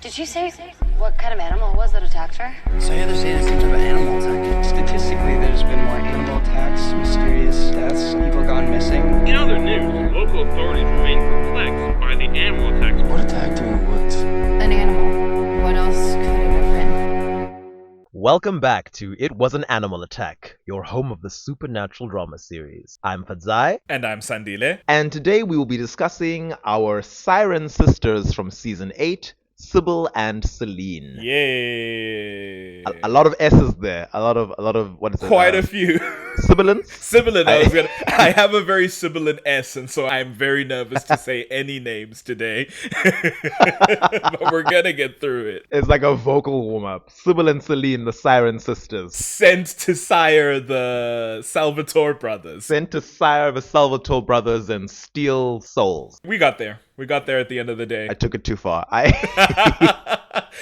Did she say what kind of animal it was that attacked her? So yeah, they're saying it's some type of animal attack. Statistically, there's been more animal attacks, mysterious deaths, people gone missing. In other news, local authorities remain perplexed by the animal attacks. What attacked you in the woods? An animal. What else could it have been? Welcome back to It Was an Animal Attack, your home of the supernatural drama series. I'm Fadzai. And I'm Sandile. And today we will be discussing our siren sisters from season 8, Sybil and Seline. Yay! A lot of S's there. A lot of what is it? Quite a few. Sibilants? Sibilant. I have a very sibilant S, and so I'm very nervous to say any names today. But we're gonna get through it. It's like a vocal warm-up. Sybil and Seline, the siren sisters. Sent to sire the Salvatore brothers. Sent to sire the Salvatore brothers and steal souls. We got there. We got there at the end of the day. I took it too far.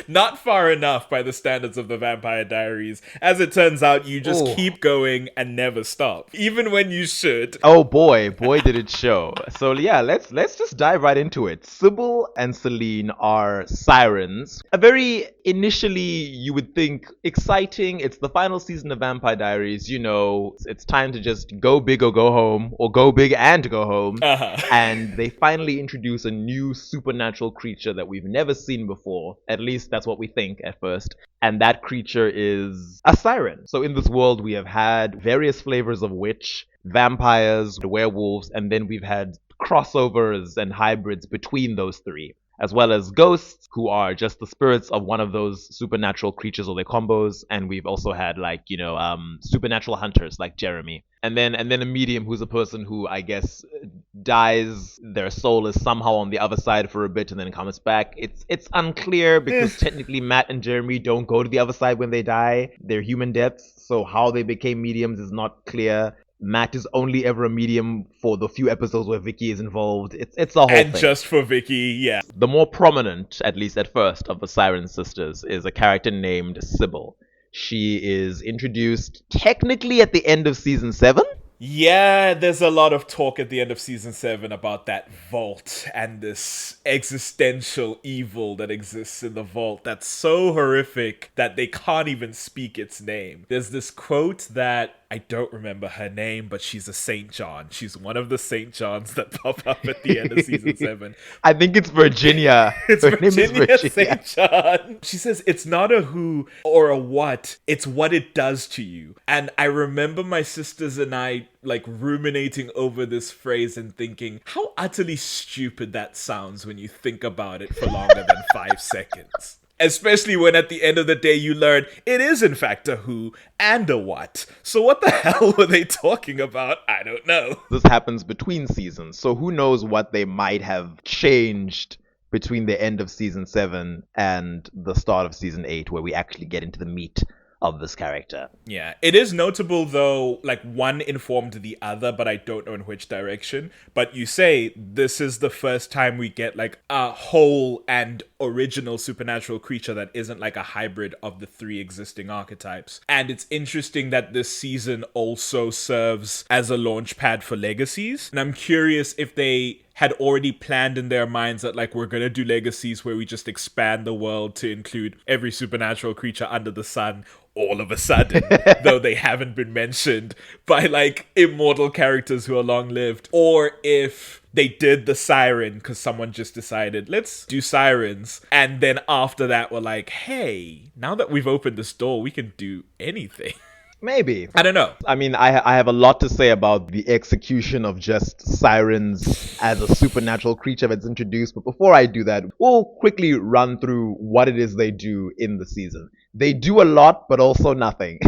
Not far enough by the standards of the Vampire Diaries. As it turns out, you just keep going and never stop, even when you should. Oh boy did it show. So yeah, let's just dive right into it. Sybil and Seline are sirens. A very initially, you would think, exciting. It's the final season of Vampire Diaries. You know, it's time to just go big or go home, or go big and go home. And they finally introduce a new supernatural creature that we've never seen before. At least that's what we think at first. And that creature is a siren. So in this world, we have had various flavors of witch, vampires, werewolves, and then we've had crossovers and hybrids between those three, as well as ghosts, who are just the spirits of one of those supernatural creatures or their combos. And we've also had supernatural hunters like Jeremy. And then a medium who's a person who, I guess, dies, their soul is somehow on the other side for a bit and then comes back. It's unclear because technically Matt and Jeremy don't go to the other side when they die. They're human deaths, so how they became mediums is not clear. Matt is only ever a medium for the few episodes where Vicky is involved. It's a whole thing. And just for Vicky, yeah. The more prominent, at least at first, of the Siren Sisters is a character named Sybil. She is introduced technically at the end of season 7. Yeah, there's a lot of talk at the end of season 7 about that vault and this existential evil that exists in the vault that's so horrific that they can't even speak its name. There's this quote that I don't remember her name, but she's a Saint John. She's one of the Saint Johns that pop up at the end of season 7. I think it's Virginia. It's Virginia Saint John. She says, it's not a who or a what, it's what it does to you. And I remember my sisters and I ruminating over this phrase and thinking how utterly stupid that sounds when you think about it for longer than 5 seconds. Especially when at the end of the day you learn it is in fact a who and a what. So what the hell were they talking about? I don't know. This happens between seasons, so who knows what they might have changed between the end of season 7 and the start of season 8, where we actually get into the meat of this character. Yeah, it is notable though, one informed the other, but I don't know in which direction. But you say this is the first time we get a whole and original supernatural creature that isn't a hybrid of the 3 existing archetypes. And it's interesting that this season also serves as a launch pad for legacies. And I'm curious if they had already planned in their minds that we're gonna do legacies where we just expand the world to include every supernatural creature under the sun all of a sudden, though they haven't been mentioned by immortal characters who are long-lived, or if they did the siren because someone just decided, let's do sirens, and then after that we're hey, now that we've opened this door, we can do anything. Maybe. I don't know. I mean, I have a lot to say about the execution of just sirens as a supernatural creature that's introduced. But before I do that, we'll quickly run through what it is they do in the season. They do a lot, but also nothing.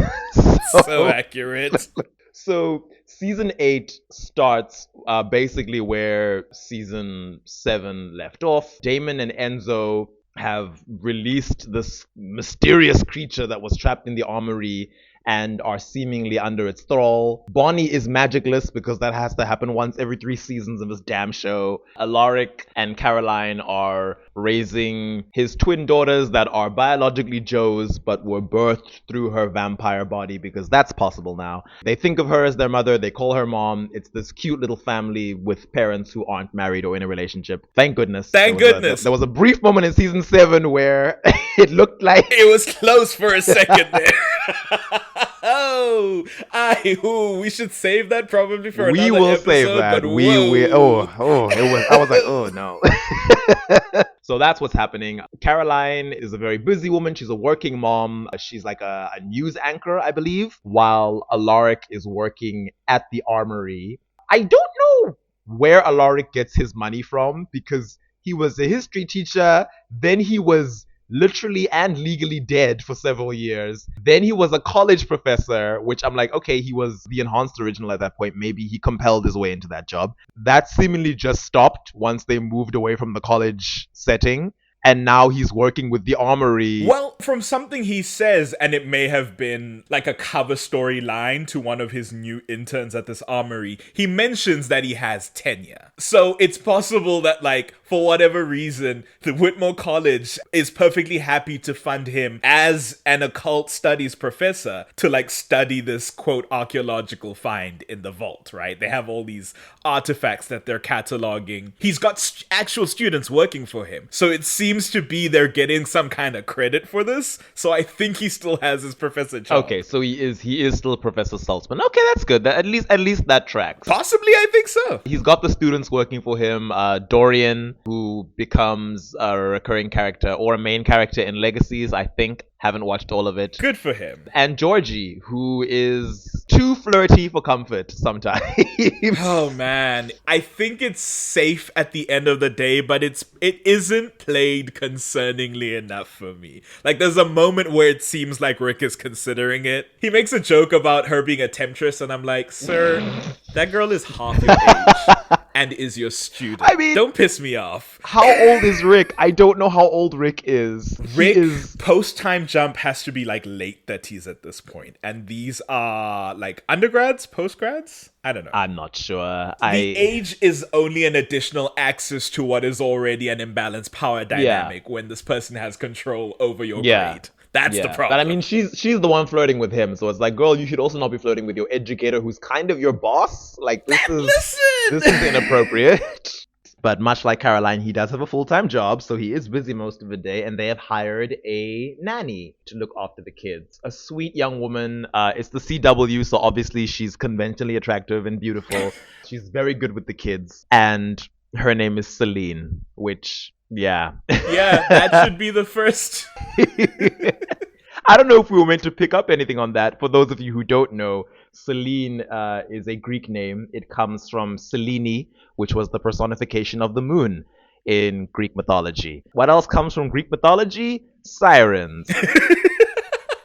So accurate. So season 8 starts basically where season 7 left off. Damon and Enzo have released this mysterious creature that was trapped in the Armory, and are seemingly under its thrall. Bonnie is magicless because that has to happen once every 3 seasons of this damn show. Alaric and Caroline are raising his twin daughters that are biologically Joe's but were birthed through her vampire body because that's possible now. They think of her as their mother, they call her mom. It's this cute little family with parents who aren't married or in a relationship. Thank goodness. Thank goodness. There was a brief moment in season 7 where it looked like it was close for a second there. We should save that probably for another episode. We will save that. I was like, oh no. So that's what's happening. Caroline is a very busy woman. She's a working mom. She's like a news anchor, I believe, while Alaric is working at the Armory. I don't know where Alaric gets his money from because he was a history teacher, then he was literally and legally dead for several years. Then he was a college professor, which I'm like, okay, he was the enhanced original at that point. Maybe he compelled his way into that job. That seemingly just stopped once they moved away from the college setting. And now he's working with the Armory. Well, from something he says, and it may have been like a cover story line to one of his new interns at this Armory, he mentions that he has tenure. So it's possible that, like, for whatever reason, the Whitmore College is perfectly happy to fund him as an occult studies professor to, like, study this, quote, archaeological find in the vault, right? They have all these artifacts that they're cataloging. He's got actual students working for him. So it seems to be they're getting some kind of credit for this, so I think he still has his professor job. Okay, so he is still Professor Saltzman. Okay, that's good. At least that tracks. Possibly, I think so. He's got the students working for him. Dorian, who becomes a recurring character or a main character in Legacies, I think. Haven't watched all of it. Good for him. And Georgie, who is too flirty for comfort sometimes. Oh man, I think it's safe at the end of the day, but it isn't played concerningly enough for me. Like, there's a moment where it seems like Rick is considering it. He makes a joke about her being a temptress, and I'm like, sir, that girl is half your age and is your student. I mean, don't piss me off. How old is Rick? I don't know how old Rick is. Rick is post-time jump has to be like late 30s at this point, and these are like undergrads, postgrads. I don't know. I'm not sure. The age is only an additional access to what is already an imbalanced power dynamic when this person has control over your grade. That's the problem. But I mean, she's the one flirting with him, so it's like, girl, you should also not be flirting with your educator, who's kind of your boss. Like, this is inappropriate. But much like Caroline, he does have a full-time job, so he is busy most of the day, and they have hired a nanny to look after the kids. A sweet young woman. It's the CW, so obviously she's conventionally attractive and beautiful. She's very good with the kids. And her name is Seline, which, yeah. Yeah, that should be the first. I don't know if we were meant to pick up anything on that. For those of you who don't know, Seline is a Greek name. It comes from Selene, which was the personification of the moon in Greek mythology. What else comes from Greek mythology? Sirens.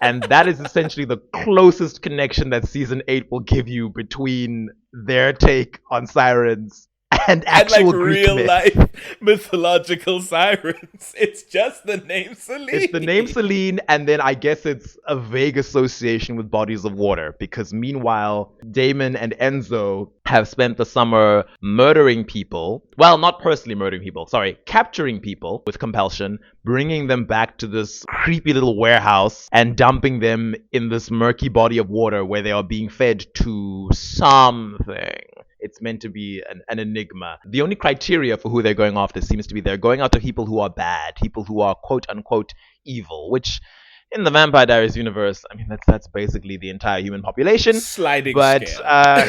And that is essentially the closest connection that season 8 will give you between their take on sirens and actual like Greek real myth. life mythological sirens. It's just the name Seline. It's the name Seline, and then I guess it's a vague association with bodies of water, because meanwhile, Damon and Enzo have spent the summer murdering people. Well, not personally murdering people, sorry, capturing people with compulsion, bringing them back to this creepy little warehouse and dumping them in this murky body of water where they are being fed to something. It's meant to be an enigma. The only criteria for who they're going after seems to be they're going after people who are bad, people who are quote-unquote evil, which in the Vampire Diaries universe, I mean, that's basically the entire human population. Sliding scale.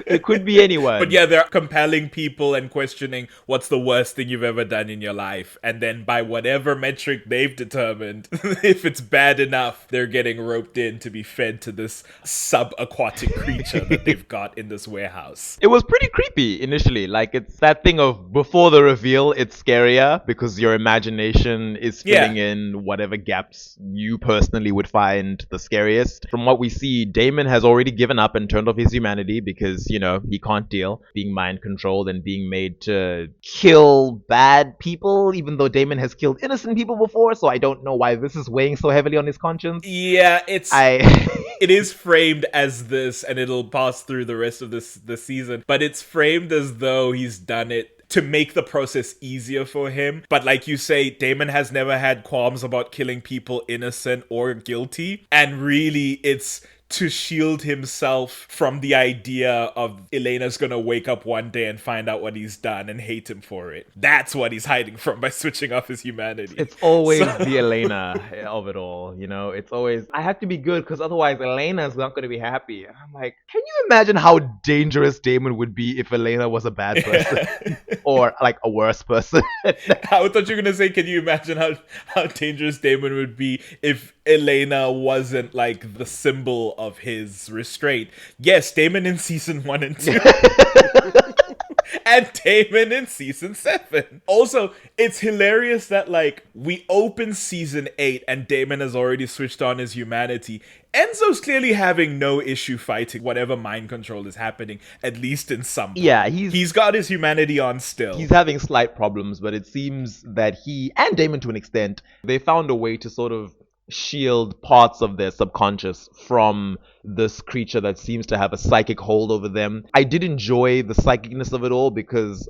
It could be anyone. But yeah, they're compelling people and questioning what's the worst thing you've ever done in your life. And then by whatever metric they've determined, if it's bad enough, they're getting roped in to be fed to this subaquatic creature that they've got in this warehouse. It was pretty creepy initially. Like, it's that thing of before the reveal, it's scarier because your imagination is filling in whatever gaps you personally would find the scariest. From what we see, Damon has already given up and turned off his humanity because, he can't deal being mind controlled and being made to kill bad people, even though Damon has killed innocent people before, so I don't know why this is weighing so heavily on his conscience. Yeah, it is framed as this, and it'll pass through the rest of this season, but it's framed as though he's done it to make the process easier for him. But like you say, Damon has never had qualms about killing people innocent or guilty, and really it's to shield himself from the idea of Elena's gonna wake up one day and find out what he's done and hate him for it. That's what he's hiding from by switching off his humanity. It's always the Elena of it all, It's always, I have to be good because otherwise Elena's not going to be happy. And I'm like, can you imagine how dangerous Damon would be if Elena was a bad person? Or like a worse person? I thought you were going to say, can you imagine how dangerous Damon would be if Elena wasn't like the symbol of his restraint? Yes, Damon in season 1 and 2. And Damon in season 7. Also, it's hilarious that like we open season 8 and Damon has already switched on his humanity. Enzo's clearly having no issue fighting whatever mind control is happening, at least in some point. Yeah, he's got his humanity on still. He's having slight problems, but it seems that he, and Damon to an extent, they found a way to sort of shield parts of their subconscious from this creature that seems to have a psychic hold over them. I did enjoy the psychicness of it all because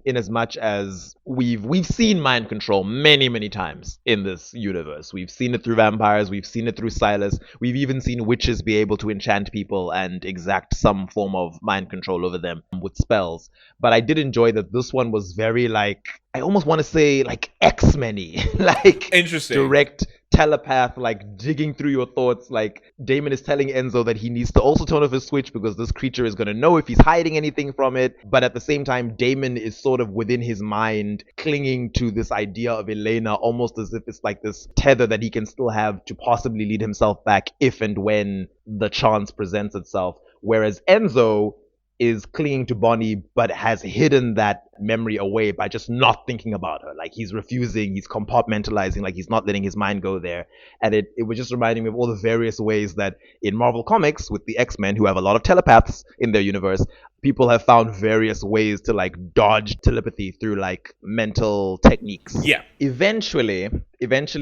in as much as we've seen mind control many times in this universe. We've seen it through vampires, we've seen it through Silas, we've even seen witches be able to enchant people and exact some form of mind control over them with spells. But I did enjoy that this one was very like, I almost want to say like X-Men-y. Like interesting. Direct telepath, like digging through your thoughts. Like Damon is telling Enzo that he needs to also turn off his switch because this creature is going to know if he's hiding anything from it. But at the same time, Damon is sort of within his mind clinging to this idea of Elena, almost as if it's like this tether that he can still have to possibly lead himself back if and when the chance presents itself. Whereas Enzo is clinging to Bonnie but has hidden that memory away by just not thinking about her. Like he's refusing, he's compartmentalizing, like he's not letting his mind go there. And it was just reminding me of all the various ways that in Marvel Comics with the X-Men, who have a lot of telepaths in their universe, people have found various ways to like dodge telepathy through like mental techniques. Yeah. Eventually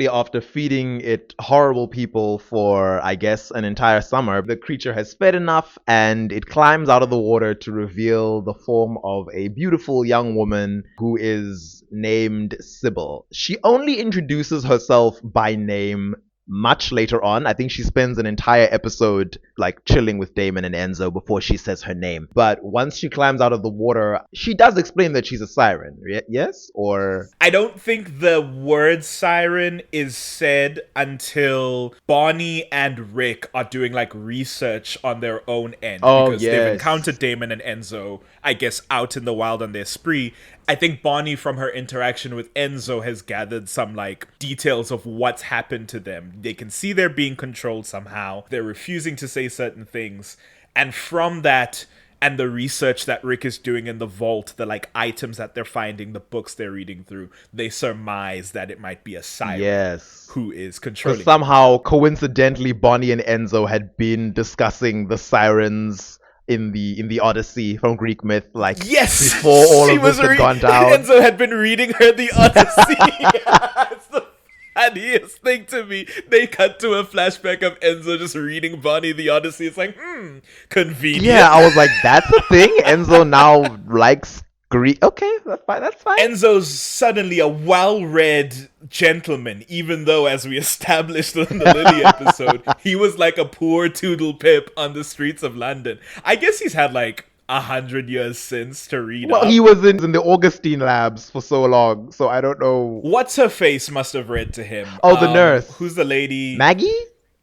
after feeding it horrible people for, I guess, an entire summer, the creature has fed enough and it climbs out of the water to reveal the form of a beautiful young woman who is named Sybil. She only introduces herself by name much later on. I think she spends an entire episode like chilling with Damon and Enzo before she says her name. But once she climbs out of the water, she does explain that she's a siren. Yes? Or I don't think the word siren is said until Bonnie and Rick are doing like research on their own end. Because they've encountered Damon and Enzo, I guess, out in the wild on their spree. I think Bonnie, from her interaction with Enzo, has gathered some like details of what's happened to them. They can see they're being controlled somehow. They're refusing to say certain things. And from that, and the research that Rick is doing in the vault, the like items that they're finding, the books they're reading through, they surmise that it might be a siren who is controlling. Somehow, coincidentally, Bonnie and Enzo had been discussing the sirens in the Odyssey from Greek myth, like before all of this had gone down. Enzo had been reading her the Odyssey. It's the funniest thing to me. They cut to a flashback of Enzo just reading Bonnie the Odyssey. It's like, convenient. Yeah, I was like, that's a thing? Enzo now likes Greek. Okay, that's fine. Enzo's suddenly a well-read gentleman, even though, as we established in the Lily episode, he was like a poor Toodle Pip on the streets of London. I guess he's had like 100 years since to read up. He was in the Augustine labs for so long, so I don't know. What's her face must have read to him. Oh, the nurse. Who's the lady? Maggie?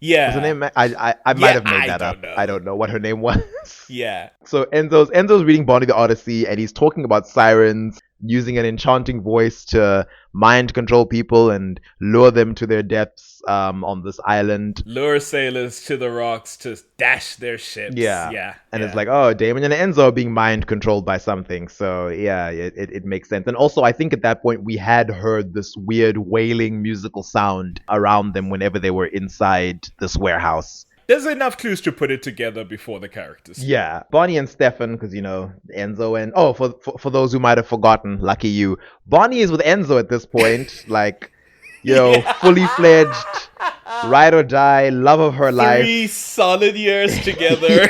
Yeah. Was her name I might have made that up. Know. I don't know what her name was. Yeah. So Enzo's reading Bonnie the Odyssey and he's talking about sirens. using an enchanting voice to mind control people and lure them to their deaths on this island. Lure sailors to the rocks to dash their ships. Yeah. And it's like, oh, Damon and Enzo are being mind controlled by something. So yeah, it makes sense. And also, I think at that point we had heard this weird wailing musical sound around them whenever they were inside this warehouse. There's enough clues to put it together before the characters. Yeah, Bonnie and Stefan, because, Enzo and... Oh, for those who might have forgotten, lucky you. Bonnie is with Enzo at this point, like, fully fledged, ride or die, love of her life. 3 solid years together.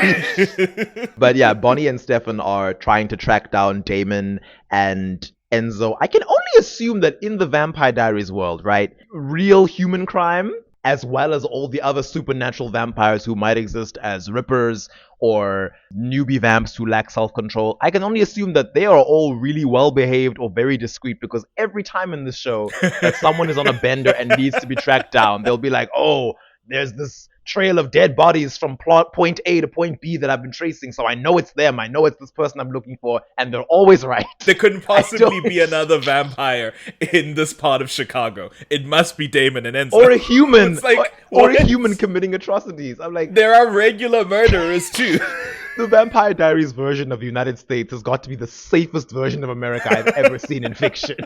But yeah, Bonnie and Stefan are trying to track down Damon and Enzo. I can only assume that in the Vampire Diaries world, right, real human crime, as well as all the other supernatural vampires who might exist as rippers or newbie vamps who lack self-control, I can only assume that they are all really well-behaved or very discreet, because every time in this show that someone is on a bender and needs to be tracked down, they'll be like, oh, there's this trail of dead bodies from point A to point B that I've been tracing, so I know it's them. I know it's this person I'm looking for, and they're always right. There couldn't possibly be another vampire in this part of Chicago. It must be Damon and Enzo. Or a human. It's like, or a human committing atrocities. I'm like, there are regular murderers too. The Vampire Diaries version of the United States has got to be the safest version of America I've ever seen in fiction.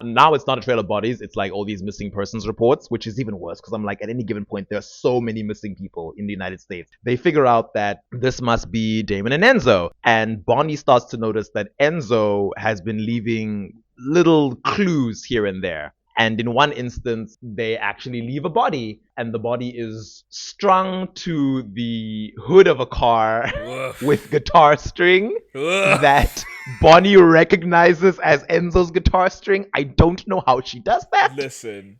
Now it's not a trail of bodies, it's like all these missing persons reports, which is even worse, because I'm like, at any given point, there are so many missing people in the United States. They figure out that this must be Damon and Enzo, and Bonnie starts to notice that Enzo has been leaving little clues here and there. And in one instance, they actually leave a body, and the body is strung to the hood of a car with guitar string that Bonnie recognizes as Enzo's guitar string. I don't know how she does that. Listen,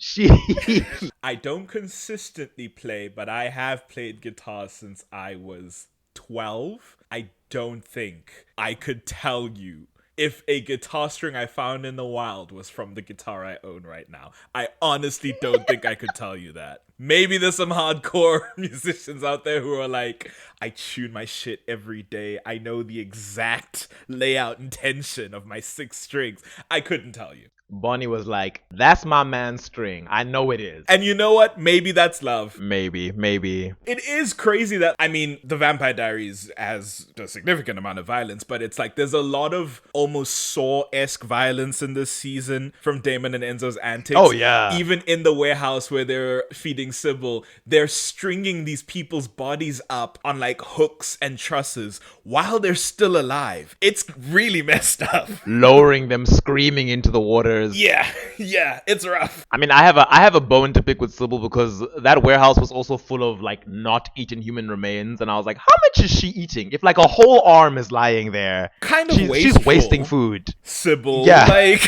I don't consistently play, but I have played guitar since I was 12. I don't think I could tell you if a guitar string I found in the wild was from the guitar I own right now. I honestly don't think I could tell you that. Maybe there's some hardcore musicians out there who are like, I tune my shit every day. I know the exact layout and tension of my 6 strings. I couldn't tell you. Bonnie was like, that's my man's string. I know it is. And you know what? Maybe that's love. Maybe. It is crazy that, the Vampire Diaries has a significant amount of violence, but it's like there's a lot of almost Saw-esque violence in this season from Damon and Enzo's antics. Oh, yeah. Even in the warehouse where they're feeding Sybil, they're stringing these people's bodies up on like hooks and trusses while they're still alive. It's really messed up. Lowering them screaming into the waters. Yeah, it's rough. I mean, I have a bone to pick with Sybil, because that warehouse was also full of like not eaten human remains, and I was like, how much is she eating? If like a whole arm is lying there, she's wasting food. Sybil, yeah. Like.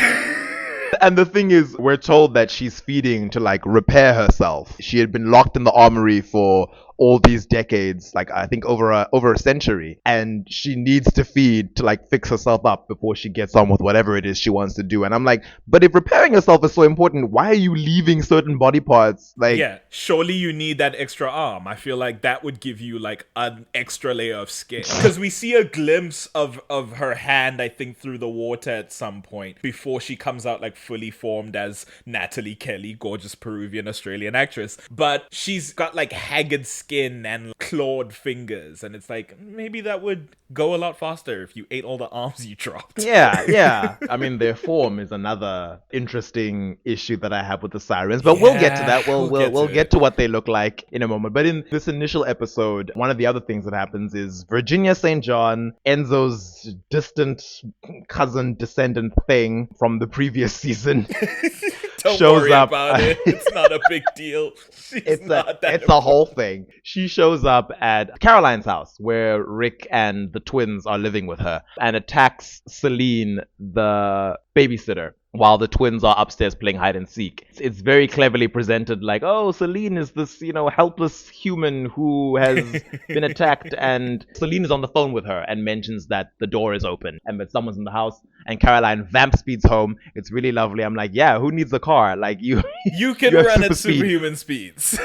And the thing is, we're told that she's feeding to like repair herself. She had been locked in the armory for all these decades, like I think over a century, and she needs to feed to like fix herself up before she gets on with whatever it is she wants to do. And I'm like, but if repairing yourself is so important, why are you leaving certain body parts? Like, yeah, surely you need that extra arm. I feel like that would give you like an extra layer of skin, because we see a glimpse of her hand, I think, through the water at some point before she comes out like fully formed as Natalie Kelly, gorgeous Peruvian Australian actress. But she's got like haggard skin and clawed fingers, and it's like, maybe that would go a lot faster if you ate all the arms you dropped. Yeah. I mean, their form is another interesting issue that I have with the sirens, but we'll get to that. We'll get to what they look like in a moment. But in this initial episode, one of the other things that happens is Virginia St. John, Enzo's distant cousin descendant thing from the previous season, Don't shows worry up. about it. It's not a big deal. It's a whole thing. She shows up at Caroline's house, where Rick and the twins are living with her, and attacks Seline, the babysitter, while the twins are upstairs playing hide and seek. It's very cleverly presented like, oh, Seline is this, helpless human who has been attacked, and Seline is on the phone with her and mentions that the door is open and that someone's in the house, and Caroline vamp speeds home. It's really lovely. I'm like, yeah, who needs a car? Like, you can you have run at super speed. superhuman speeds.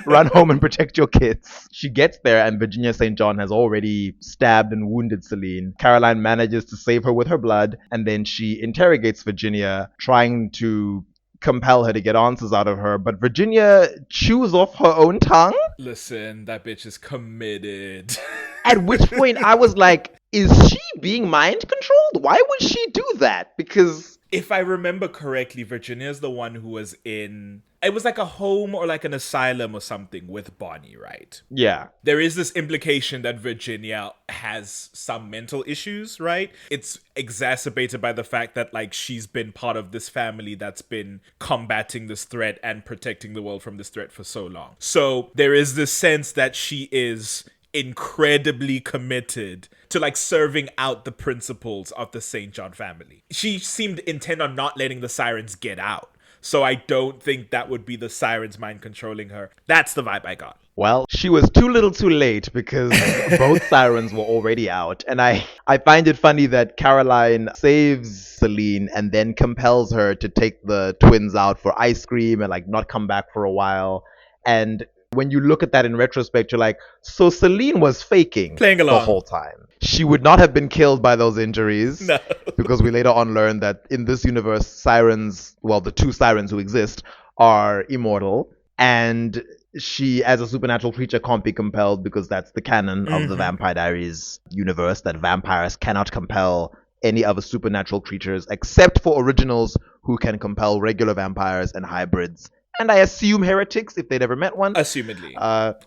Run home and protect your kids. She gets there and Virginia St. John has already stabbed and wounded Seline. Caroline manages to save her with her blood, and then she interrogates Virginia, trying to compel her to get answers out of her, but Virginia chews off her own tongue. Listen, that bitch is committed. At which point I was like, is she being mind controlled? Why would she do that? Because if I remember correctly, Virginia's the one who was in... It was like a home or like an asylum or something with Bonnie, right? yeah. There is this implication that Virginia has some mental issues, right? It's exacerbated by the fact that, like, she's been part of this family that's been combating this threat and protecting the world from this threat for so long. So there is this sense that she is incredibly committed to like serving out the principles of the St. John family. She seemed intent on not letting the sirens get out. So I don't think that would be the sirens mind controlling her. That's the vibe I got. Well, she was too little too late because both sirens were already out. And I find it funny that Caroline saves Seline and then compels her to take the twins out for ice cream and like not come back for a while. And when you look at that in retrospect, you're like, so Seline was faking Playing along the whole time. She would not have been killed by those injuries. No. Because we later on learned that in this universe, sirens, well, the two sirens who exist are immortal. And she, as a supernatural creature, can't be compelled because that's the canon of the Vampire Diaries universe, that vampires cannot compel any other supernatural creatures except for originals who can compel regular vampires and hybrids. And I assume heretics if they'd ever met one. Assumedly.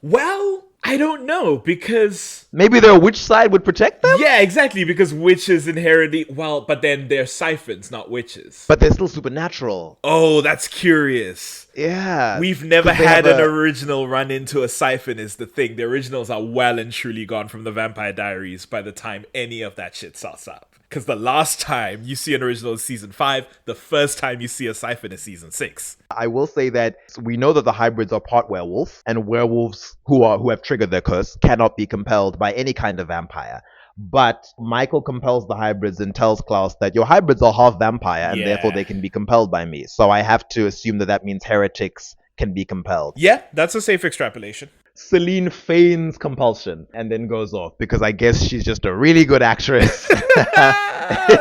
Well, I don't know, because... Maybe their witch side would protect them? Yeah, exactly, because witches inherently... Well, but then they're siphons, not witches. But they're still supernatural. Oh, that's curious. Yeah. We've never 'Cause they had have an original run into a siphon is the thing. The originals are well and truly gone from the Vampire Diaries by the time any of that shit starts up. Because the last time you see an original is season 5, the first time you see a siphon is season 6. I will say that we know that the hybrids are part werewolf, and werewolves who have triggered their curse cannot be compelled by any kind of vampire. But Michael compels the hybrids and tells Klaus that your hybrids are half vampire, and therefore they can be compelled by me. So I have to assume that that means heretics can be compelled. Yeah, that's a safe extrapolation. Seline feigns compulsion and then goes off because I guess she's just a really good actress.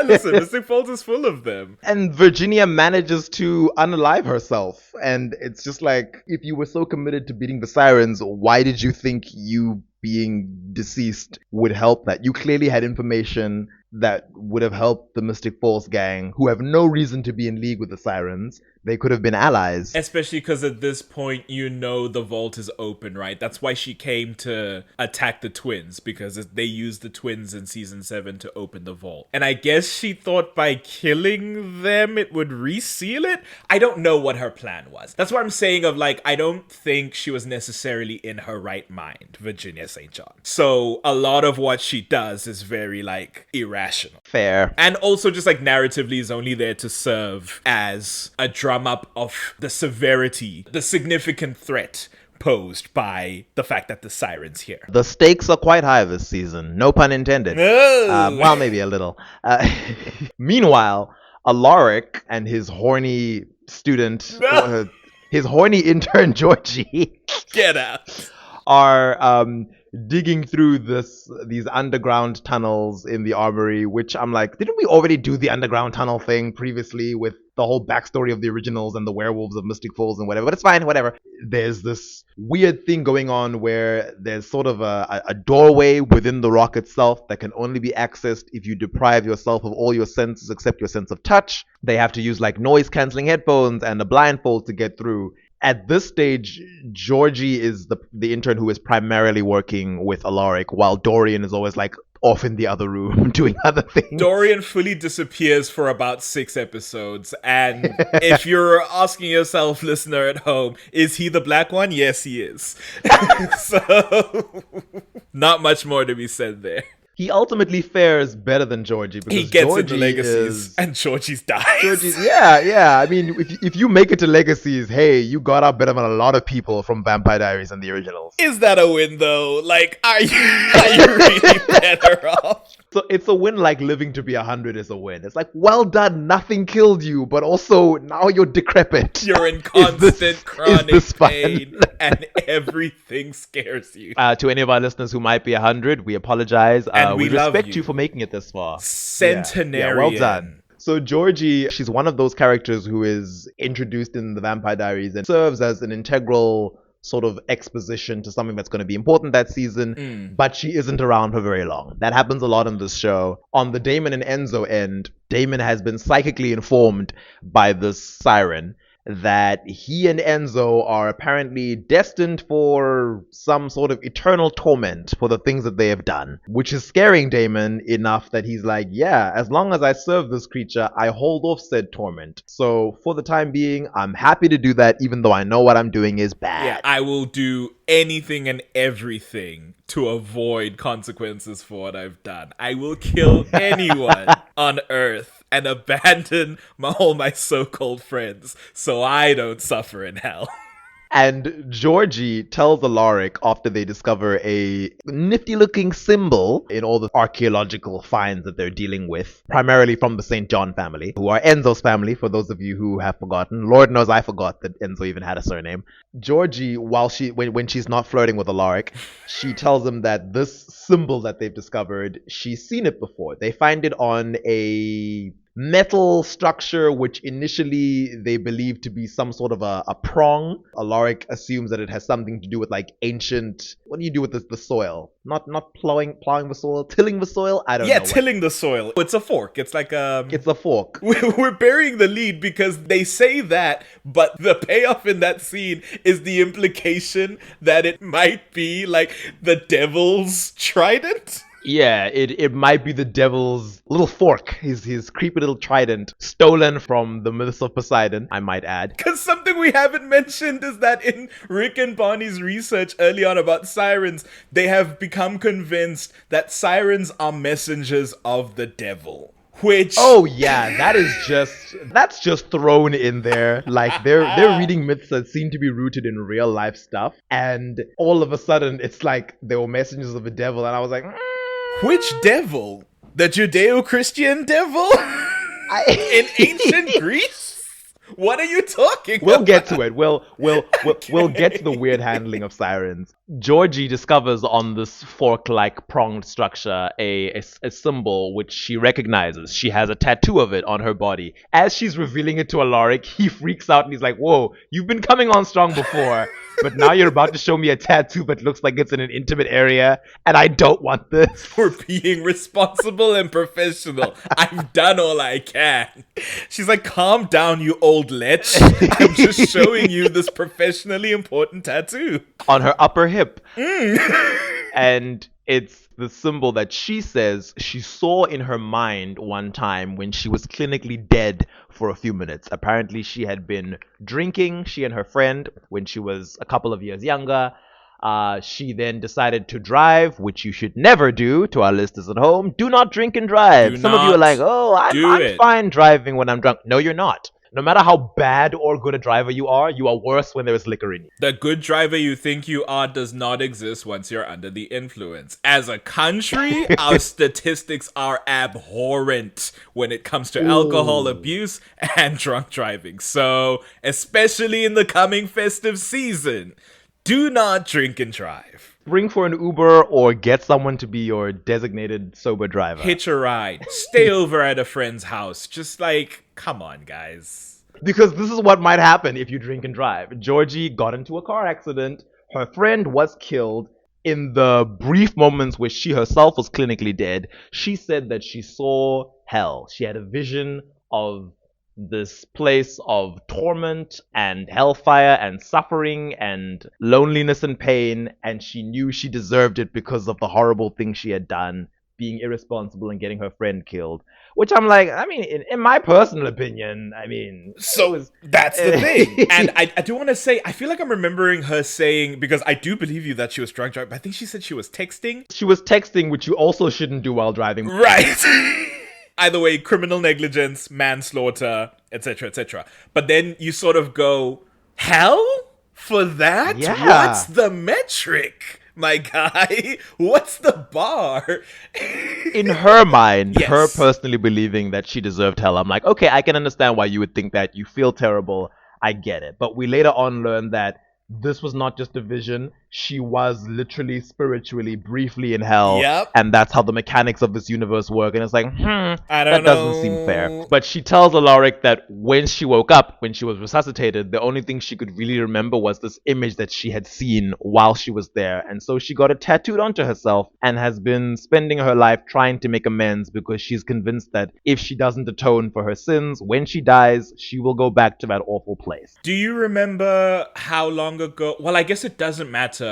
Listen, Mystic Falls is full of them. And Virginia manages to unalive herself. And it's just like, if you were so committed to beating the sirens, why did you think you being deceased would help that? You clearly had information that would have helped the Mystic Falls gang, who have no reason to be in league with the sirens. They could have been allies. Especially because at this point, you know the vault is open, right? That's why she came to attack the twins, because they used the twins in season 7 to open the vault. And I guess she thought by killing them, it would reseal it? I don't know what her plan was. That's what I'm saying of like, I don't think she was necessarily in her right mind, Virginia St. John. So a lot of what she does is very like irrational. Fair. And also just like narratively is only there to serve as a drum up of the severity, the significant threat posed by the fact that the siren's here. The stakes are quite high this season. No pun intended. Oh. Well, maybe a little. Meanwhile, Alaric and his horny student, his horny intern Georgie, Get out. are digging through these underground tunnels in the Armory, which I'm like, didn't we already do the underground tunnel thing previously with the whole backstory of the originals and the werewolves of Mystic Falls and whatever? But it's fine, whatever. There's this weird thing going on where there's sort of a doorway within the rock itself that can only be accessed if you deprive yourself of all your senses except your sense of touch. They have to use like noise cancelling headphones and a blindfold to get through. At this stage, Georgie is the intern who is primarily working with Alaric, while Dorian is always like off in the other room doing other things. Dorian fully disappears for about 6 episodes, and if you're asking yourself, listener at home, is he the black one? Yes, he is. So, not much more to be said there. He ultimately fares better than Georgie because He gets Georgie into legacies, is... and Georgie's dies. Yeah. I mean, if you make it to legacies, hey, you got out better than a lot of people from Vampire Diaries and the originals. Is that a win, though? Like, are you really better off? So it's a win like living to be 100 is a win. It's like, well done, nothing killed you, but also now you're decrepit. You're in Is constant chronic this fun? pain and everything scares you. To any of our listeners who might be 100, we apologize. And we love respect you. you for making it this far. Centenarian. Yeah, well done. So Georgie, she's one of those characters who is introduced in the Vampire Diaries and serves as an integral sort of exposition to something that's going to be important that season, but she isn't around for very long. That happens a lot in this show. On the Damon and Enzo end, Damon has been psychically informed by this siren that he and Enzo are apparently destined for some sort of eternal torment for the things that they have done, which is scaring Damon enough that he's like, yeah, as long as I serve this creature, I hold off said torment. So for the time being, I'm happy to do that, even though I know what I'm doing is bad. Yeah, I will do anything and everything to avoid consequences for what I've done. I will kill anyone on Earth and abandon all my so-called friends so I don't suffer in hell. And Georgie tells Alaric after they discover a nifty-looking symbol in all the archaeological finds that they're dealing with, primarily from the St. John family, who are Enzo's family, for those of you who have forgotten. Lord knows I forgot that Enzo even had a surname. Georgie, when she's not flirting with Alaric, she tells him that this symbol that they've discovered, she's seen it before. They find it on a metal structure which initially they believe to be some sort of a prong. Alaric assumes that it has something to do with like ancient, what do you do with the soil? Not plowing the soil, tilling the soil? I don't know. Yeah, tilling the soil. It's a fork. It's like It's a fork. We're burying the lead because they say that, but the payoff in that scene is the implication that it might be like the devil's trident. Yeah, it might be the devil's little fork, his creepy little trident, stolen from the myths of Poseidon, I might add. Because something we haven't mentioned is that in Rick and Bonnie's research early on about sirens, they have become convinced that sirens are messengers of the devil. Which... Oh yeah, that's just thrown in there. Like they're reading myths that seem to be rooted in real life stuff, and all of a sudden it's like they were messengers of the devil, and I was like, Which devil? The Judeo-Christian devil? In ancient Greece? What are you talking about? We'll get to it. We'll get to the weird handling of sirens. Georgie discovers on this fork-like pronged structure a symbol which she recognizes. She has a tattoo of it on her body. As she's revealing it to Alaric, he freaks out and he's like, whoa, you've been coming on strong before, but now you're about to show me a tattoo that looks like it's in an intimate area, and I don't want this. We're being responsible and professional. I've done all I can. She's like, calm down, you old lech. I'm just showing you this professionally important tattoo. On her upper hip. And it's the symbol that she says she saw in her mind one time when she was clinically dead for a few minutes. Apparently she had been drinking, she and her friend, when she was a couple of years younger. She then decided to drive, which you should never do. To our listeners at home, do not drink and drive. Some of you are like, oh, I'm fine driving when I'm drunk. No, you're not. No matter how bad or good a driver you are worse when there is liquor in you. The good driver you think you are does not exist once you're under the influence. As a country, our statistics are abhorrent when it comes to alcohol abuse and drunk driving. So, especially in the coming festive season, do not drink and drive. Ring for an Uber or get someone to be your designated sober driver. Hitch a ride. Stay over at a friend's house. Just like, come on, guys. Because this is what might happen if you drink and drive. Georgie got into a car accident. Her friend was killed. In the brief moments where she herself was clinically dead, she said that she saw hell. She had a vision of this place of torment and hellfire and suffering and loneliness and pain, and she knew she deserved it because of the horrible things she had done, being irresponsible and getting her friend killed. Which I'm like, I mean, in my personal opinion, I mean... So, that's the thing. And I do want to say, I feel like I'm remembering her saying, because I do believe you that she was drunk, but I think she said she was texting. She was texting, which you also shouldn't do while driving. Right. Either way, criminal negligence, manslaughter, etc., etc. But then you sort of go, hell? For that? Yeah. What's the metric? my guy. What's the bar? In her mind, Yes. her personally believing that she deserved hell, I'm like, okay, I can understand why you would think that. You feel terrible. I get it. But we later on learn that this was not just a vision. She was literally, spiritually, briefly in hell. Yep. And that's how the mechanics of this universe work. And it's like, I that don't doesn't seem fair. But she tells Alaric that when she woke up, when she was resuscitated, the only thing she could really remember was this image that she had seen while she was there. And so she got it tattooed onto herself and has been spending her life trying to make amends because she's convinced that if she doesn't atone for her sins, when she dies, she will go back to that awful place. Do you remember how long ago? Well, I guess it doesn't matter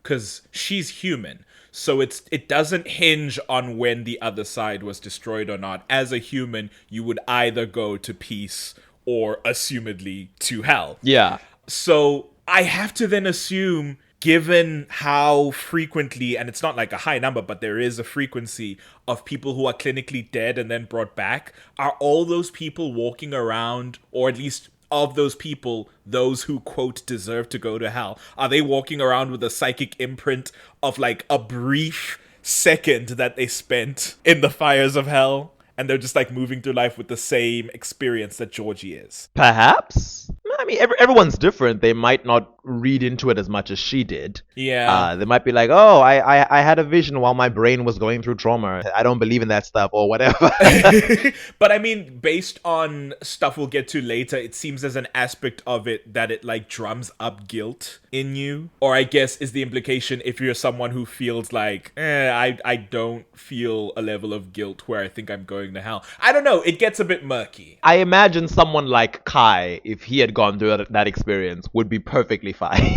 because she's human. So it doesn't hinge on when the other side was destroyed or not. As a human, you would either go to peace or assumedly to hell. Yeah. So I have to then assume, given how frequently, and it's not like a high number, but there is a frequency of people who are clinically dead and then brought back, are all those people walking around, or at least of those people, those who, quote, deserve to go to hell, are they walking around with a psychic imprint of like a brief second that they spent in the fires of hell? And they're just like moving through life with the same experience that Georgie is. Perhaps. I mean, everyone's different. They might not read into it as much as she did. Yeah. They might be like, oh, I had a vision while my brain was going through trauma. I don't believe in that stuff or whatever. But I mean, based on stuff we'll get to later, it seems there's an aspect of it that it like drums up guilt in you. Or I guess is the implication if you're someone who feels like, I don't feel a level of guilt where I think I'm going to hell. I don't know. It gets a bit murky. I imagine someone like Kai, if he had gone through that experience, would be perfectly fine.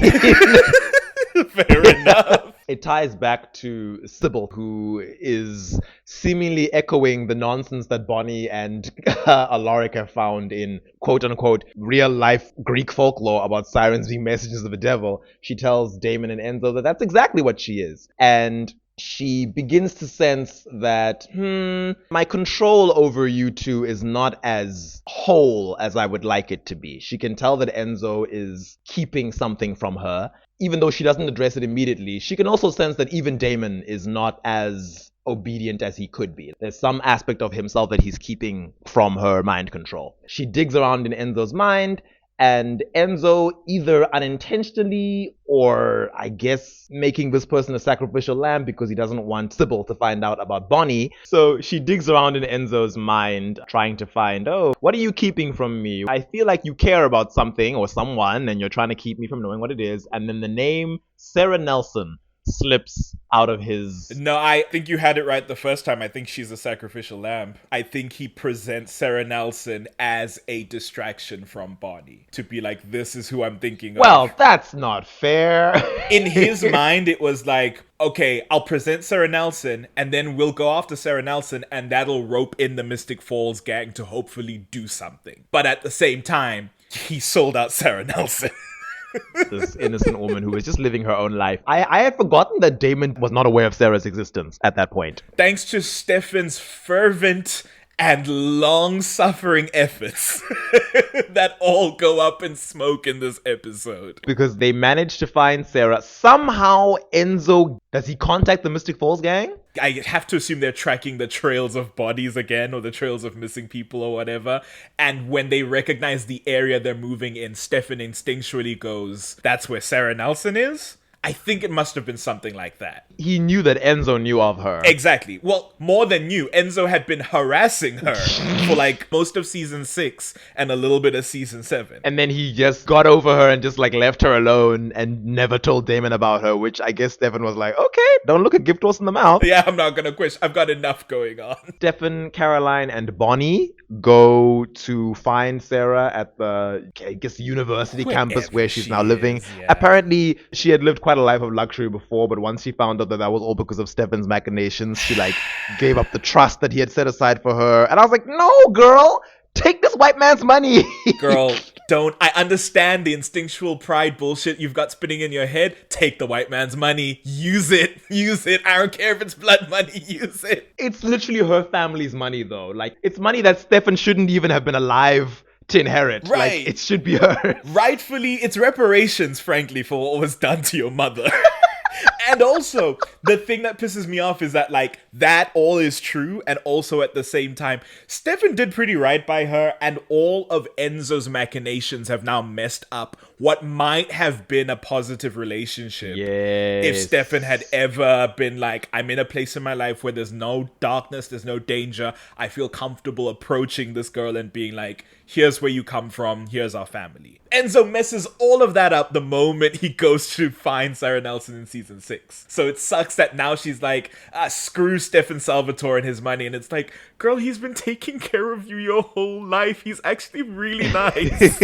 Fair enough. It ties back to Sybil, who is seemingly echoing the nonsense that Bonnie and Alaric have found in quote-unquote real-life Greek folklore about sirens being messages of the devil. She tells Damon and Enzo that that's exactly what she is. And she begins to sense that, my control over you two is not as whole as I would like it to be. She can tell that Enzo is keeping something from her. Even though she doesn't address it immediately, she can also sense that even Damon is not as obedient as he could be. There's some aspect of himself that he's keeping from her mind control. She digs around in Enzo's mind, and Enzo, either unintentionally or I guess making this person a sacrificial lamb because he doesn't want Sybil to find out about Bonnie. So she digs around in Enzo's mind trying to find, oh, what are you keeping from me? I feel like you care about something or someone and you're trying to keep me from knowing what it is. And then the name Sarah Nelson slips out of his... No, I think you had it right the first time. I think she's a sacrificial lamb. I think he presents Sarah Nelson as a distraction from Bonnie. To be like, this is who I'm thinking of. Well, that's not fair. In his mind, it was like, okay, I'll present Sarah Nelson, and then we'll go after Sarah Nelson, and that'll rope in the Mystic Falls gang to hopefully do something. But at the same time, he sold out Sarah Nelson. This innocent woman who was just living her own life. I had forgotten that Damon was not aware of Sarah's existence at that point. Thanks to Stefan's fervent and long-suffering efforts that all go up in smoke in this episode. Because they managed to find Sarah. Somehow Enzo, does he contact the Mystic Falls gang? I have to assume they're tracking the trails of bodies again, or the trails of missing people or whatever. And when they recognize the area they're moving in, Stefan instinctually goes, that's where Sarah Nelson is? I think it must have been something like that. He knew that Enzo knew of her. Exactly. Well, more than knew. Enzo had been harassing her for like most of season 6 and a little bit of season 7. And then he just got over her and just like left her alone and never told Damon about her, which I guess Stefan was like, okay, don't look a gift horse in the mouth. Yeah, I'm not gonna question. I've got enough going on. Stefan, Caroline, and Bonnie go to find Sarah at the, I guess, university campus where she's now living. Yeah. Apparently, she had lived quite a life of luxury before, but once she found out that that was all because of Stefan's machinations, she like gave up the trust that he had set aside for her. And I was like, no, girl, take this white man's money. Girl, don't. I understand the instinctual pride bullshit you've got spinning in your head. Take the white man's money. Use it. Use it. I don't care if it's blood money. Use it. It's literally her family's money, though. Like, it's money that Stefan shouldn't even have been alive to inherit. Right. Like, it should be hers. Rightfully, it's reparations, frankly, for what was done to your mother. And also, the thing that pisses me off is that, like, that all is true, and also at the same time, Stefan did pretty right by her, and all of Enzo's machinations have now messed up what might have been a positive relationship. Yes. If Stefan had ever been like, I'm in a place in my life where there's no darkness, there's no danger, I feel comfortable approaching this girl and being like, here's where you come from, here's our family. Enzo messes all of that up the moment he goes to find Sarah Nelson in season 6. So it sucks that now she's like, screw Stefan Salvatore and his money. And it's like, girl, he's been taking care of you your whole life. He's actually really nice.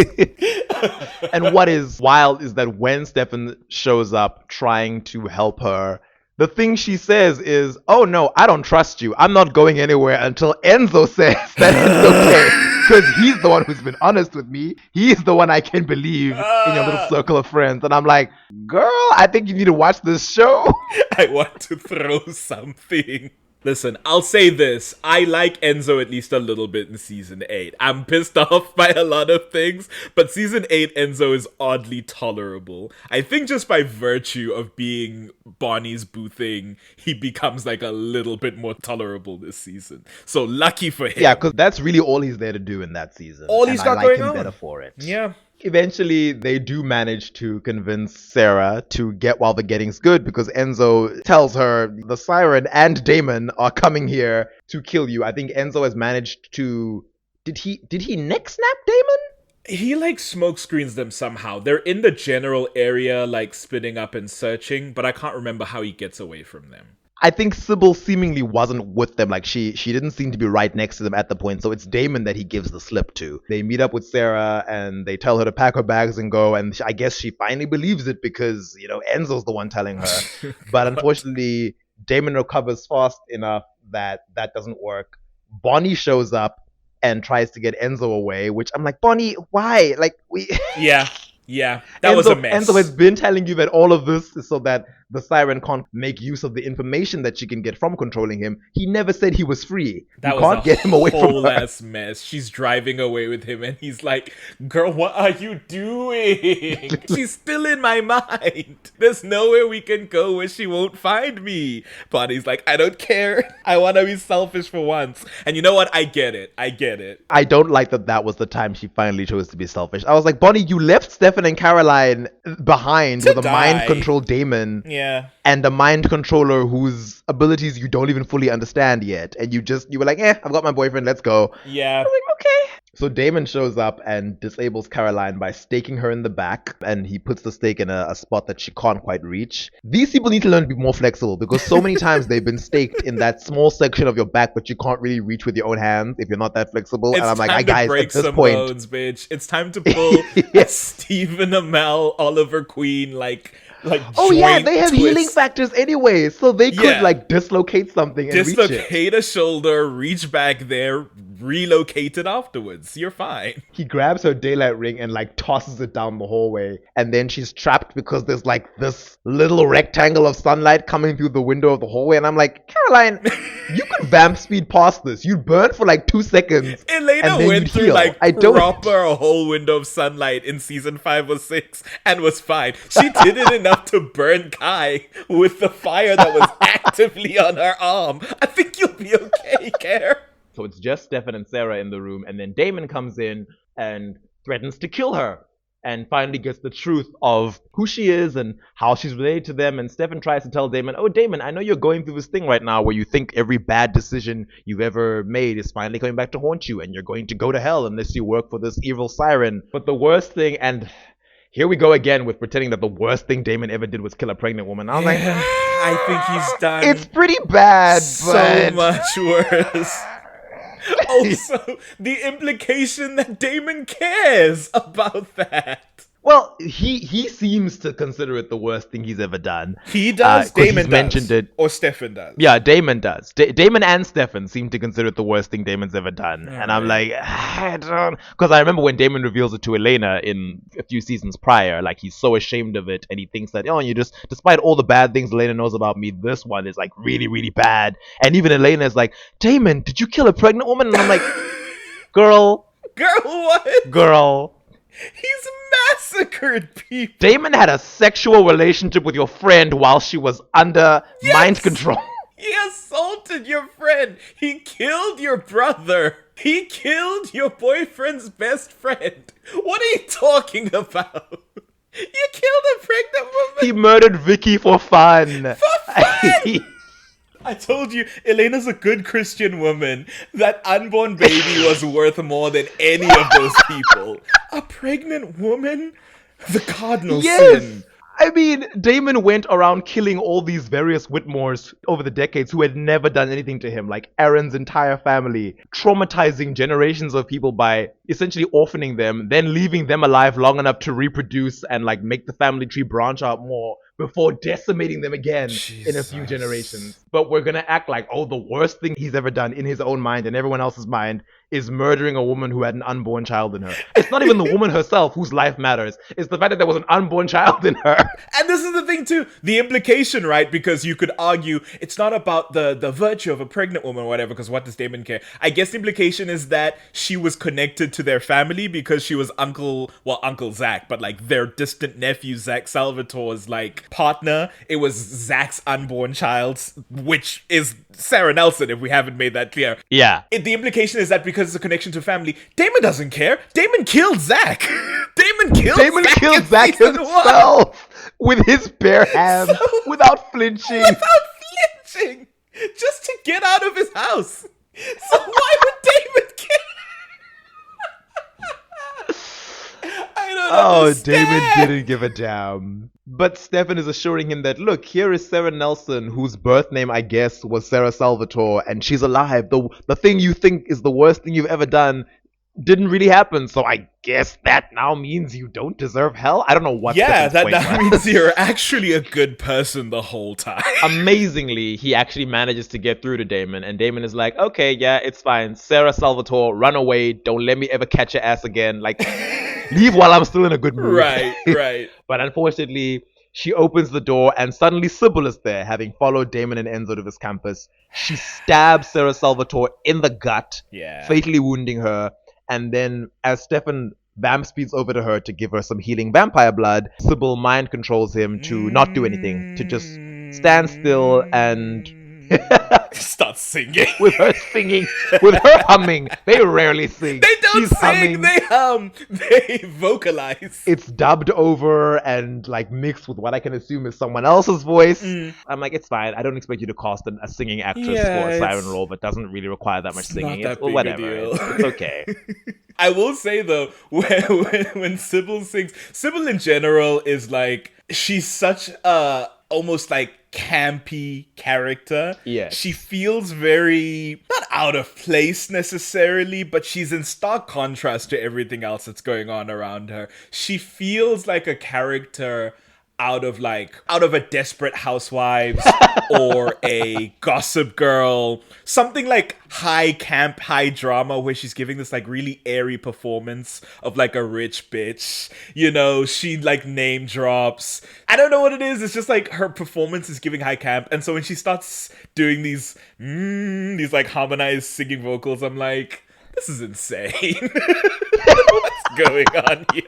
And what is wild is that when Stefan shows up trying to help her, the thing she says is, oh no, I don't trust you. I'm not going anywhere until Enzo says that it's okay. Because he's the one who's been honest with me. He's the one I can believe in your little circle of friends. And I'm like, girl, I think you need to watch this show. I want to throw something. Listen, I'll say this. I like Enzo at least a little bit in season 8. I'm pissed off by a lot of things, but season 8 Enzo is oddly tolerable. I think just by virtue of being Bonnie's boo thing, he becomes like a little bit more tolerable this season. So lucky for him. Yeah, because that's really all he's there to do in that season. All he's got I like going him on. better for it. Yeah. Eventually, they do manage to convince Sarah to get while the getting's good because Enzo tells her the siren and Damon are coming here to kill you. I think Enzo has managed to... Did he neck snap Damon? He like smoke screens them somehow. They're in the general area, like spinning up and searching, but I can't remember how he gets away from them. I think Sybil seemingly wasn't with them. Like she didn't seem to be right next to them at the point. So it's Damon that he gives the slip to. They meet up with Sarah and they tell her to pack her bags and go. And I guess she finally believes it because, you know, Enzo's the one telling her. But unfortunately, Damon recovers fast enough that doesn't work. Bonnie shows up and tries to get Enzo away, which I'm like, Bonnie, why? Like Yeah, that was a mess. Enzo has been telling you that all of this is so that the siren can't make use of the information that she can get from controlling him. He never said he was free. That you was can't get him away from whole her. ass mess. She's driving away with him and he's like, girl, what are you doing? She's still in my mind. There's nowhere we can go where she won't find me. Bonnie's like, I don't care. I want to be selfish for once. And you know what? I get it. I don't like that was the time she finally chose to be selfish. I was like, Bonnie, you left Stefan and Caroline behind with a mind-controlled Damon. Yeah. And a mind controller whose abilities you don't even fully understand yet. And you were like, I've got my boyfriend, let's go. Yeah. I was like, okay. So Damon shows up and disables Caroline by staking her in the back. And he puts the stake in a spot that she can't quite reach. These people need to learn to be more flexible because so many times they've been staked in that small section of your back, but you can't really reach with your own hands if you're not that flexible. It's and I'm like, time to guys, break at this some point... bones, bitch. It's time to pull a Stephen Amell, Oliver Queen, like oh yeah, they have twist. healing factors anyway, so they could like dislocate something and reach it. Dislocate a shoulder, reach back there, relocate it afterwards. You're fine. He grabs her daylight ring and like tosses it down the hallway, and then she's trapped because there's like this little rectangle of sunlight coming through the window of the hallway, and I'm like, Caroline, you could vamp speed past this. You'd burn for like 2 seconds. Elena went through like proper a whole window of sunlight in season 5 or 6 and was fine. She did it enough to burn Kai with the fire that was actively on her arm. I think you'll be okay, Care. So it's just Stefan and Sarah in the room, and then Damon comes in and threatens to kill her and finally gets the truth of who she is and how she's related to them. And Stefan tries to tell Damon, oh, Damon, I know you're going through this thing right now where you think every bad decision you've ever made is finally coming back to haunt you, and you're going to go to hell unless you work for this evil siren. But the worst thing, and here we go again with pretending that the worst thing Damon ever did was kill a pregnant woman. I was like, I think he's done it's pretty bad, so much worse. Also, the implication that Damon cares about that. Well, he seems to consider it the worst thing he's ever done. He does. Damon does. Mentioned it. Or Stefan does. Yeah, Damon does. Damon and Stefan seem to consider it the worst thing Damon's ever done. And I'm like, I don't... Because I remember when Damon reveals it to Elena in a few seasons prior, like he's so ashamed of it and he thinks that, oh, you just, despite all the bad things Elena knows about me, this one is like really, really bad. And even Elena is like, Damon, did you kill a pregnant woman? And I'm like, girl. Girl, what? Girl. He's massacred people. Damon had a sexual relationship with your friend while she was under mind control. He assaulted your friend. He killed your brother. He killed your boyfriend's best friend. What are you talking about? You killed a pregnant woman. He murdered Vicky for fun. For fun! I told you, Elena's a good Christian woman. That unborn baby was worth more than any of those people. A pregnant woman? The cardinal sin. I mean, Damon went around killing all these various Whitmores over the decades who had never done anything to him, like Aaron's entire family, traumatizing generations of people by essentially orphaning them, then leaving them alive long enough to reproduce and like make the family tree branch out more before decimating them again in a few generations. But we're gonna act like, oh, the worst thing he's ever done in his own mind and everyone else's mind is murdering a woman who had an unborn child in her. It's not even the woman herself whose life matters. It's the fact that there was an unborn child in her. And this is the thing too, the implication, right? Because you could argue it's not about the virtue of a pregnant woman or whatever, because what does Damon care? I guess the implication is that she was connected to their family because she was Uncle Zach, but like their distant nephew, Zach Salvatore's like partner. It was Zach's unborn child, which is Sarah Nelson, if we haven't made that clear. Yeah. The implication is that because it's a connection to family, Damon doesn't care. Damon killed Zach. Damon killed Zach himself with his bare hands, without flinching. Just to get out of his house. So why would Damon care? I don't understand. Damon didn't give a damn. But Stefan is assuring him that, look, here is Sarah Nelson, whose birth name, I guess, was Sarah Salvatore, and she's alive. The thing you think is the worst thing you've ever done didn't really happen, so I guess that now means you don't deserve hell? I don't know what that means you're actually a good person the whole time. Amazingly, he actually manages to get through to Damon, and Damon is like, okay, yeah, it's fine. Sarah Salvatore, run away. Don't let me ever catch your ass again. Like, leave while I'm still in a good mood. Right. But unfortunately, she opens the door, and suddenly Sybil is there, having followed Damon and Enzo to this campus. She stabs Sarah Salvatore in the gut, fatally wounding her. And then, as Stefan vamp speeds over to her to give her some healing vampire blood, Sybil mind controls him to not do anything, to just stand still and start singing. with her humming. They rarely sing. They don't She's sing, humming. they hum. They vocalize. It's dubbed over and like mixed with what I can assume is someone else's voice. I'm like, it's fine. I don't expect you to cost a singing actress for a siren role, but doesn't really require that much singing. Not that big a deal. It's okay. I will say though, when Sybil sings, Sybil in general is like, she's such a almost like campy character. Yeah. She feels very not out of place necessarily, but she's in stark contrast to everything else that's going on around her. She feels like a character out of a Desperate Housewives or a Gossip Girl, something like high camp, high drama, where she's giving this like really airy performance of like a rich bitch. You know, she like name drops. I don't know what it is. It's just like her performance is giving high camp, and so when she starts doing these like harmonized singing vocals, I'm like, this is insane. What's going on here?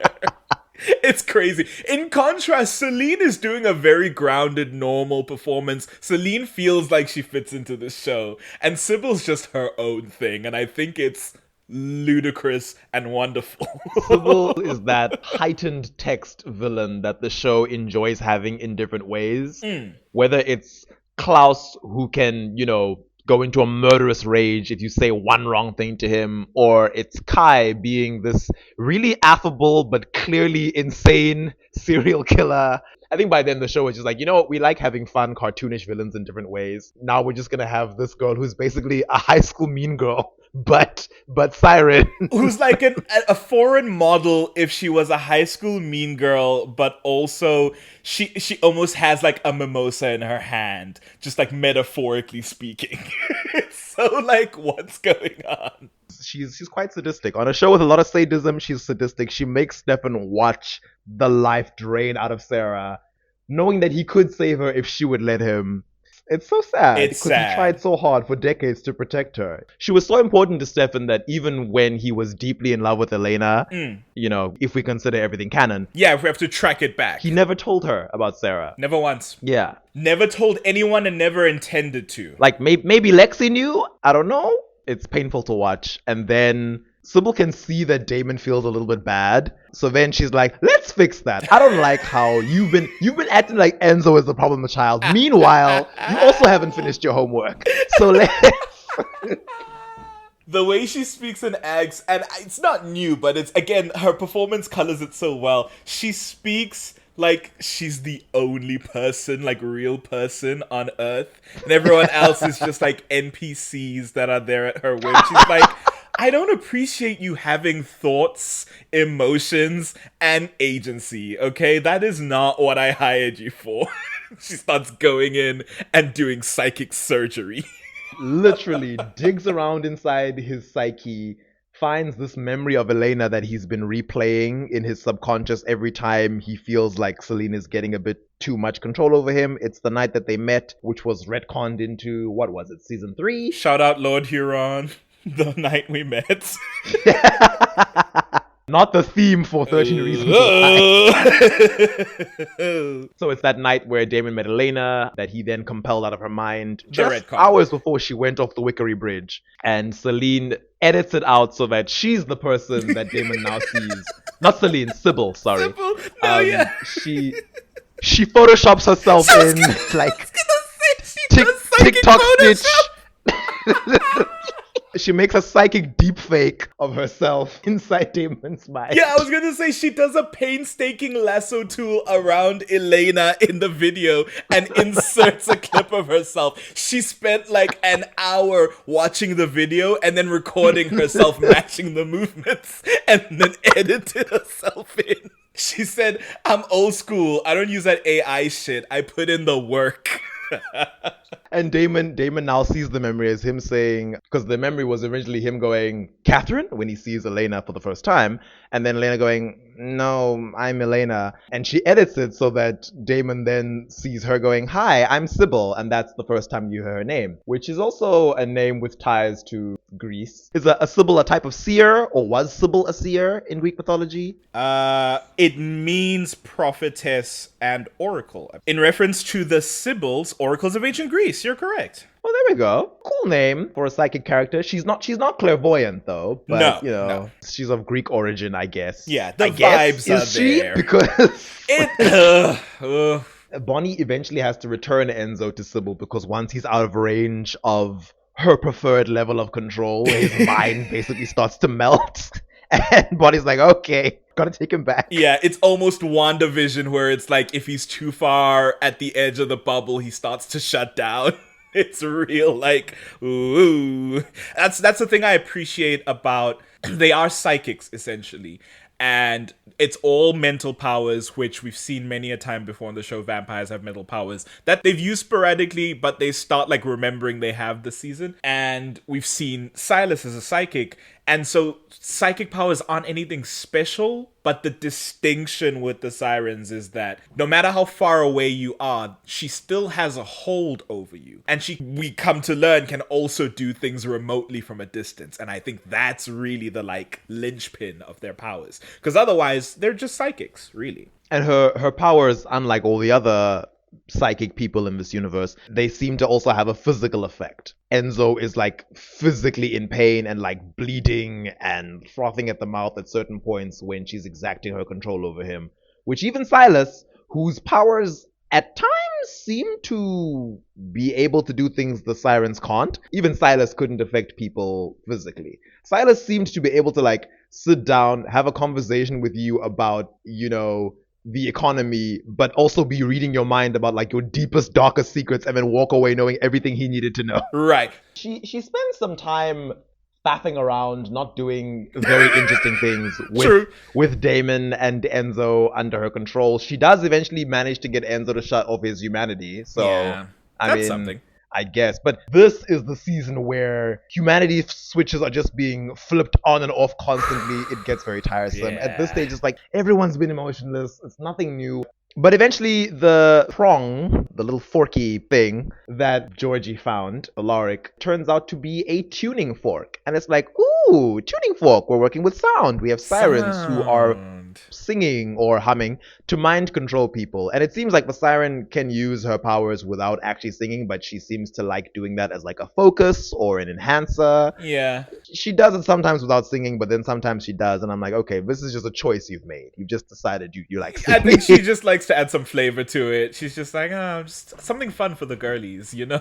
It's crazy. In contrast, Seline is doing a very grounded, normal performance. Seline feels like she fits into this show. And Sybil's just her own thing. And I think it's ludicrous and wonderful. Sybil is that heightened text villain that the show enjoys having in different ways. Whether it's Klaus, who can, go into a murderous rage if you say one wrong thing to him, or it's Kai being this really affable but clearly insane serial killer. I think by then the show is just like, we like having fun, cartoonish villains in different ways. Now we're just gonna have this girl who's basically a high school mean girl, but siren. Who's like a foreign model if she was a high school mean girl, but also she almost has like a mimosa in her hand, just like metaphorically speaking. So like, what's going on? She's quite sadistic. On a show with a lot of sadism, she's sadistic. She makes Stefan watch the life drain out of Sarah, knowing that he could save her if she would let him. It's so sad It's because he sad. tried so hard for decades to protect her. She was so important to Stefan that even when he was deeply in love with Elena, you know, if we consider everything canon, Yeah, if we have to track it back. he never told her about Sarah. Never once. Yeah. Never told anyone and never intended to. Like, maybe Lexi knew? I don't know. It's painful to watch. And then Sybil can see that Damon feels a little bit bad. So then she's like, let's fix that. I don't like how you've been acting like Enzo is the problem child. Meanwhile, you also haven't finished your homework. So let's... The way she speaks and acts, and it's not new, but it's, again, her performance colors it so well. She speaks like she's the only person, like real person on Earth. And everyone else is just like NPCs that are there at her whim. She's like, I don't appreciate you having thoughts, emotions, and agency, okay? That is not what I hired you for. She starts going in and doing psychic surgery. Literally digs around inside his psyche, finds this memory of Elena that he's been replaying in his subconscious every time he feels like Seline is getting a bit too much control over him. It's the night that they met, which was retconned into, what was it, season 3? Shout out Lord Huron, the night we met. Not the theme for 13 Reasons Why. So it's that night where Damon met Elena that he then compelled out of her mind just hours before she went off the Wickery Bridge. And Seline edits it out so that she's the person that Damon now sees. Not Seline, Sybil, sorry. Sybil? No, yeah. She photoshops herself in like TikTok stitch. She makes a psychic deepfake of herself inside Damon's mind. Yeah, I was gonna say she does a painstaking lasso tool around Elena in the video and inserts a clip of herself. She spent like an hour watching the video and then recording herself matching the movements and then edited herself in. She said, I'm old school. I don't use that AI shit. I put in the work. And Damon now sees the memory as him saying, because the memory was originally him going, Catherine, when he sees Elena for the first time, and then Elena going, no, I'm Elena. And she edits it so that Damon then sees her going, hi, I'm Sybil, and that's the first time you hear her name, which is also a name with ties to Greece. Is a Sybil a type of seer, or was Sybil a seer in Greek mythology? It means prophetess and oracle. In reference to the Sibyls, oracles of ancient Greece. You're correct. Well, there we go. Cool name for a psychic character. She's not clairvoyant though. But, No. She's of Greek origin, I guess. Yeah, the I guess. vibes are Is she? there. Because Bonnie eventually has to return Enzo to Sybil because once he's out of range of her preferred level of control, his mind basically starts to melt. And Bonnie's like, okay, gotta take him back. Yeah, it's almost WandaVision where it's like if he's too far at the edge of the bubble, he starts to shut down. It's real, like, ooh. That's the thing I appreciate about, they are psychics, essentially. And it's all mental powers, which we've seen many a time before on the show. Vampires have mental powers that they've used sporadically, but they start like remembering they have this season. And we've seen Silas as a psychic. And so psychic powers aren't anything special, but the distinction with the sirens is that no matter how far away you are, she still has a hold over you. And we come to learn, can also do things remotely from a distance. And I think that's really the like linchpin of their powers. Because otherwise, they're just psychics, really. And her powers, unlike all the other psychic people in this universe, they seem to also have a physical effect. Enzo is like physically in pain and like bleeding and frothing at the mouth at certain points when she's exacting her control over him. Which even Silas, whose powers at times seem to be able to do things the sirens can't, even Silas couldn't affect people physically. Silas seemed to be able to like sit down, have a conversation with you about, the economy, but also be reading your mind about like your deepest, darkest secrets and then walk away knowing everything he needed to know. Right. She spends some time faffing around, not doing very interesting things with Damon and Enzo under her control. She does eventually manage to get Enzo to shut off his humanity. So, yeah, that's something. I guess. But this is the season where humanity switches are just being flipped on and off constantly. It gets very tiresome. Yeah. At this stage, it's like everyone's been emotionless. It's nothing new. But eventually, the prong, the little forky thing that Georgie found, Alaric, turns out to be a tuning fork. And it's like, ooh, tuning fork. We're working with sound. We have sirens who are singing or humming to mind control people. And it seems like the siren can use her powers without actually singing, but she seems to like doing that as like a focus or an enhancer. Yeah. She does it sometimes without singing, but then sometimes she does. And I'm like, okay, this is just a choice you've made. You've just decided you like singing. I think she just likes to add some flavor to it. She's just like, just something fun for the girlies, you know?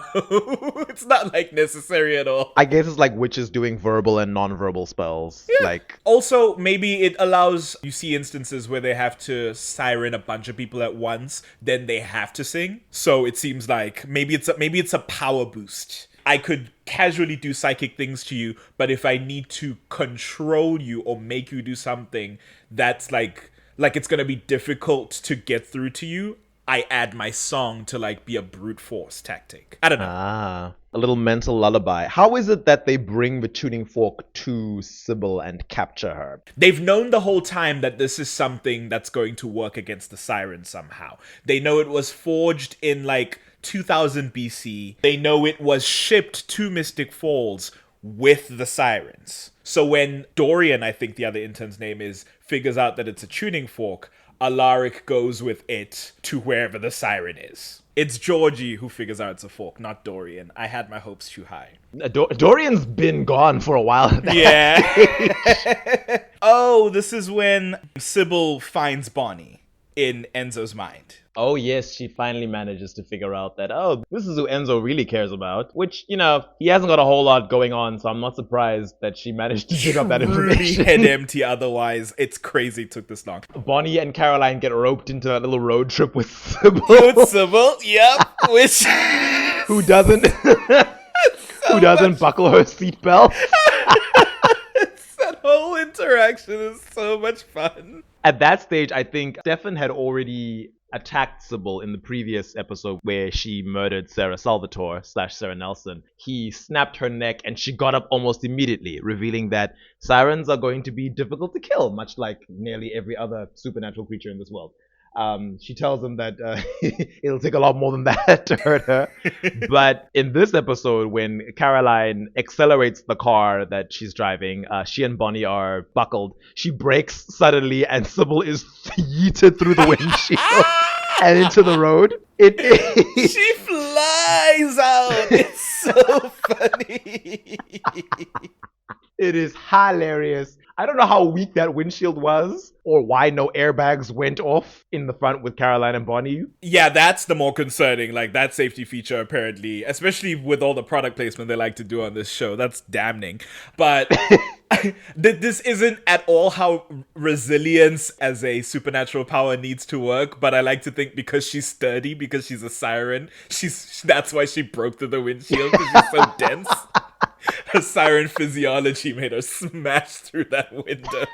It's not like necessary at all. I guess it's like witches doing verbal and non-verbal spells. Yeah. Like, also, maybe it allows, you see instances where they have to siren a bunch of people at once, then they have to sing. So it seems like maybe it's a power boost. I could casually do psychic things to you, but if I need to control you or make you do something that's like it's gonna be difficult to get through to you, I add my song to like be a brute force tactic. I don't know. a little mental lullaby. How is it that they bring the tuning fork to Sybil and capture her? They've known the whole time that this is something that's going to work against the siren somehow. They know it was forged in like 2000 BC. They know it was shipped to Mystic Falls with the sirens. So when Dorian, I think the other intern's name is, figures out that it's a tuning fork, Alaric goes with it to wherever the siren is. It's Georgie who figures out it's a fork, not Dorian. I had my hopes too high. Dorian's been gone for a while. Yeah. Oh, this is when Sybil finds Bonnie in Enzo's mind. Oh yes, she finally manages to figure out that, oh, this is who Enzo really cares about. Which, you know, he hasn't got a whole lot going on, so I'm not surprised that she managed to dig up that information. Head empty otherwise. It's crazy it took this long. Bonnie and Caroline get roped into that little road trip with Sybil. With Sybil, yep. Which who doesn't buckle her seatbelt. That whole interaction is so much fun. At that stage, I think Stefan had already attacked Sybil in the previous episode where she murdered Sarah Salvatore / Sarah Nelson. He snapped her neck and she got up almost immediately, revealing that sirens are going to be difficult to kill, much like nearly every other supernatural creature in this world. She tells him that it'll take a lot more than that to hurt her. But in this episode, when Caroline accelerates the car that she's driving, she and Bonnie are buckled. She brakes suddenly and Sybil is yeeted through the windshield and into the road. She flies out. It's so funny. It is hilarious. I don't know how weak that windshield was or why no airbags went off in the front with Caroline and Bonnie. Yeah, that's the more concerning. Like, that safety feature, apparently, especially with all the product placement they like to do on this show, that's damning. But this isn't at all how resilience as a supernatural power needs to work. But I like to think because she's sturdy, because she's a siren, that's why she broke through the windshield, because she's so dense. Her siren physiology made her smash through that window.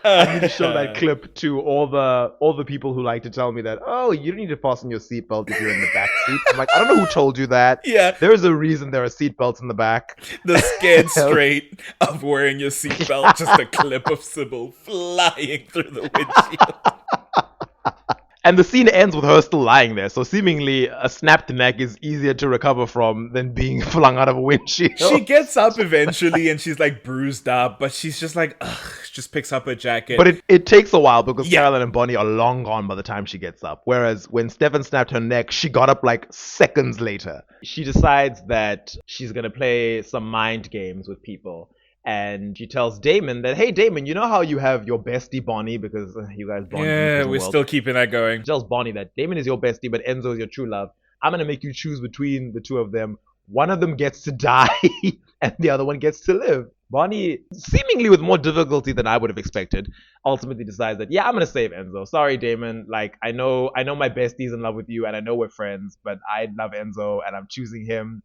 I need to show that clip to all the people who like to tell me that, oh, you don't need to fasten your seatbelt if you're in the back seat. I'm like, I don't know who told you that. Yeah. There's a reason there are seatbelts in the back. The scared straight of wearing your seatbelt, just a clip of Sybil flying through the windshield. And the scene ends with her still lying there, so seemingly a snapped neck is easier to recover from than being flung out of a windshield. She gets up eventually and she's like bruised up, but she's just like, ugh, just picks up her jacket. But it takes a while because Caroline and Bonnie are long gone by the time she gets up. Whereas when Stefan snapped her neck, she got up like seconds later. She decides that she's going to play some mind games with people. And she tells Damon that, hey, Damon, you know how you have your bestie Bonnie because you guys bond. Yeah, we're still keeping that going. She tells Bonnie that Damon is your bestie, but Enzo is your true love. I'm going to make you choose between the two of them. One of them gets to die and the other one gets to live. Bonnie, seemingly with more difficulty than I would have expected, ultimately decides that, yeah, I'm going to save Enzo. Sorry, Damon. Like, I know my bestie's in love with you and I know we're friends, but I love Enzo and I'm choosing him.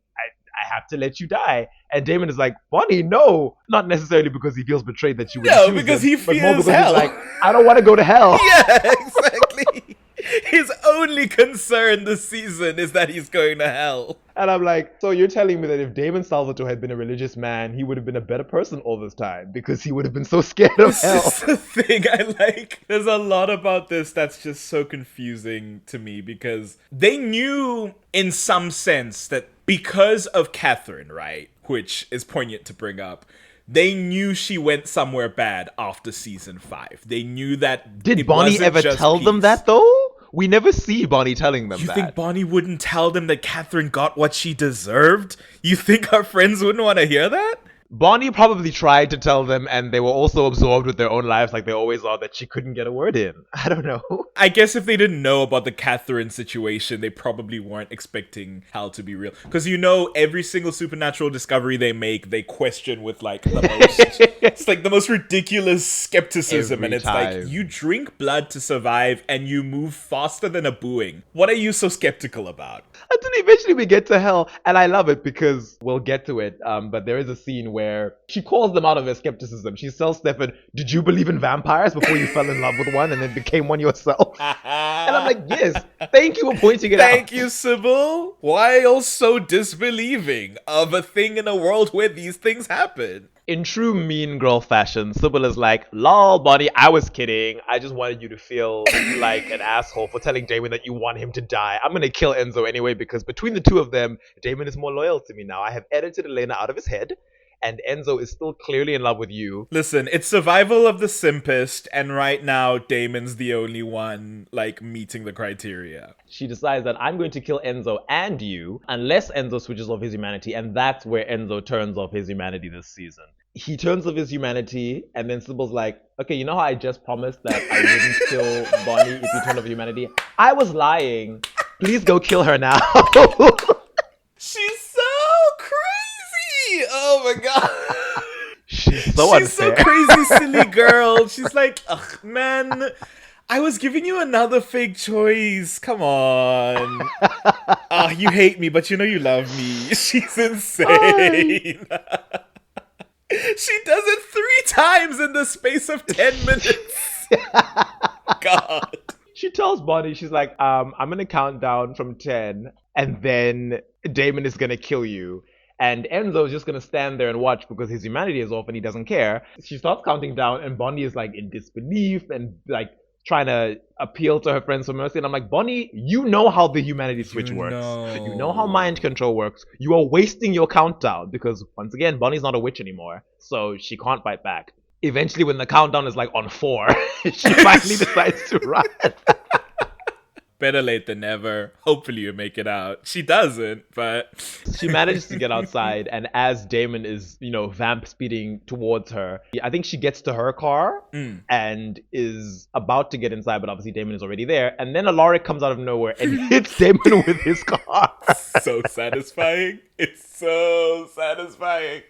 I have to let you die. And Damon is like, Bonnie, no. Not necessarily because he feels betrayed that you would choose because him, he fears hell. He's like, I don't want to go to hell. Yeah, exactly. His only concern this season is that he's going to hell. And I'm like, so you're telling me that if Damon Salvatore had been a religious man, he would have been a better person all this time because he would have been so scared of hell. This is the thing I like. There's a lot about this that's just so confusing to me because they knew in some sense that because of Catherine, right, which is poignant to bring up, they knew she went somewhere bad after season 5. They knew that. Did Bonnie ever tell them that though? We never see Bonnie telling them that. You think Bonnie wouldn't tell them that Catherine got what she deserved? You think our friends wouldn't want to hear that? Bonnie probably tried to tell them, and they were also absorbed with their own lives like they always are, that she couldn't get a word in. I don't know. I guess if they didn't know about the Catherine situation, they probably weren't expecting hell to be real. Because every single supernatural discovery they make, they question with like the most... it's like the most ridiculous skepticism. Every and it's time. like, you drink blood to survive and you move faster than a booing. What are you so skeptical about? Until eventually we get to hell, and I love it because we'll get to it, but there is a scene where she calls them out of their skepticism. She tells Stefan, did you believe in vampires before you fell in love with one and then became one yourself? And I'm like, yes, thank you for pointing it out. Thank you, Sybil. Why are you so disbelieving of a thing in a world where these things happen? In true mean girl fashion, Sybil is like, lol, Bonnie, I was kidding. I just wanted you to feel like an asshole for telling Damon that you want him to die. I'm gonna kill Enzo anyway because between the two of them, Damon is more loyal to me now. I have edited Elena out of his head, and Enzo is still clearly in love with you. Listen, it's survival of the simpest, and right now, Damon's the only one, meeting the criteria. She decides that I'm going to kill Enzo and you unless Enzo switches off his humanity, and that's where Enzo turns off his humanity this season. He turns off his humanity, and then Sybil's like, okay, you know how I just promised that I wouldn't kill Bonnie if you turn off humanity? I was lying. Please go kill her now. She's so crazy! Oh my god! She's so unfair. She's so crazy, silly girl. She's like, ugh, man, I was giving you another fake choice. Come on. You hate me, but you love me. She's insane. She does it 3 times in the space of 10 minutes. God. She tells Bonnie, she's like, I'm going to count down from 10, and then Damon is going to kill you. And Enzo is just going to stand there and watch because his humanity is off and he doesn't care. She starts counting down, and Bonnie is in disbelief and trying to appeal to her friends for mercy. And I'm like, Bonnie, you know how the humanity switch works. You know how mind control works. You are wasting your countdown because, once again, Bonnie's not a witch anymore. So she can't fight back. Eventually, when the countdown is on 4, she finally decides to run. Better late than never. Hopefully you make it out. She doesn't, but... She manages to get outside, and as Damon is, vamp speeding towards her, I think she gets to her car and is about to get inside, but obviously Damon is already there. And then Alaric comes out of nowhere and hits Damon with his car. So satisfying. It's so satisfying.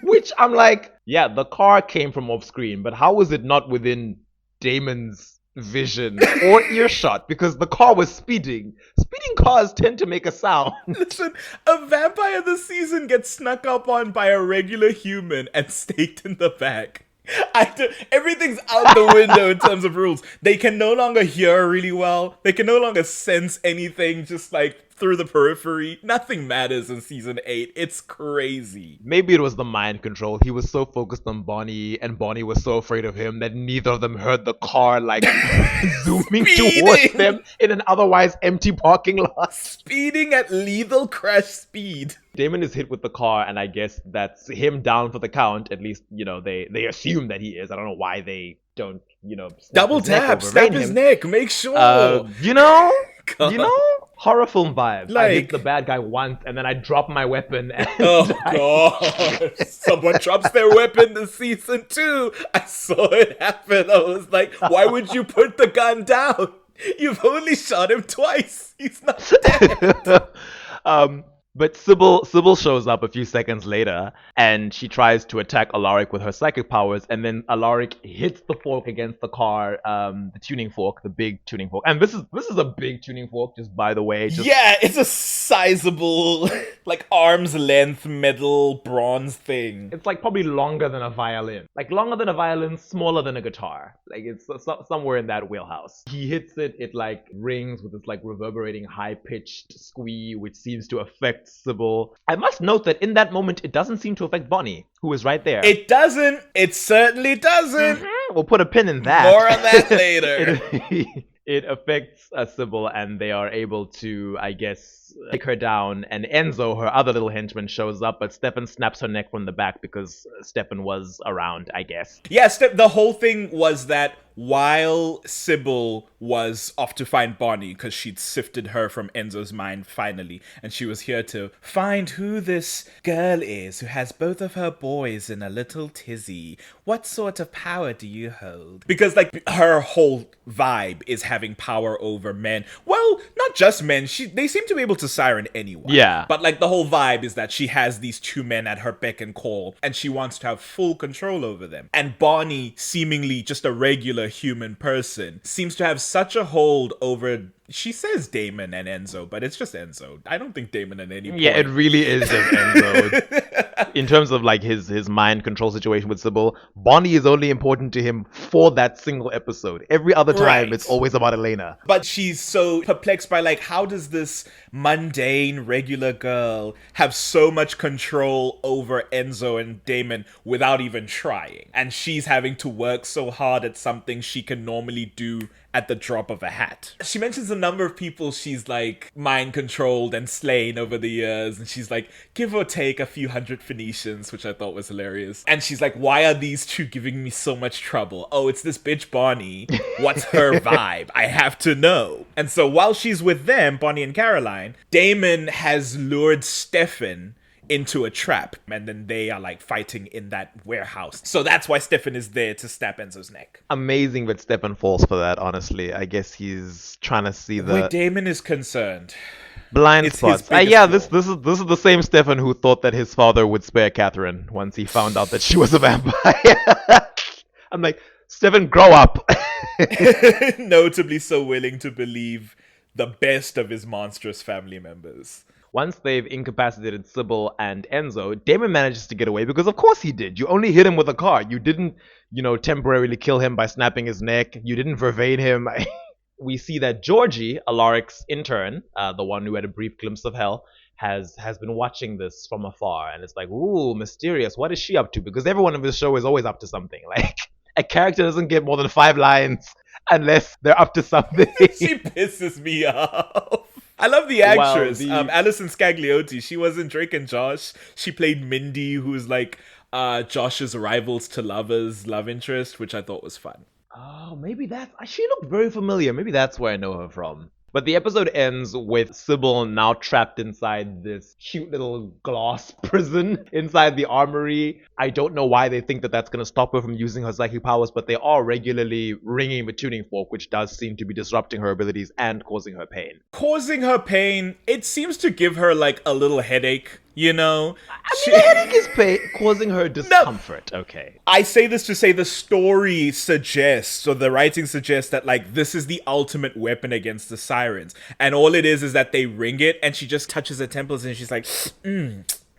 Which I'm like, yeah, the car came from off screen, but how was it not within Damon's vision or earshot? Because the car was speeding. Speeding cars tend to make a sound. Listen, a vampire this season gets snuck up on by a regular human and staked in the back. Everything's out the window in terms of rules. They can no longer hear really well. They can no longer sense anything just through the periphery. Nothing matters in season 8. It's crazy. Maybe it was the mind control. He was so focused on Bonnie, and Bonnie was so afraid of him that neither of them heard the car zooming towards them in an otherwise empty parking lot. Speeding at lethal crash speed. Damon is hit with the car, and I guess that's him down for the count. At least, they assume that he is. I don't know why they don't, double tap, snap his neck, make sure. Horror film vibes. I hit the bad guy once, and then I drop my weapon. And God. Someone drops their weapon this season too. I saw it happen. I was like, why would you put the gun down? You've only shot him twice. He's not dead. But Sybil shows up a few seconds later, and she tries to attack Alaric with her psychic powers, and then Alaric hits the fork against the car, the tuning fork, the big tuning fork. And this is a big tuning fork, just by the way. Yeah, it's a sizable, like arm's length metal bronze thing. It's like probably longer than a violin. Like longer than a violin, smaller than a guitar. Like it's somewhere in that wheelhouse. He hits it, it like rings with this like reverberating high-pitched squee, which seems to affect Sybil. I must note that in that moment, it doesn't seem to affect Bonnie, who is right there. It doesn't. It certainly doesn't. We'll put a pin in that. More on that later. It affects Sybil, and they are able to, I guess, take her down. And Enzo, her other little henchman, shows up, but Stefan snaps her neck from the back because Stefan was around, I guess. Yeah, the whole thing was that while Sybil was off to find Bonnie, because she'd sifted her from Enzo's mind finally, and she was here to find who this girl is who has both of her boys in a little tizzy. What sort of power do you hold? Because, like, her whole vibe is having power over men. Well, not just men. They seem to be able to siren anyone. Yeah. But, like, the whole vibe is that she has these two men at her beck and call, and she wants to have full control over them. And Bonnie, seemingly just a regular human person, seems to have such a hold over, she says Damon and Enzo, but it's just Enzo. I don't think Damon at any point. Yeah, it really is just Enzo. In terms of like his mind control situation with Sybil, Bonnie is only important to him for that single episode. Every other time, it's always about Elena. But she's so perplexed by like, how does this mundane, regular girl have so much control over Enzo and Damon without even trying? And she's having to work so hard at something she can normally do at the drop of a hat. She mentions a number of people she's like mind controlled and slain over the years, and she's like, give or take a few hundred Phoenicians, which I thought was hilarious. And she's like, why are these two giving me so much trouble? Oh, it's this bitch Bonnie. What's her vibe? I have to know. And so while she's with them, Bonnie and Caroline, Damon has lured Stefan into a trap, and then they are like fighting in that warehouse. So that's why Stefan is there to snap Enzo's neck. Amazing that Stefan falls for that, honestly. I guess he's trying to see the where Damon is concerned. Blind It's spots. his biggest Yeah, flaw. this is the same Stefan who thought that his father would spare Catherine once he found out that she was a vampire. I'm like, Stefan, grow up. Notably so willing to believe the best of his monstrous family members. Once they've incapacitated Sybil and Enzo, Damon manages to get away because of course he did. You only hit him with a car. You didn't, temporarily kill him by snapping his neck. You didn't vervain him. We see that Georgie, Alaric's intern, the one who had a brief glimpse of hell, has been watching this from afar. And it's like, ooh, mysterious. What is she up to? Because everyone in this show is always up to something. Like, a character doesn't get more than 5 lines unless they're up to something. She pisses me off. I love the actress, Alison Scagliotti. She was in Drake and Josh. She played Mindy, who's like Josh's rivals to lovers love interest, which I thought was fun. Oh, maybe she looked very familiar. Maybe that's where I know her from. But the episode ends with Sybil now trapped inside this cute little glass prison inside the Armory. I don't know why they think that that's going to stop her from using her psychic powers, but they are regularly ringing the tuning fork, which does seem to be disrupting her abilities and causing her pain. Causing her pain, it seems to give her like a little headache. The headache is causing her discomfort. No. Okay. I say this to say the story suggests, or the writing suggests that like this is the ultimate weapon against the sirens. And all it is that they ring it and she just touches her temples and she's like,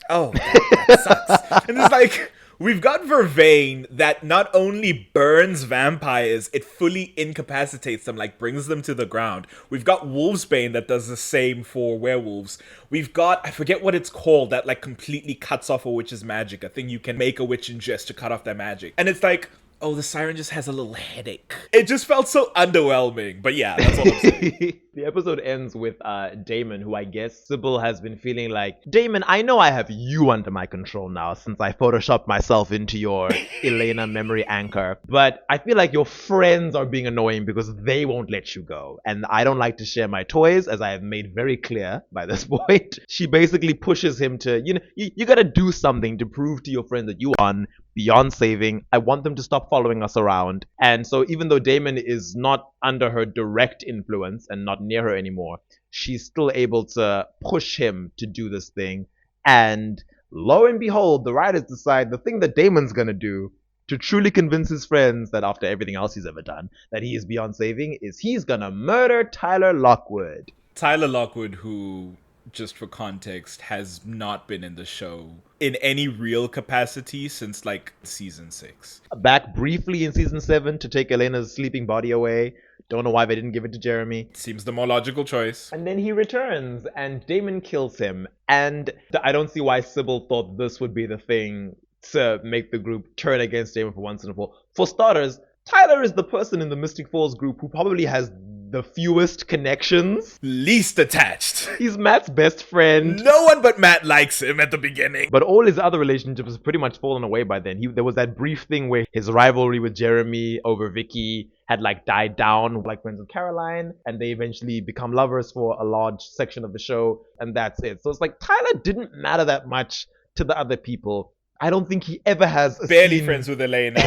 oh, that sucks. And it's like, we've got Vervain that not only burns vampires, it fully incapacitates them, like brings them to the ground. We've got Wolfsbane that does the same for werewolves. We've got, I forget what it's called, that like completely cuts off a witch's magic. A thing you can make a witch ingest to cut off their magic. And it's like, oh, the siren just has a little headache. It just felt so underwhelming. But yeah, that's all I'm saying. The episode ends with Damon, who I guess Sybil has been feeling like, Damon, I know I have you under my control now since I photoshopped myself into your Elena memory anchor. But I feel like your friends are being annoying because they won't let you go. And I don't like to share my toys, as I have made very clear by this point. She basically pushes him to, you gotta do something to prove to your friend that you won. beyond saving. I want them to stop following us around. And so even though Damon is not under her direct influence and not near her anymore, she's still able to push him to do this thing. And lo and behold, the writers decide the thing that Damon's gonna do to truly convince his friends that after everything else he's ever done, that he is beyond saving, is he's gonna murder Tyler Lockwood. Tyler Lockwood, who, just for context, has not been in the show in any real capacity since like season 6. Back briefly in season 7 to take Elena's sleeping body away. Don't know why they didn't give it to Jeremy. Seems the more logical choice. And then he returns and Damon kills him. And I don't see why Sybil thought this would be the thing to make the group turn against Damon for once and for all. For starters, Tyler is the person in the Mystic Falls group who probably has the fewest connections. Least attached. He's Matt's best friend. No one but Matt likes him at the beginning. But all his other relationships have pretty much fallen away by then. There was that brief thing where his rivalry with Jeremy over Vicky had like died down, like friends with Caroline, and they eventually become lovers for a large section of the show, and that's it. So it's like Tyler didn't matter that much to the other people. I don't think he ever has a barely scene... friends with Elena.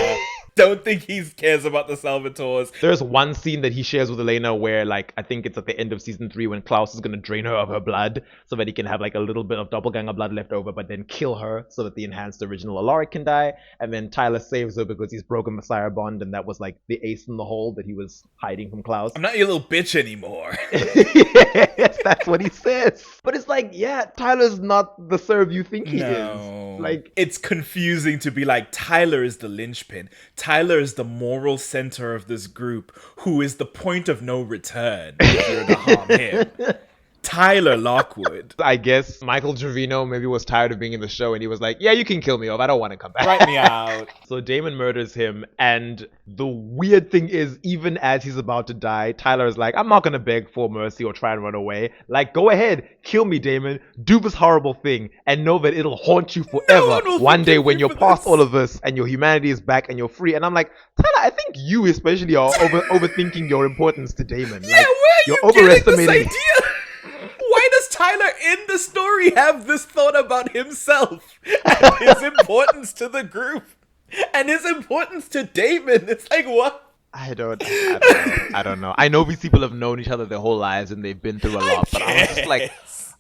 Don't think he cares about the Salvatores. There's one scene that he shares with Elena where, like, I think it's at the end of season 3 when Klaus is going to drain her of her blood so that he can have, like, a little bit of doppelganger blood left over, but then kill her so that the enhanced original Alaric can die. And then Tyler saves her because he's broken Messiah bond, and that was, like, the ace in the hole that he was hiding from Klaus. I'm not your little bitch anymore. Yes, that's what he says. But it's like, yeah, Tyler's not the serve you think he is. Like, it's confusing to be like, Tyler is the linchpin. Tyler is the moral center of this group, who is the point of no return if you're to harm him. Tyler Lockwood. I guess Michael Trevino maybe was tired of being in the show and he was like, yeah, you can kill me off. I don't want to come back. Write me out. So Damon murders him, and the weird thing is, even as he's about to die, Tyler is like, I'm not going to beg for mercy or try and run away. Like, go ahead, kill me, Damon. Do this horrible thing and know that it'll haunt you forever. One day when you're past all of this and your humanity is back and you're free. And I'm like, Tyler, I think you especially are overthinking your importance to Damon. Yeah, like, where are you overestimating getting this idea? Why does Tyler in the story have this thought about himself and his importance to the group and his importance to Damon? It's like, what? I don't know. I know these people have known each other their whole lives and they've been through a lot, but I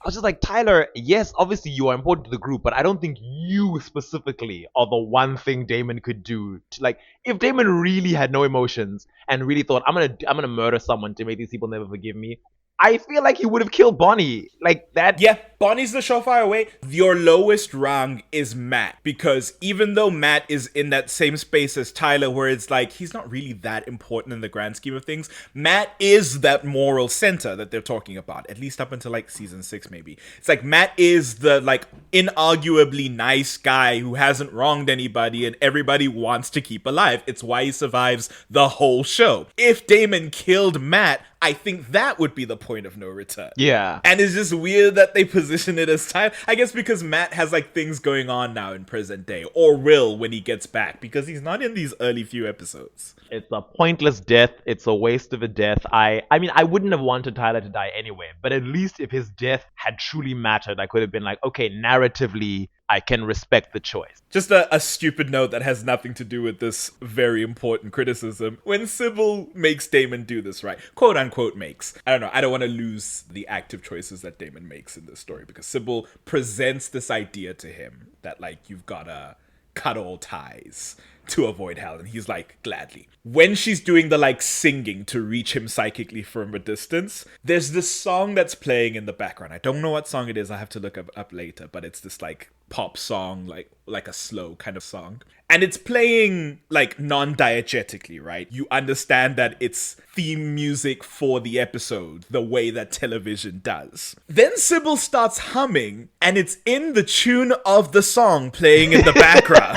was just like, Tyler, yes, obviously you are important to the group, but I don't think you specifically are the one thing Damon could do to, like, if Damon really had no emotions and really thought, I'm gonna murder someone to make these people never forgive me, I feel like he would have killed Bonnie. Like that. Yeah, Bonnie's the surefire way. Your lowest rung is Matt. Because even though Matt is in that same space as Tyler, where it's like, he's not really that important in the grand scheme of things, Matt is that moral center that they're talking about. At least up until like season 6, maybe. It's like Matt is the like inarguably nice guy who hasn't wronged anybody and everybody wants to keep alive. It's why he survives the whole show. If Damon killed Matt, I think that would be the point of no return. Yeah. And it's just weird that they position it as time. I guess because Matt has like things going on now in present day, or will when he gets back, because he's not in these early few episodes. It's a pointless death. It's a waste of a death. I mean, I wouldn't have wanted Tyler to die anyway, but at least if his death had truly mattered, I could have been like, okay, narratively, I can respect the choice. Just a stupid note that has nothing to do with this very important criticism. When Sybil makes Damon do this, right? Quote unquote makes. I don't know. I don't want to lose the active choices that Damon makes in this story, because Sybil presents this idea to him that like, you've gotta cut all ties to avoid hell, and he's like, gladly. When she's doing the like singing to reach him psychically from a distance, there's this song that's playing in the background. I don't know what song it is, I have to look up later, but it's this like pop song, like a slow kind of song, and it's playing like non-diegetically, right? You understand that it's theme music for the episode, the way that television does. Then Sybil starts humming, and it's in the tune of the song playing in the background.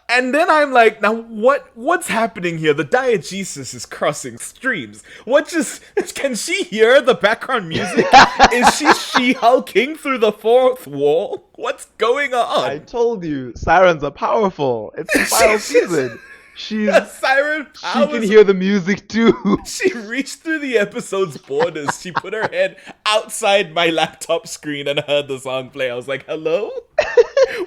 And then I'm like, now what's happening here? The diegesis is crossing streams. Can she hear the background music? Is she hulking through the fourth wall? What's going on? I told you, sirens are powerful. It's the final season. She's a siren. She can hear the music too. She reached through the episode's borders. She put her head outside my laptop screen and heard the song play. I was like, hello?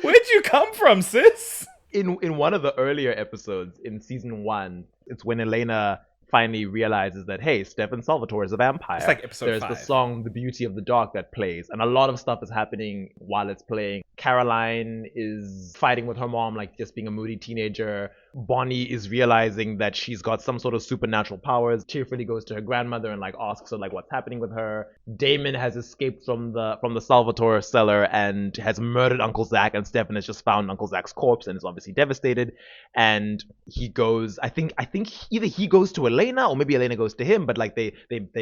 Where'd you come from, sis? in one of the earlier episodes in season 1, it's when Elena finally realizes that, hey, Stefan Salvatore is a vampire. It's like episode There's 5. the song The Beauty of the Dark that plays, and a lot of stuff is happening while it's playing. Caroline is fighting with her mom, like just being a moody teenager. Bonnie is realizing that she's got some sort of supernatural powers. Tearfully goes to her grandmother and like asks her like what's happening with her. Damon has escaped from the Salvatore cellar and has murdered Uncle Zach, and Stefan has just found Uncle Zach's corpse and is obviously devastated. And he goes, I think either he goes to Elena or maybe Elena goes to him, but like they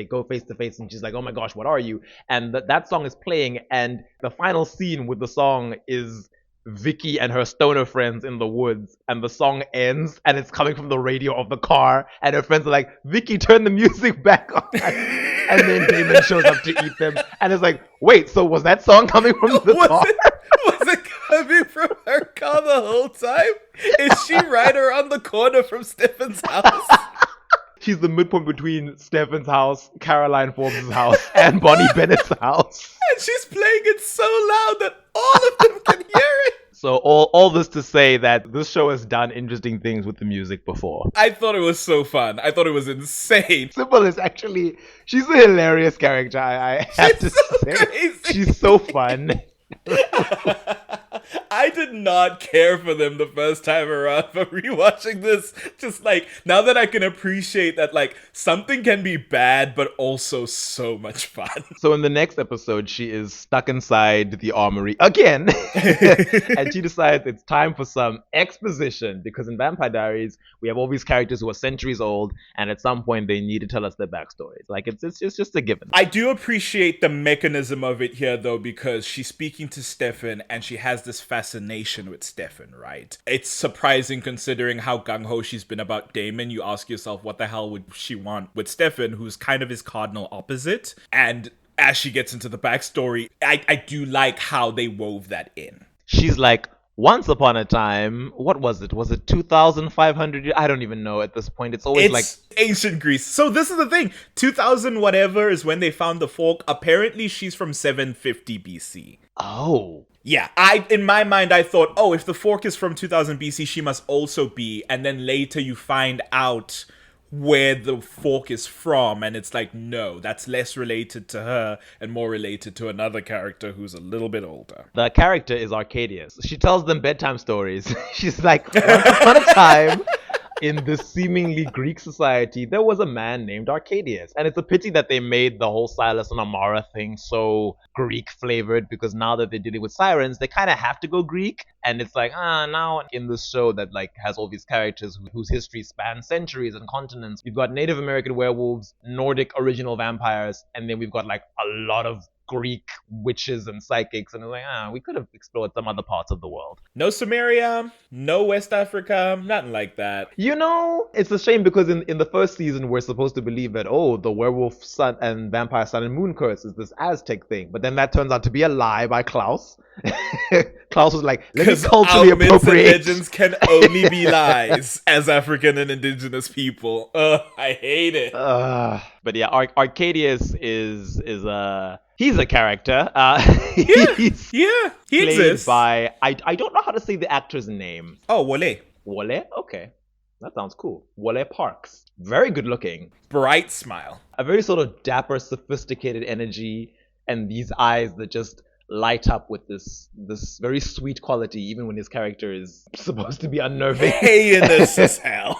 go face to face and she's like, oh my gosh, what are you? And that song is playing, and the final scene with the song is Vicky and her stoner friends in the woods, and the song ends and it's coming from the radio of the car, and her friends are like, Vicky, turn the music back on. And then Damon shows up to eat them, and it's like, wait, so was that song coming from the car? Was it coming from her car the whole time? Is she right around the corner from Stefan's house? She's the midpoint between Stefan's house, Caroline Forbes' house, and Bonnie Bennett's house. And she's playing it so loud that all of them can hear it. So all this to say that this show has done interesting things with the music before. I thought it was so fun. I thought it was insane. Sybil is actually, she's a hilarious character, I have to say. Crazy. She's so fun. I did not care for them the first time around, but rewatching this, just like, now that I can appreciate that, like, something can be bad, but also so much fun. So in the next episode, she is stuck inside the armory again. And she decides it's time for some exposition, because in Vampire Diaries, we have all these characters who are centuries old, and at some point they need to tell us their backstories. Like, it's just a given. I do appreciate the mechanism of it here, though, because she's speaking to Stefan, and she has this fascination with Stefan, right? It's surprising considering how gung-ho she's been about Damon. You ask yourself, what the hell would she want with Stefan, who's kind of his cardinal opposite? And as she gets into the backstory, I do like how they wove that in. She's like, once upon a time, what was it? Was it 2,500 years? I don't even know at this point. It's always like ancient Greece. So this is the thing. 2000 whatever is when they found the fork. Apparently she's from 750 BC. Oh. Yeah, in my mind, I thought, oh, if the fork is from 2000 BC, she must also be. And then later you find out where the fork is from, and it's like, no, that's less related to her and more related to another character who's a little bit older. The character is Arcadius. She tells them bedtime stories. She's like, once upon a time, in this seemingly Greek society, there was a man named Arcadius. And it's a pity that they made the whole Silas and Amara thing so Greek flavored, because now that they're dealing with sirens, they kind of have to go Greek. And it's like, now in this show that like has all these characters whose history spans centuries and continents, we've got Native American werewolves, Nordic original vampires, and then we've got like a lot of Greek witches and psychics, and it's like, we could have explored some other parts of the world. No Sumeria, no West Africa, nothing like that. You know, it's a shame because in the first season, we're supposed to believe that, the werewolf sun and vampire sun and moon curse is this Aztec thing. But then that turns out to be a lie by Klaus. Klaus was like, let me culturally our myths and appropriate. legends can only be lies as African and indigenous people. I hate it. But yeah, Arcadius is he's a character. He's Yeah, he played exists. by, I don't know how to say the actor's name. Oh, Wale. Wale? Okay. That sounds cool. Wale Parks. Very good looking. Bright smile. A very sort of dapper, sophisticated energy, and these eyes that just light up with this very sweet quality, even when his character is supposed to be unnerving. Heinous as hell.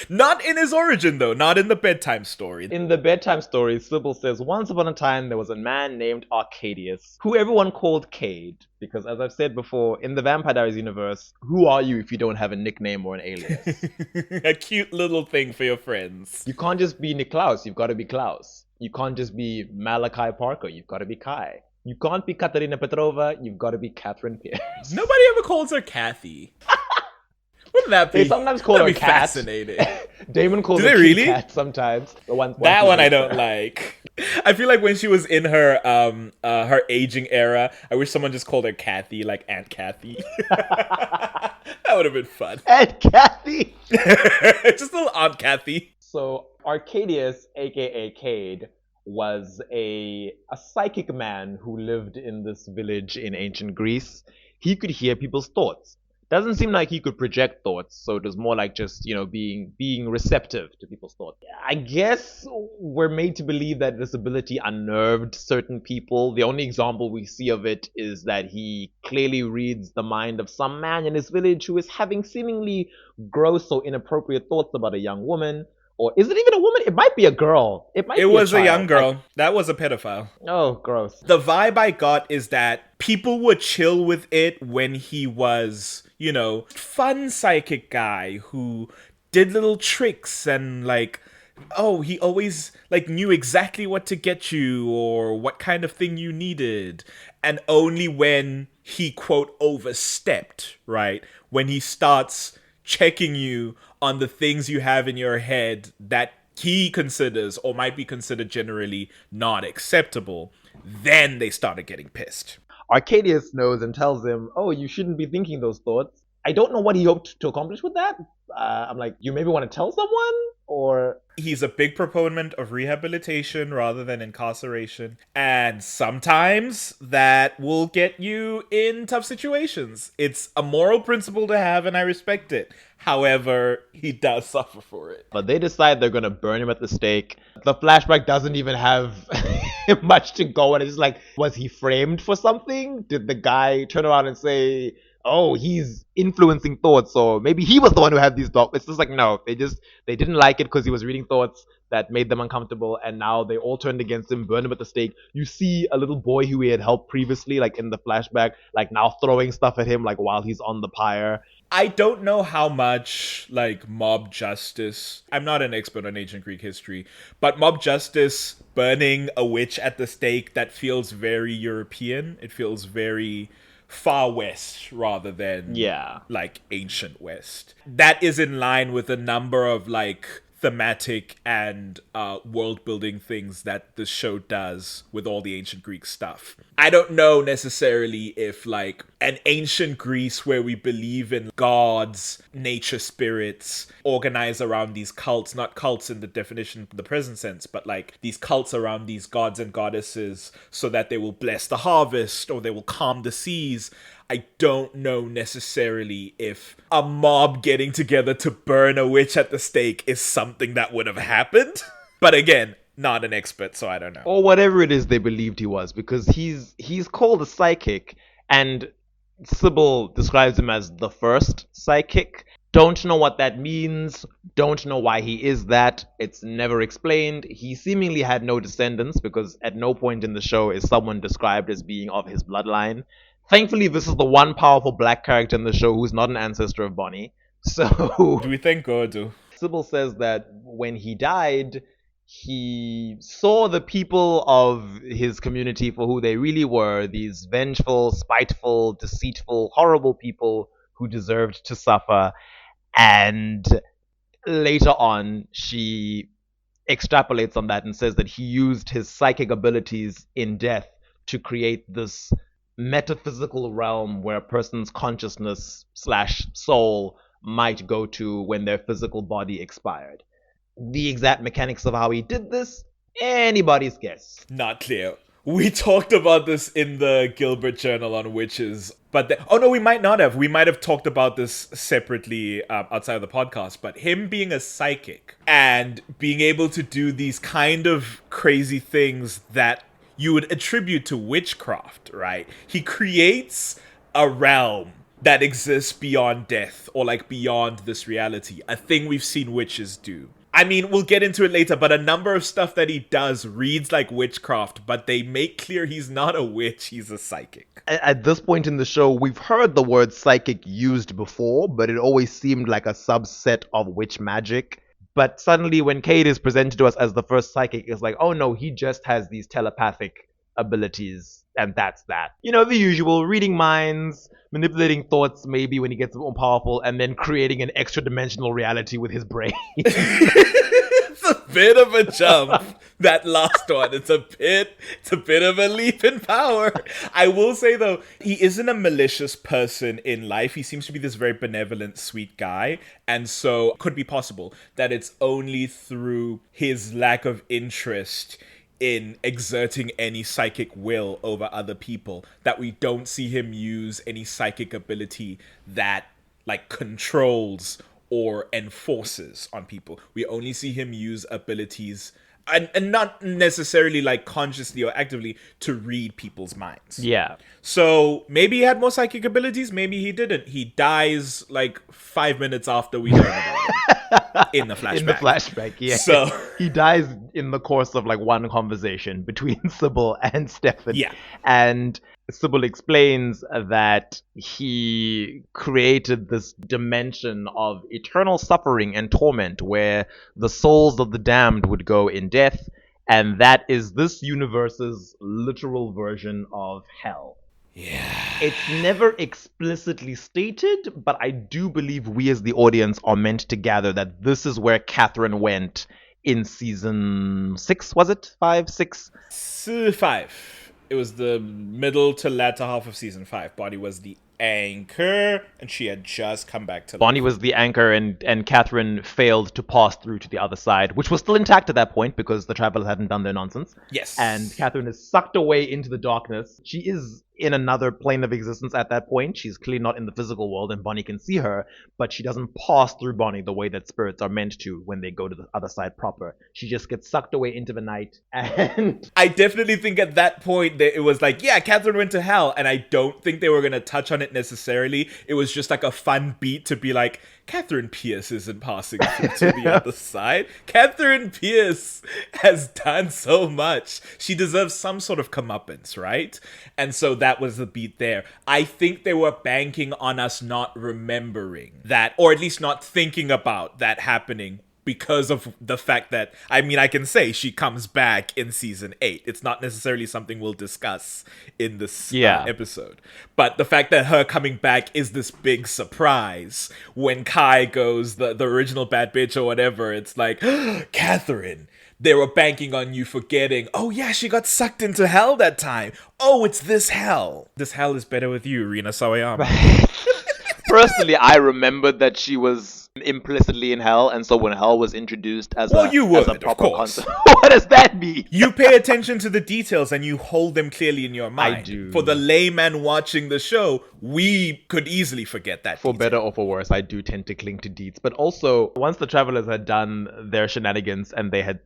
Not in his origin, though. Not in the bedtime story. In the bedtime story, Sybil says, once upon a time, there was a man named Arcadius, who everyone called Cade. Because as I've said before, in the Vampire Diaries universe, who are you if you don't have a nickname or an alias? A cute little thing for your friends. You can't just be Niklaus, you've got to be Klaus. You can't just be Malachi Parker, you've got to be Kai. You can't be Katerina Petrova, you've got to be Catherine Pierce. Nobody ever calls her Kathy. Wouldn't that be? They sometimes call her be Cat. fascinating. Damon calls Do her they really? Cat sometimes. That one I don't like. I feel like when she was in her her aging era, I wish someone just called her Kathy, like Aunt Kathy. That would have been fun. Aunt Kathy! Just a little Aunt Kathy. So Arcadius, aka Cade, was a psychic man who lived in this village in ancient Greece. He could hear people's thoughts. Doesn't seem like he could project thoughts, so it was more like just, being receptive to people's thoughts. I guess we're made to believe that this ability unnerved certain people. The only example we see of it is that he clearly reads the mind of some man in his village who is having seemingly gross or inappropriate thoughts about a young woman. Or is it even a woman? It might be a girl. It was a child. young girl. That was a pedophile. Oh, gross. The vibe I got is that people would chill with it when he was, fun psychic guy who did little tricks and he always knew exactly what to get you or what kind of thing you needed. And only when he, quote, overstepped, right? When he starts checking you on the things you have in your head that he considers or might be considered generally not acceptable, then they started getting pissed. Arcadius knows and tells him, oh, you shouldn't be thinking those thoughts. I don't know what he hoped to accomplish with that. I'm like, you maybe want to tell someone? Or... He's a big proponent of rehabilitation rather than incarceration. And sometimes that will get you in tough situations. It's a moral principle to have, and I respect it. However, he does suffer for it. But they decide they're going to burn him at the stake. The flashback doesn't even have much to go on. It's just like, was he framed for something? Did the guy turn around and say, oh, he's influencing thoughts, or maybe he was the one who had these thoughts? It's just like, no, they didn't like it because he was reading thoughts that made them uncomfortable, and now they all turned against him, burned him at the stake. You see a little boy who he had helped previously, in the flashback, now throwing stuff at him, while he's on the pyre. I don't know how much, mob justice... I'm not an expert on ancient Greek history, but mob justice, burning a witch at the stake, that feels very European. It feels very far west rather than, ancient west. That is in line with a number of, thematic and world-building things that the show does with all the ancient Greek stuff. I don't know necessarily if, an ancient Greece where we believe in gods, nature spirits, organized around these cults, not cults in the definition of the present sense, but, these cults around these gods and goddesses so that they will bless the harvest or they will calm the seas. I don't know necessarily if a mob getting together to burn a witch at the stake is something that would have happened. But again, not an expert, so I don't know. Or whatever it is they believed he was, because he's called a psychic, and Sybil describes him as the first psychic. Don't know what that means. Don't know why he is that. It's never explained. He seemingly had no descendants, because at no point in the show is someone described as being of his bloodline. Thankfully, this is the one powerful black character in the show who's not an ancestor of Bonnie. So... Do we thank God? Sybil says that when he died, he saw the people of his community for who they really were, these vengeful, spiteful, deceitful, horrible people who deserved to suffer. And later on, she extrapolates on that and says that he used his psychic abilities in death to create this metaphysical realm where a person's consciousness / soul might go to when their physical body expired. The exact mechanics of how he did this, anybody's guess. Not clear. We talked about this in the Gilbert Journal on witches, but we might not have. We might have talked about this separately outside of the podcast, but him being a psychic and being able to do these kind of crazy things that you would attribute to witchcraft, right? He creates a realm that exists beyond death or beyond this reality, a thing we've seen witches do. I mean, we'll get into it later, but a number of stuff that he does reads like witchcraft, but they make clear he's not a witch, he's a psychic. At this point in the show, we've heard the word psychic used before, but it always seemed like a subset of witch magic. But suddenly when Kate is presented to us as the first psychic, it's like, oh no, he just has these telepathic abilities, and that's that. The usual, reading minds, manipulating thoughts maybe when he gets more powerful, and then creating an extra dimensional reality with his brain. It's a bit of a jump, that last one. It's a bit of a leap in power. I will say though, he isn't a malicious person in life. He seems to be this very benevolent, sweet guy. And so it could be possible that it's only through his lack of interest in exerting any psychic will over other people that we don't see him use any psychic ability that like controls or enforces on people. We only see him use abilities and not necessarily like consciously or actively to read people's minds. Yeah. So maybe he had more psychic abilities, maybe he didn't. He dies like 5 minutes after we learn about him in the flashback. In the flashback, yeah. So he dies in the course of like one conversation between Sybil and Stefan. Yeah. And Sybil explains that he created this dimension of eternal suffering and torment where the souls of the damned would go in death, and that is this universe's literal version of hell. yeah. It's never explicitly stated, but I do believe we as the audience are meant to gather that this is where Catherine went in season 6, was it? 5, 6? 5. It was the middle to latter half of season 5. Bonnie was the anchor, and she had just come back to life. Bonnie was the anchor, and Catherine failed to pass through to the other side, which was still intact at that point because the travelers hadn't done their nonsense. Yes. And Catherine is sucked away into the darkness. She is in another plane of existence at that point. She's clearly not in the physical world, and Bonnie can see her, but she doesn't pass through Bonnie the way that spirits are meant to when they go to the other side proper. She just gets sucked away into the night, and I definitely think at that point that it was like, yeah, Catherine went to hell, and I don't think they were going to touch on it necessarily. It was just like a fun beat to be like, Catherine Pierce isn't passing through to the other side. Catherine Pierce has done so much. She deserves some sort of comeuppance, right? And so that was the beat there. I think they were banking on us not remembering that, or at least not thinking about that happening, because of the fact that, I mean, I can say she comes back in season 8. It's not necessarily something we'll discuss in this episode. But the fact that her coming back is this big surprise when Kai goes the original bad bitch or whatever. It's like, Catherine, they were banking on you forgetting. Oh yeah, she got sucked into hell that time. Oh, it's this hell. This hell is better with you, Rina Sawayama. personally, I remembered that she was implicitly in hell, and so when hell was introduced as a proper concept, what does that mean? You pay attention to the details and you hold them clearly in your mind. I do. For the layman watching the show, we could easily forget that. For detail. better or for worse, I do tend to cling to deeds. But also, once the travelers had done their shenanigans and they had,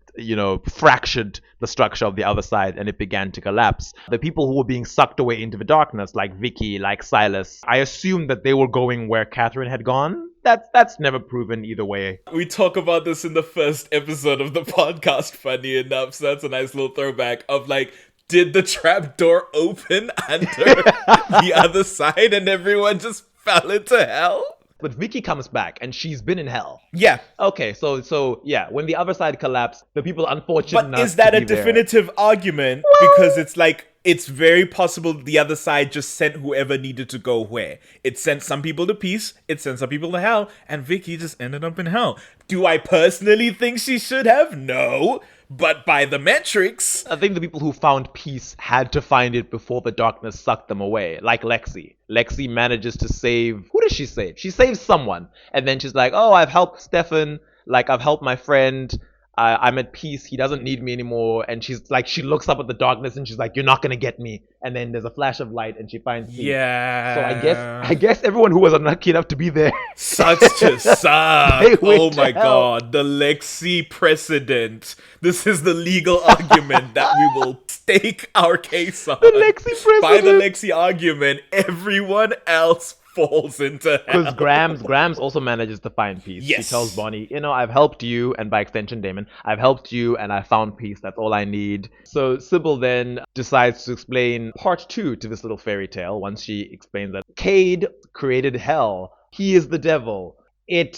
fractured the structure of the other side and it began to collapse, the people who were being sucked away into the darkness, like Vicky, like Silas, I assumed that they were going where Catherine had gone. That's never proven either way. We talk about this in the first episode of the podcast, funny enough, so that's a nice little throwback of like, did the trap door open under the other side and everyone just fell into hell? But Vicky comes back and she's been in hell. Yeah. Okay, so yeah, when the other side collapsed, the people unfortunate enough But is that to a be there. definitive argument? Because it's like, it's very possible the other side just sent whoever needed to go where. It sent some people to peace, it sent some people to hell, and Vicky just ended up in hell. Do I personally think she should have? No. But by the metrics... I think the people who found peace had to find it before the darkness sucked them away. Like Lexi. Lexi manages to save... Who does she save? She saves someone. And then she's like, oh, I've helped Stefan. Like, I've helped my friend. I'm at peace. He doesn't need me anymore. And she's like, she looks up at the darkness and she's like, you're not going to get me. And then there's a flash of light and she finds peace. Yeah. So I guess everyone who was unlucky enough to be there sucks to suck. They went Oh to my hell. god. The Lexi precedent. This is the legal argument that we will stake our case on. The Lexi precedent. By the Lexi argument, everyone else falls into hell. Because Grams also manages to find peace. Yes. She tells Bonnie, I've helped you, and by extension Damon, I've helped you and I found peace. That's all I need. So Sybil then decides to explain part 2 to this little fairy tale once she explains that Cade created hell. He is the devil. We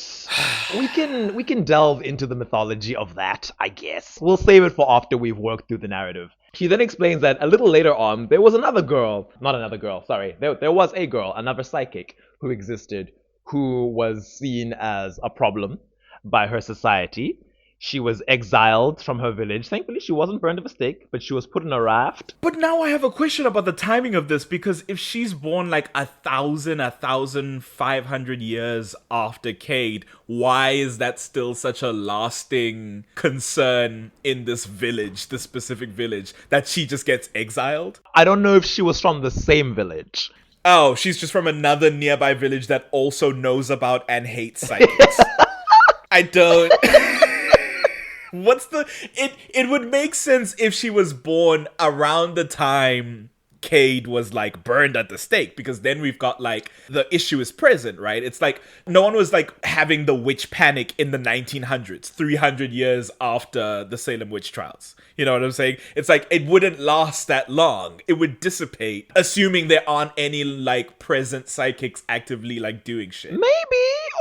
can delve into the mythology of that, I guess. We'll save it for after we've worked through the narrative. She then explains that a little later on, there was another girl, there was a girl, another psychic who existed, who was seen as a problem by her society. She was exiled from her village. Thankfully, she wasn't burned at the stake, but she was put in a raft. But now I have a question about the timing of this, because if she's born like 1,500 years after Cade, why is that still such a lasting concern in this village, this specific village, that she just gets exiled? I don't know if she was from the same village. Oh, she's just from another nearby village that also knows about and hates psychics. I don't. What's the. It would make sense if she was born around the time Cade was like burned at the stake, because then we've got like the issue is present, right? It's like no one was like having the witch panic in the 1900s, 300 years after the Salem witch trials. You know what I'm saying? It's like it wouldn't last that long. It would dissipate, assuming there aren't any like present psychics actively like doing shit. Maybe.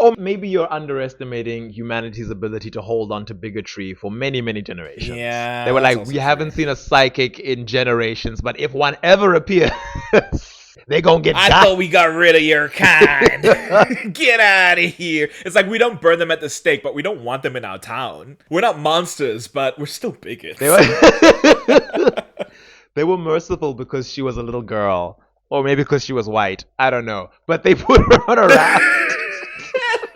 Or maybe you're underestimating humanity's ability to hold on to bigotry for many, many generations. Yeah, They were that's like, also we haven't seen a psychic in generations, but if one ever appears, they're gonna get I got. thought we got rid of your kind. Get out of here. It's like we don't burn them at the stake, but we don't want them in our town. We're not monsters, but we're still bigots. They were merciful because she was a little girl. Or maybe because she was white. I don't know. But they put her on a raft.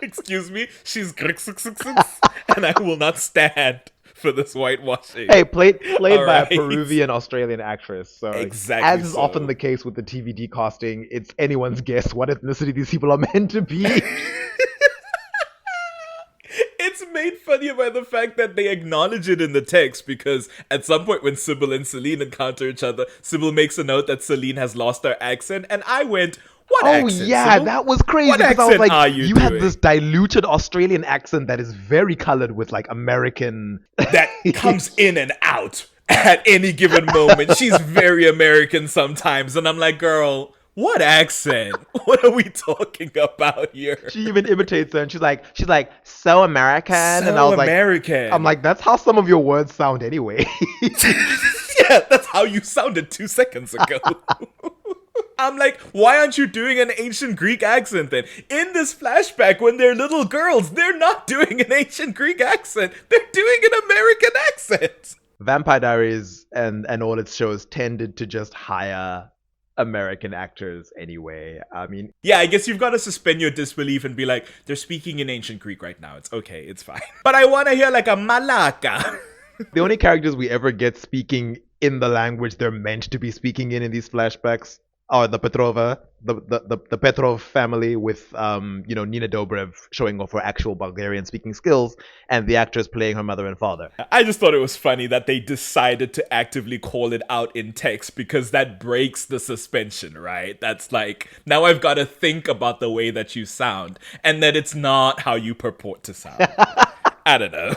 Excuse me, she's grixixixix, and I will not stand for this whitewashing. Hey, played by Alright. a Peruvian Australian actress. So Exactly as is so. often the case with the TVD casting, it's anyone's guess what ethnicity these people are meant to be. It's made funnier by the fact that they acknowledge it in the text, because at some point when Sybil and Seline encounter each other, Sybil makes a note that Seline has lost her accent, and I went, what Oh accent, yeah, Sybil? that was crazy. What Because I was accent like, are you had doing? this diluted Australian accent that is very colored with like American. That comes in and out at any given moment. She's very American sometimes, and I'm like, girl, what accent? What are we talking about here? She even imitates her, and she's like, so American, and I was like, American. I'm like, that's how some of your words sound anyway. Yeah, that's how you sounded 2 seconds ago. I'm like, why aren't you doing an ancient Greek accent then? In this flashback, when they're little girls, they're not doing an ancient Greek accent. They're doing an American accent. Vampire Diaries and all its shows tended to just hire American actors anyway. I mean, Yeah, I guess you've got to suspend your disbelief and be like, they're speaking in ancient Greek right now. It's okay, it's fine. But I want to hear like a malaka. the only characters we ever get speaking in the language they're meant to be speaking in these flashbacks are the Petrova, the Petrov family with Nina Dobrev showing off her actual Bulgarian speaking skills, and the actress playing her mother and father. I just thought it was funny that they decided to actively call it out in text, because that breaks the suspension, right? That's like, now I've got to think about the way that you sound, and that it's not how you purport to sound. I don't know.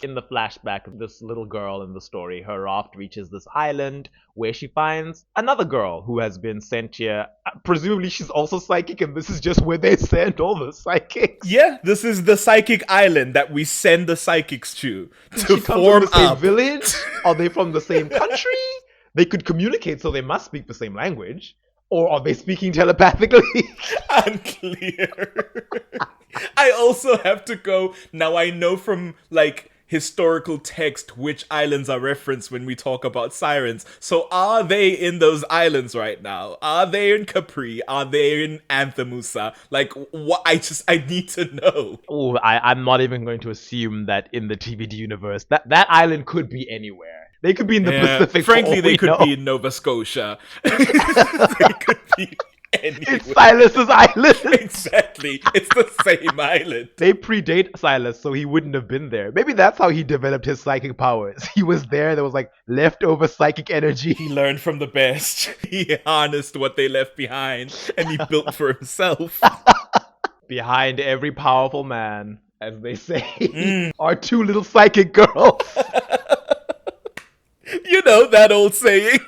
In the flashback, this little girl in the story, her raft reaches this island where she finds another girl who has been sent here. Presumably she's also psychic, and this is just where they send all the psychics. Yeah, this is the psychic island that we send the psychics to She comes form from the same up. village? Are they from the same country? They could communicate, so they must speak the same language. Or are they speaking telepathically? Unclear. I also have to go, now I know from like historical text which islands are referenced when we talk about sirens. So are they in those islands right now? Are they in Capri? Are they in Anthemusa? Like, what? I need to know. Oh, I'm not even going to assume that in the TVD universe, that island could be anywhere. They could be in the Pacific. Frankly, for all they we could know. be in Nova Scotia. They could be anywhere. It's Silas's island. Exactly. It's the same island. They predate Silas, so he wouldn't have been there. Maybe that's how he developed his psychic powers. He was there was like leftover psychic energy. He learned from the best. He harnessed what they left behind, and he built for himself. Behind every powerful man, as they say, are two little psychic girls. You know that old saying.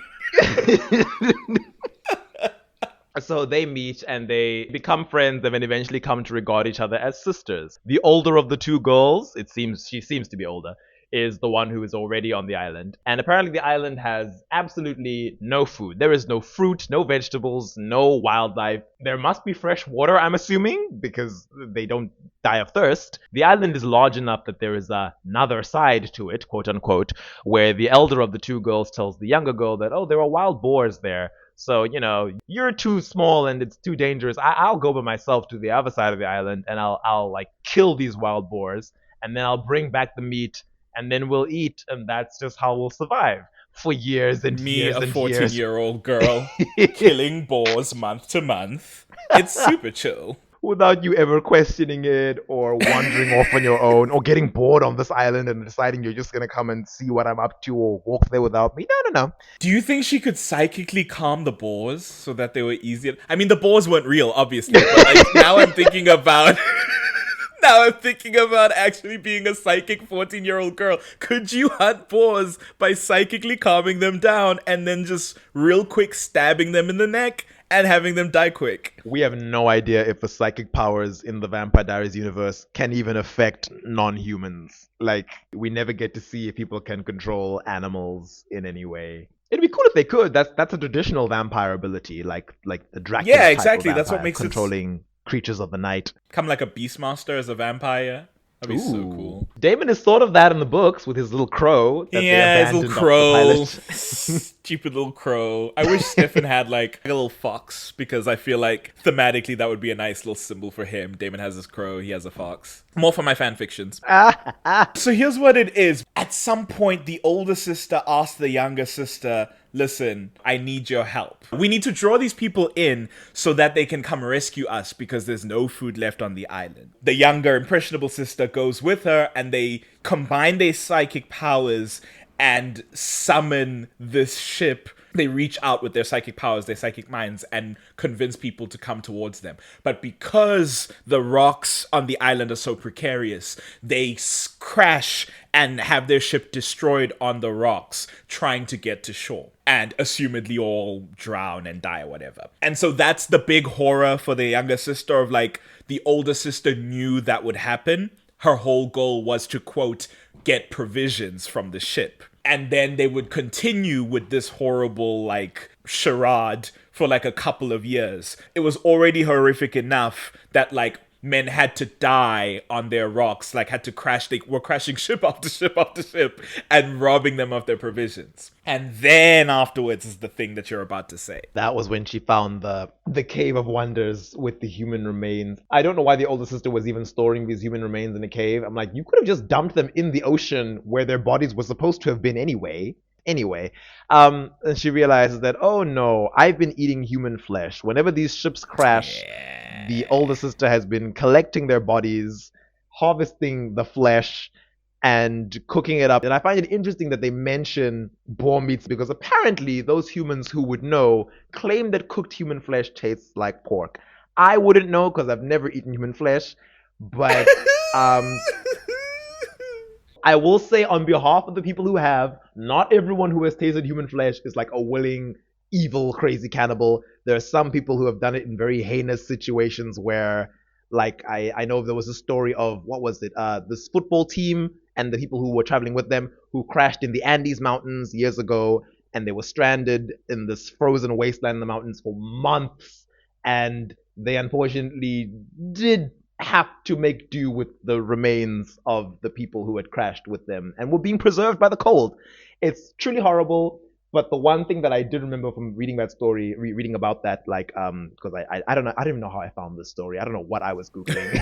So they meet and they become friends and then eventually come to regard each other as sisters. The older of the two girls, she seems to be older, is the one who is already on the island. And apparently the island has absolutely no food. There is no fruit, no vegetables, no wildlife. There must be fresh water, I'm assuming, because they don't die of thirst. The island is large enough that there is another side to it, quote unquote, where the elder of the two girls tells the younger girl that, oh, there are wild boars there. So, you're too small and it's too dangerous. I'll go by myself to the other side of the island and I'll like kill these wild boars, and then I'll bring back the meat and then we'll eat, and that's just how we'll survive. for years and Me, years a and years. 14-year-old girl, killing boars month to month. It's super chill. Without you ever questioning it or wandering off on your own or getting bored on this island and deciding you're just gonna come and see what I'm up to or walk there without me. No. Do you think she could psychically calm the boars so that they were easier? I mean, the boars weren't real, obviously, but like now I'm thinking about actually being a psychic 14-year-old girl. Could you hunt boars by psychically calming them down and then just real quick stabbing them in the neck and having them die quick? We have no idea if the psychic powers in the Vampire Diaries universe can even affect non-humans. Like, we never get to see if people can control animals in any way. It'd be cool if they could. That's a traditional vampire ability, like the Dracula. Yeah, type exactly. of That's what vampire, makes it controlling creatures of the night. Come like a beastmaster as a vampire. That'd be so cool. Damon is sort of that in the books with his little crow. That Yeah, they his little abandoned crow. off the pilot. Stupid little crow. I wish Stefan had like a little fox because I feel like thematically that would be a nice little symbol for him. Damon has his crow, he has a fox. More for my fan fictions. So here's what it is. At some point, the older sister asked the younger sister, listen, I need your help. We need to draw these people in so that they can come rescue us because there's no food left on the island. The younger, impressionable sister goes with her and they combine their psychic powers and summon this ship. They reach out with their psychic powers, their psychic minds, and convince people to come towards them. But because the rocks on the island are so precarious, they crash and have their ship destroyed on the rocks, trying to get to shore. And assumedly all drown and die or whatever. And so that's the big horror for the younger sister of like, the older sister knew that would happen. Her whole goal was to, quote, get provisions from the ship. And then they would continue with this horrible, like, charade for, like, a couple of years. It was already horrific enough that, like, men had to die on their rocks, like, had to crash. They were crashing ship after ship after ship and robbing them of their provisions. And then afterwards is the thing that you're about to say. That was when she found the Cave of Wonders with the human remains. I don't know why the older sister was even storing these human remains in a cave. I'm like, you could have just dumped them in the ocean where their bodies were supposed to have been anyway. And she realizes that, oh no, I've been eating human flesh. Whenever these ships crash, the older sister has been collecting their bodies, harvesting the flesh, and cooking it up. And I find it interesting that they mention boar meats because apparently those humans who would know claim that cooked human flesh tastes like pork. I wouldn't know because I've never eaten human flesh, but I will say on behalf of the people who have, not everyone who has tasted human flesh is like a willing, evil, crazy cannibal. There are some people who have done it in very heinous situations where, like, I know there was a story of, what was it, this football team and the people who were traveling with them who crashed in the Andes Mountains years ago, and they were stranded in this frozen wasteland in the mountains for months, and they unfortunately did have to make do with the remains of the people who had crashed with them and were being preserved by the cold. It's truly horrible. But the one thing that I did remember from reading that story, reading about that, like, because I don't know, I don't even know how I found this story. I don't know what I was Googling.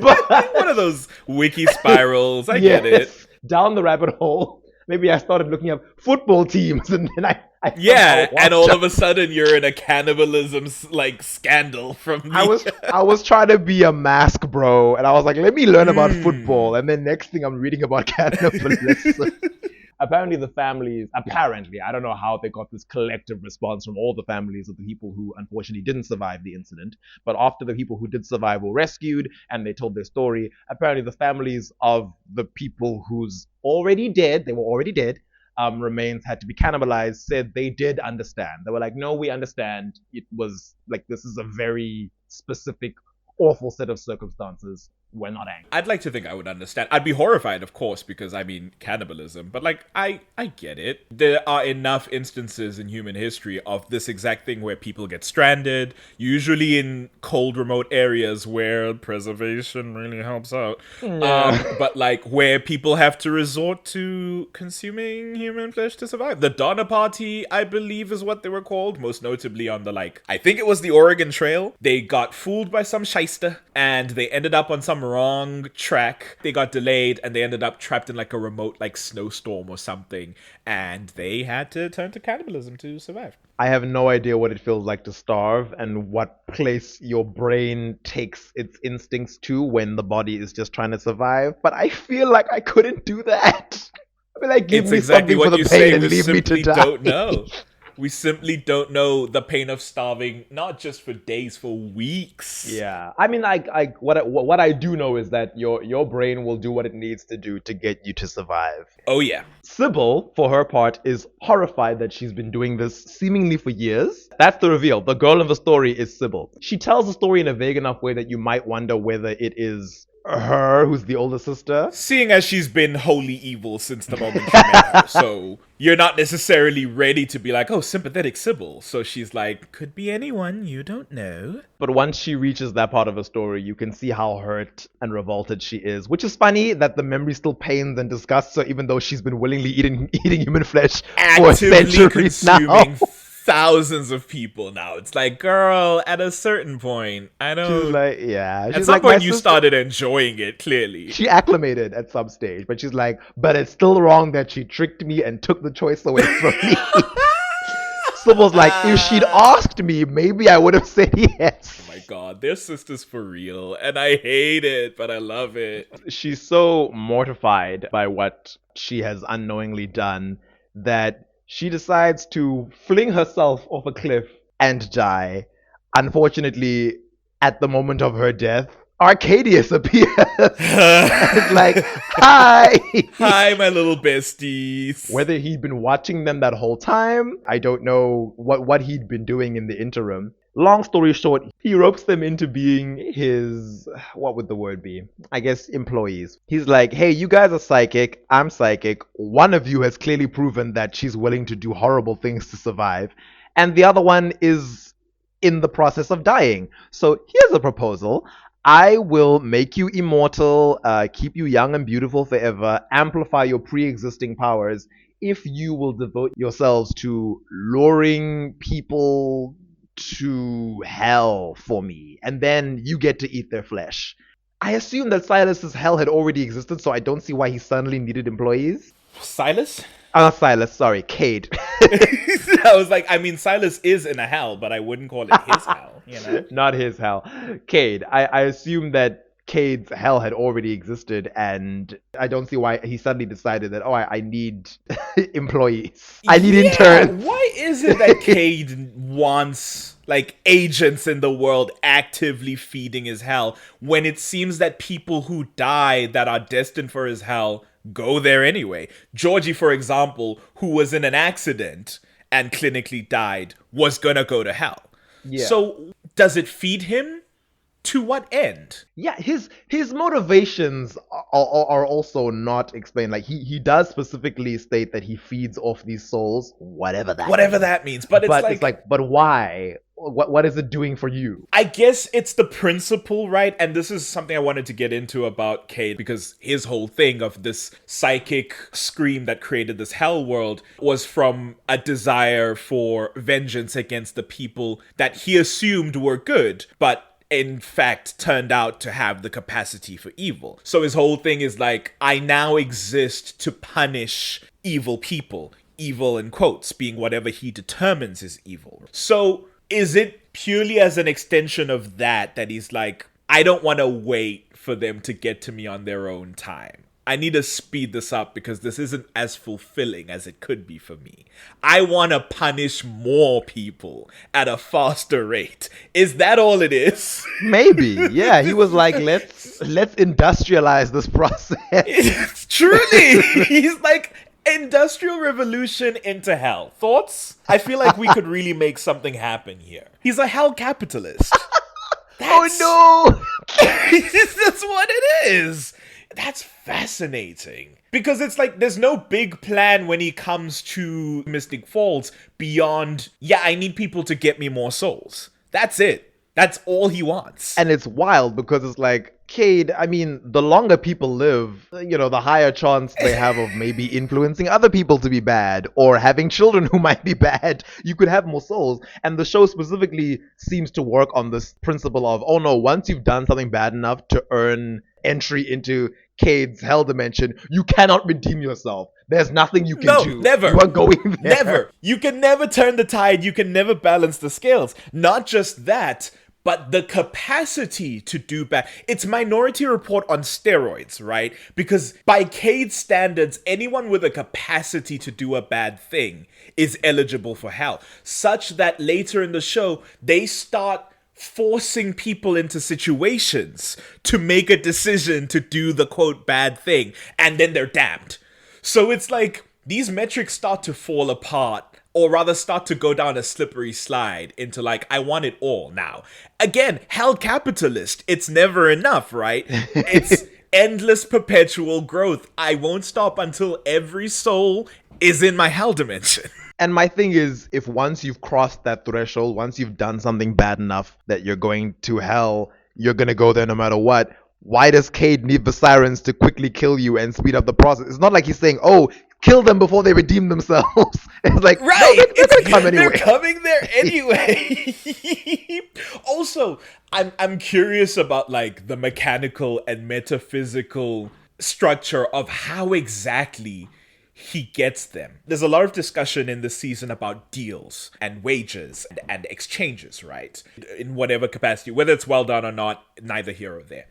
But one of those wiki spirals. I get it. Down the rabbit hole. Maybe I started looking up football teams, and then I yeah, and all of a sudden you're in a cannibalism like scandal from the... I was trying to be a mask bro, and I was like, let me learn about football, and then next thing I'm reading about cannibalism. Apparently the families, I don't know how they got this collective response from all the families of the people who unfortunately didn't survive the incident, but after the people who did survive were rescued and they told their story, apparently the families of the people who's already dead, they were already dead, remains had to be cannibalized, said they did understand. They were like, no, we understand. It was like, this is a very specific, awful set of circumstances. We're not angry. I'd like to think I would understand. I'd be horrified, of course, because I mean cannibalism, but like I get it. There are enough instances in human history of this exact thing where people get stranded, usually in cold, remote areas where preservation really helps out. But like where people have to resort to consuming human flesh to survive. The Donner Party, I believe, is what they were called, most notably on the I think it was the Oregon Trail. They got fooled by some shyster and they ended up on some some wrong track. They got delayed and they ended up trapped in like a remote like snowstorm or something. And they had to turn to cannibalism to survive. I have no idea what it feels like to starve and what place your brain takes its instincts to when the body is just trying to survive. But I feel like I couldn't do that. I mean, like, give It's me exactly something what for the you pain say. and We leave me to simply die. don't know. We simply don't know the pain of starving, not just for days, for weeks. Yeah, I mean, what I do know is that your brain will do what it needs to do to get you to survive. Oh, yeah. Sybil, for her part, is horrified that she's been doing this seemingly for years. That's the reveal. The girl in the story is Sybil. She tells the story in a vague enough way that you might wonder whether it is her who's the older sister. Seeing as she's been wholly evil since the moment she met her, so you're not necessarily ready to be like, oh, sympathetic Sybil. So she's like, could be anyone, you don't know. But once she reaches that part of her story, you can see how hurt and revolted she is, which is funny that the memory still pains and disgusts her, even though she's been willingly eating human flesh for Actively centuries now. consuming thousands of people now. It's like, girl, at a certain point, I don't... She's like, yeah. At She's some like, point, my you sister- started enjoying it, clearly. She acclimated at some stage, but she's like, but it's still wrong that she tricked me and took the choice away from me. Sybil's like, if she'd asked me, maybe I would have said yes. Oh my god, they're sisters for real. And I hate it, but I love it. She's so mortified by what she has unknowingly done that she decides to fling herself off a cliff and die. Unfortunately, at the moment of her death, Arcadius appears. It's like, hi! Hi, my little besties. Whether he'd been watching them that whole time, I don't know what he'd been doing in the interim. Long story short, he ropes them into being his, what would the word be? I guess employees. He's like, hey, you guys are psychic, I'm psychic. One of you has clearly proven that she's willing to do horrible things to survive. And the other one is in the process of dying. So here's a proposal. I will make you immortal, keep you young and beautiful forever, amplify your pre-existing powers if you will devote yourselves to luring people to hell for me, and then you get to eat their flesh. I assume that Silas's hell had already existed, so I don't see why he suddenly needed employees. Silas? Not Silas, sorry, Cade. I was like, I mean, Silas is in a hell, but I wouldn't call it his hell, you know? Not his hell. Cade. I assume that Cade's hell had already existed, and I don't see why he suddenly decided that, I need employees. I need interns. Why is it that Cade wants, like, agents in the world actively feeding his hell when it seems that people who die that are destined for his hell go there anyway? Georgie, for example, who was in an accident and clinically died, was gonna go to hell. Yeah. So, does it feed him? To what end? Yeah, his motivations are also not explained. Like he does specifically state that he feeds off these souls, whatever that means. But it's like, but why? What is it doing for you? I guess it's the principle, right? And this is something I wanted to get into about Cade, because his whole thing of this psychic scream that created this hell world was from a desire for vengeance against the people that he assumed were good, but in fact turned out to have the capacity for evil. So his whole thing is like, I now exist to punish evil people. Evil in quotes being whatever he determines is evil. So is it purely as an extension of that he's like, I don't want to wait for them to get to me on their own time. I need to speed this up because this isn't as fulfilling as it could be for me. I want to punish more people at a faster rate. Is that all it is? Maybe. Yeah, he was like, let's industrialize this process. Truly. He's like, Industrial Revolution into hell. Thoughts? I feel like we could really make something happen here. He's a hell capitalist. Oh no! That's what it is. That's fascinating. Because it's like there's no big plan when he comes to Mystic Falls beyond, I need people to get me more souls. That's it. That's all he wants. And it's wild because it's like Cade, I mean, the longer people live, the higher chance they have of maybe influencing other people to be bad or having children who might be bad. You could have more souls. And the show specifically seems to work on this principle of, oh no, once you've done something bad enough to earn entry into Cade's hell dimension, you cannot redeem yourself. There's nothing you can do. No, never. You are going there. Never. You can never turn the tide. You can never balance the scales. Not just that, but the capacity to do bad. It's Minority Report on steroids, right? Because by Cade's standards, anyone with a capacity to do a bad thing is eligible for hell. Such that later in the show, they start forcing people into situations to make a decision to do the quote bad thing, and then they're damned. So it's like these metrics start to fall apart, or rather start to go down a slippery slide into like, I want it all now. Again, hell capitalist, it's never enough, right? It's endless perpetual growth. I won't stop until every soul is in my hell dimension. And my thing is, if once you've crossed that threshold, once you've done something bad enough that you're going to hell, you're going to go there no matter what. Why does Cade need the sirens to quickly kill you and speed up the process? It's not like he's saying, oh, kill them before they redeem themselves. It's like, right, no, they're gonna come anyway. They're coming there anyway. Also, I'm curious about like the mechanical and metaphysical structure of how exactly he gets them. There's a lot of discussion in this season about deals and wages and exchanges, right? In whatever capacity, whether it's well done or not, neither here or there.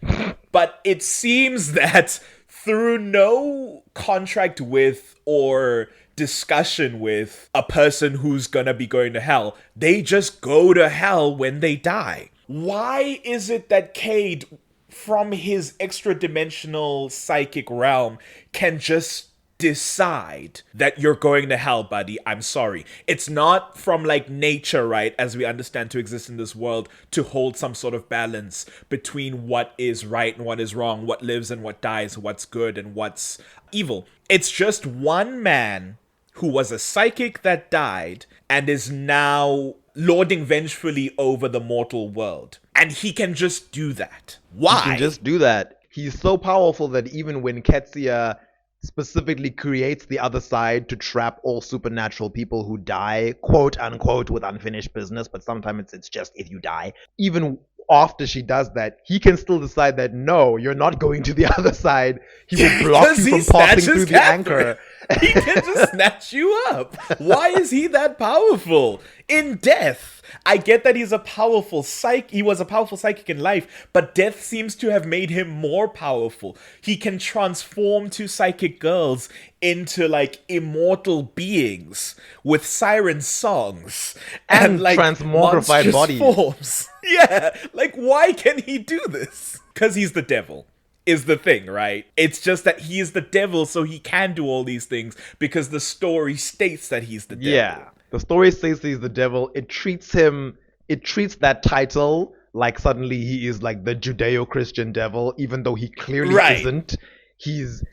But it seems that through no contract with or discussion with a person who's gonna be going to hell, they just go to hell when they die. Why is it that Cade, from his extra-dimensional psychic realm, can just decide that you're going to hell, buddy? I'm sorry. It's not from like nature, right, as we understand to exist in this world, to hold some sort of balance between what is right and what is wrong, what lives and what dies, what's good and what's evil. It's just one man who was a psychic that died and is now lording vengefully over the mortal world. And he can just do that. Why? He can just do that. He's so powerful that even when Ketsia specifically creates the other side to trap all supernatural people who die, quote unquote, with unfinished business, but sometimes it's just if you die. Even after she does that, he can still decide that no, you're not going to the other side. He will block you from passing through the anchor. He can just snatch you up. Why is he that powerful? In death, I get that he's a powerful he was a powerful psychic in life, but death seems to have made him more powerful. He can transform two psychic girls into like immortal beings with siren songs and like transmogrified bodies. Forms. Yeah, like why can he do this? Because he's the devil. Is the thing, right? It's just that he is the devil, so he can do all these things because the story states that he's the devil. Yeah, the story states that he's the devil. It treats that title like suddenly he is like the Judeo-Christian devil, even though he clearly isn't. He's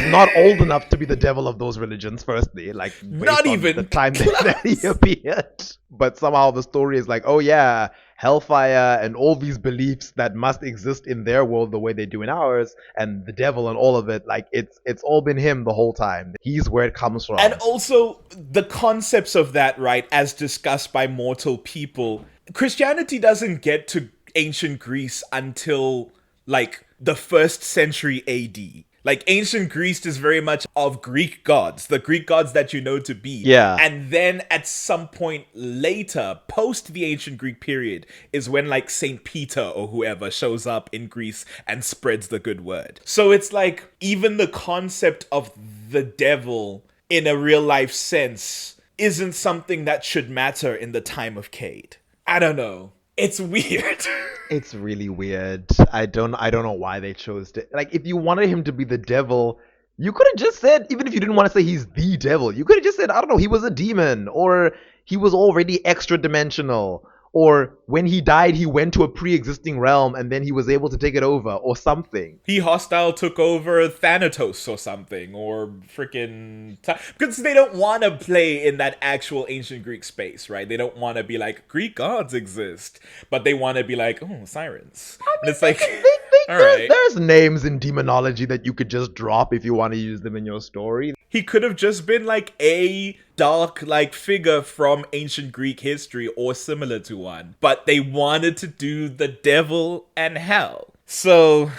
not old enough to be the devil of those religions, firstly, like not even the time that he appeared. But somehow the story is like, oh yeah, hellfire and all these beliefs that must exist in their world the way they do in ours, and the devil and all of it, like it's all been him the whole time. He's where it comes from. And also the concepts of that, right, as discussed by mortal people. Christianity doesn't get to ancient Greece until like the 1st century AD. Like, ancient Greece is very much of Greek gods, the Greek gods that you know to be. Yeah. And then at some point later, post the ancient Greek period, is when, like, St. Peter or whoever shows up in Greece and spreads the good word. So it's like, even the concept of the devil in a real-life sense isn't something that should matter in the time of Cade. I don't know. It's weird. It's really weird. I don't know why they chose to. Like, if you wanted him to be the devil, you could have just said, even if you didn't want to say he's the devil, you could have just said, I don't know, he was a demon, or he was already extra dimensional, or when he died, he went to a pre-existing realm and then he was able to take it over, or something. He hostile took over Thanatos or something, or freaking... Because they don't want to play in that actual ancient Greek space, right? They don't want to be like, Greek gods exist, but they want to be like, oh, sirens. I mean, and it's like... they All right. there's names in demonology that you could just drop if you want to use them in your story. He could have just been like a dark like figure from ancient Greek history or similar to one. But they wanted to do the devil and hell. So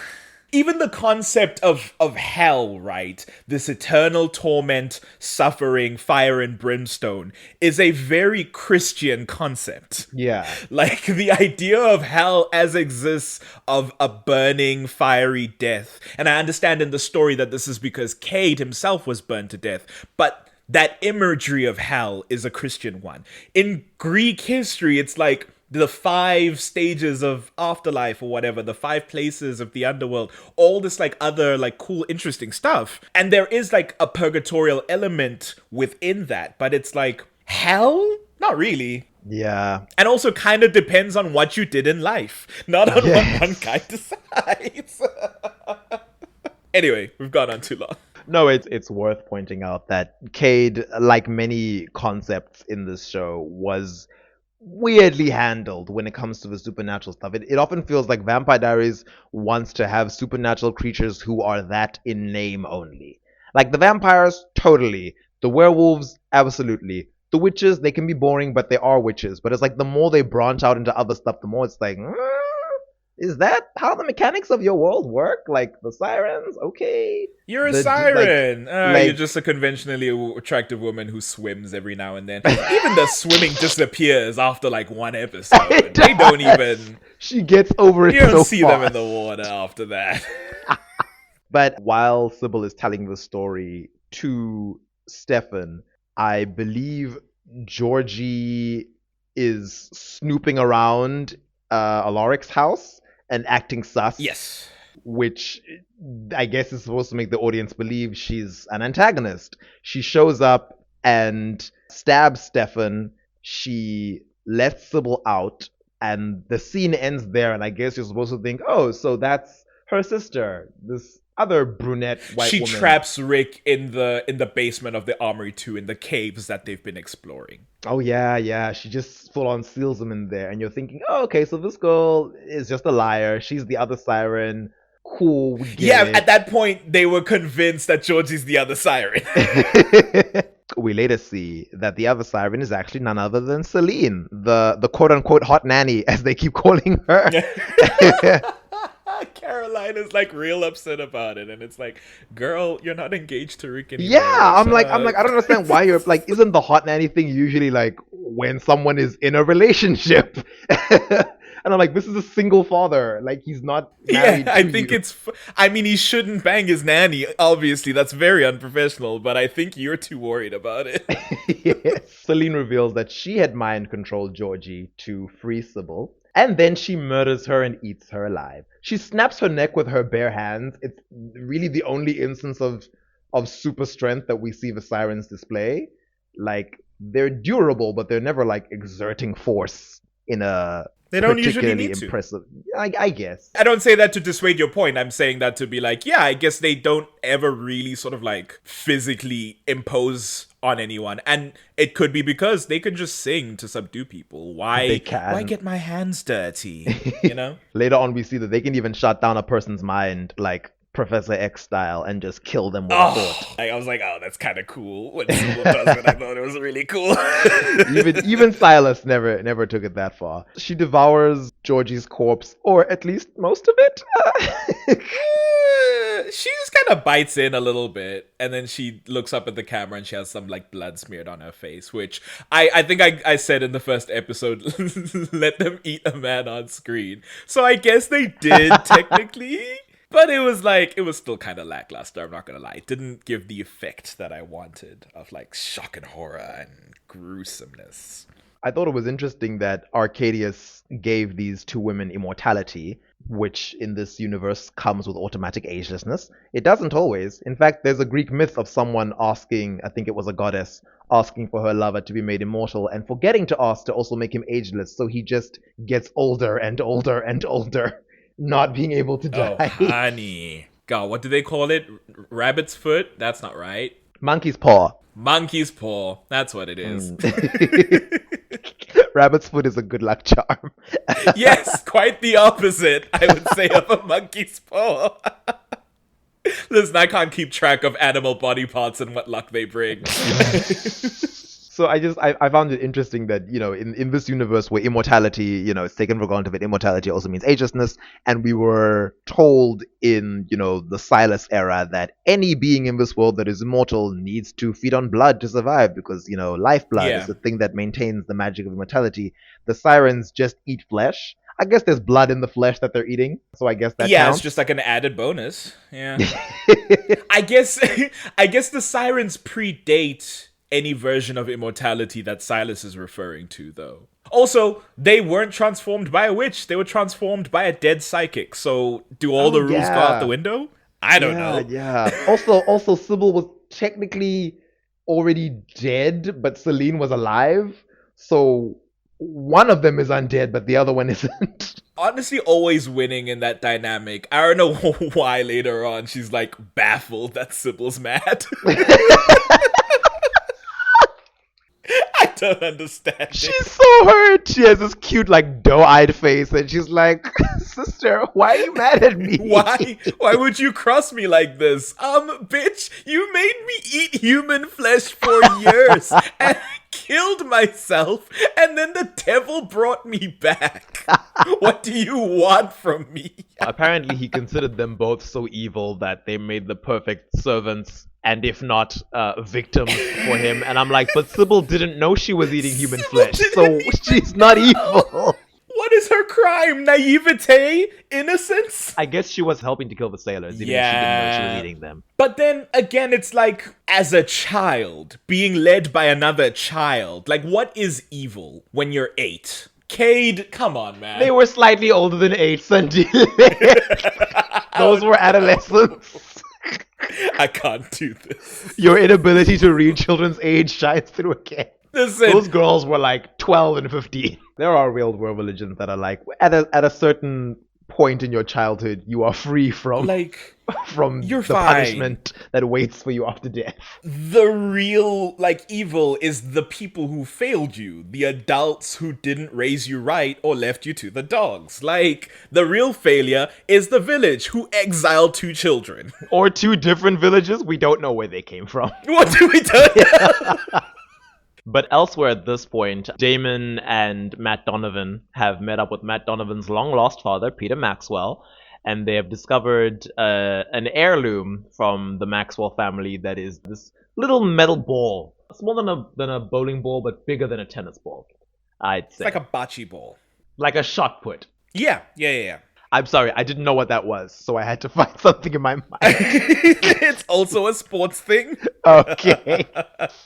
even the concept of hell, right? This eternal torment, suffering, fire and brimstone is a very Christian concept. Yeah. Like the idea of hell as exists of a burning, fiery death. And I understand in the story that this is because Cade himself was burned to death. But that imagery of hell is a Christian one. In Greek history, it's like the 5 stages of afterlife or whatever, the 5 places of the underworld, all this like other like cool, interesting stuff. And there is like a purgatorial element within that, but it's like hell? Not really. Yeah. And also kind of depends on what you did in life, not on what one guy decides. Anyway, we've gone on too long. No, it's worth pointing out that Cade, like many concepts in this show, was weirdly handled when it comes to the supernatural stuff. It often feels like Vampire Diaries wants to have supernatural creatures who are that in name only. Like the vampires, totally. The werewolves, absolutely. The witches, they can be boring, but they are witches. But it's like the more they branch out into other stuff, the more it's like, is that how the mechanics of your world work? Like the sirens? Okay. You're a siren. You're just a conventionally attractive woman who swims every now and then. Even the swimming disappears after like one episode. They don't even... She gets over it so You don't see fast. them in the water after that. But while Sybil is telling the story to Stefan, I believe Georgie is snooping around Alaric's house and acting sus. Yes. Which I guess is supposed to make the audience believe she's an antagonist. She shows up and stabs Stefan. She lets Sybil out, and the scene ends there. And I guess you're supposed to think, oh, so that's her sister, this other brunette white woman. She traps Rick in the basement of the Armory 2 in the caves that they've been exploring. Oh yeah. She just full on seals him in there, and you're thinking, oh, okay, so this girl is just a liar. She's the other siren. Cool, we get it. At that point, they were convinced that Georgie's the other siren. We later see that the other siren is actually none other than Seline, the quote-unquote hot nanny, as they keep calling her. Caroline is like real upset about it, and it's like, girl, you're not engaged to Rick anymore. Yeah, I'm like, I don't understand why you're like, isn't the hot nanny thing usually like when someone is in a relationship? And I'm like, this is a single father. Like, he's not married. I think I mean, he shouldn't bang his nanny. Obviously, that's very unprofessional, but I think you're too worried about it. Yes. Seline reveals that she had mind controlled Georgie to free Sybil, and then she murders her and eats her alive. She snaps her neck with her bare hands. It's really the only instance of super strength that we see the sirens display. Like, they're durable, but they're never like exerting force in a They don't usually particularly need to. impressive. I guess. I don't say that to dissuade your point. I'm saying that to be like, yeah, I guess they don't ever really sort of like physically impose on anyone. And it could be because they can just sing to subdue people. Why get my hands dirty? You know? Later on, we see that they can even shut down a person's mind, like Professor X style, and just kill them with a thought. I was like, oh, that's kind of cool. When Sybil does it, I thought it was really cool. even Silas never took it that far. She devours Georgie's corpse, or at least most of it. She just kind of bites in a little bit, and then she looks up at the camera and she has some like blood smeared on her face, which I think I said in the first episode, let them eat a man on screen. So I guess they did technically. But it was still kind of lackluster, I'm not gonna lie. It didn't give the effect that I wanted of like shock and horror and gruesomeness. I thought it was interesting that Arcadius gave these two women immortality, which in this universe comes with automatic agelessness. It doesn't always. In fact, there's a Greek myth of someone asking, I think it was a goddess, asking for her lover to be made immortal and forgetting to ask to also make him ageless, so he just gets older and older and older. Not being able to die. Oh, honey. God, what do they call it? Rabbit's foot? That's not right. Monkey's paw. Monkey's paw. That's what it is. Rabbit's foot is a good luck charm. Yes, quite the opposite, I would say, of a monkey's paw. Listen, I can't keep track of animal body parts and what luck they bring. So I found it interesting that, in this universe where immortality, is taken for granted, but immortality also means agelessness. And we were told in, the Silas era that any being in this world that is immortal needs to feed on blood to survive because, lifeblood is the thing that maintains the magic of immortality. The sirens just eat flesh. I guess there's blood in the flesh that they're eating, so I guess that counts. It's just like an added bonus. Yeah. I guess the sirens predate any version of immortality that Silas is referring to, though. Also, they weren't transformed by a witch. They were transformed by a dead psychic. So, do all the rules go out the window? I don't know. Yeah. Also, Sybil was technically already dead, but Seline was alive. So, one of them is undead, but the other one isn't. Honestly, always winning in that dynamic. I don't know why later on she's, baffled that Sybil's mad. I don't understand. She's so hurt. She has this cute, doe-eyed face, and she's like, "Sister, why are you mad at me? Why would you cross me like this? Bitch, you made me eat human flesh for years, and I killed myself, and then the devil brought me back. What do you want from me?" Apparently, he considered them both so evil that they made the perfect servants, and if not, victims for him. And I'm like, but Sybil didn't know she was eating human flesh, so she's not evil. What is her crime? Naivete? Innocence? I guess she was helping to kill the sailors, even if she didn't know she was eating them. But then, again, it's as a child, being led by another child. What is evil when you're 8? Cade, come on, man. They were slightly older than 8, Sandile. Those were adolescents. I can't do this. Your inability to read children's age shines through again. Listen. Those girls were 12 and 15. There are real world religions that are at a certain point in your childhood, you are free from you're the fine. punishment that waits for you after death. The real evil is the people who failed you, the adults who didn't raise you right or left you to the dogs. The real failure is the village who exiled 2 children. Or 2 different villages, we don't know where they came from. What do we do? But elsewhere at this point, Damon and Matt Donovan have met up with Matt Donovan's long-lost father, Peter Maxwell, and they have discovered an heirloom from the Maxwell family that is this little metal ball. Smaller than a bowling ball, but bigger than a tennis ball, I'd say. It's like a bocce ball. Like a shot put. Yeah. I'm sorry, I didn't know what that was, so I had to find something in my mind. It's also a sports thing. Okay.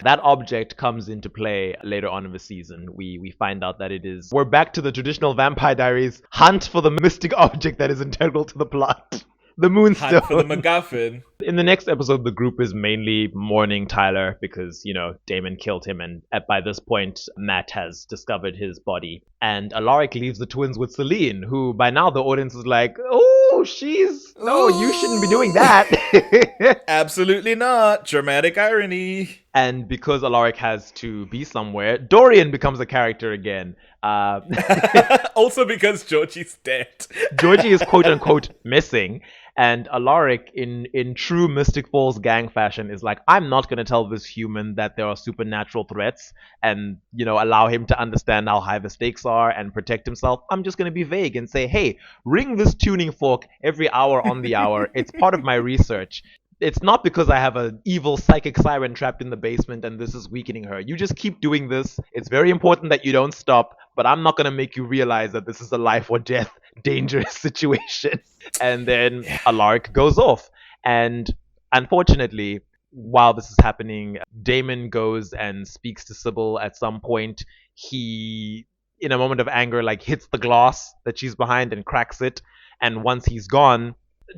That object comes into play later on in the season. We find out that we're back to the traditional Vampire Diaries hunt for the mystic object that is integral to the plot. The Moonstone. Hunt for the MacGuffin. In the next episode, the group is mainly mourning Tyler because, Damon killed him, and by this point, Matt has discovered his body. And Alaric leaves the twins with Seline, who by now the audience is like, "Oh, you shouldn't be doing that." Absolutely not. Dramatic irony. And because Alaric has to be somewhere, Dorian becomes a character again. Also because Georgie's dead. Georgie is quote-unquote missing. And Alaric, in true Mystic Falls gang fashion, is like, I'm not going to tell this human that there are supernatural threats and, allow him to understand how high the stakes are and protect himself. I'm just going to be vague and say, hey, ring this tuning fork every hour on the hour. It's part of my research. It's not because I have an evil psychic siren trapped in the basement and this is weakening her. You just keep doing this. It's very important that you don't stop, but I'm not going to make you realize that this is a life or death dangerous situation. And then Alaric goes off. And unfortunately, while this is happening, Damon goes and speaks to Sybil at some point. He, in a moment of anger, hits the glass that she's behind and cracks it. And once he's gone,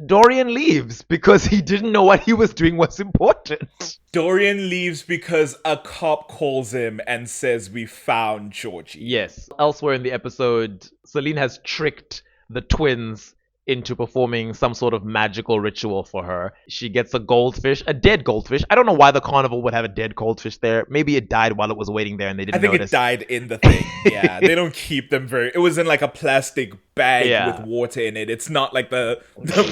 Dorian leaves because he didn't know what he was doing was important. Dorian leaves because a cop calls him and says, "We found Georgie." Yes. Elsewhere in the episode, Seline has tricked the twins into performing some sort of magical ritual for her. She gets a goldfish, a dead goldfish. I don't know why the carnival would have a dead goldfish there. Maybe it died while it was waiting there and they didn't I think notice. it died in the thing. Yeah, they don't keep them very. It was in like a plastic bag with water in it. It's not like the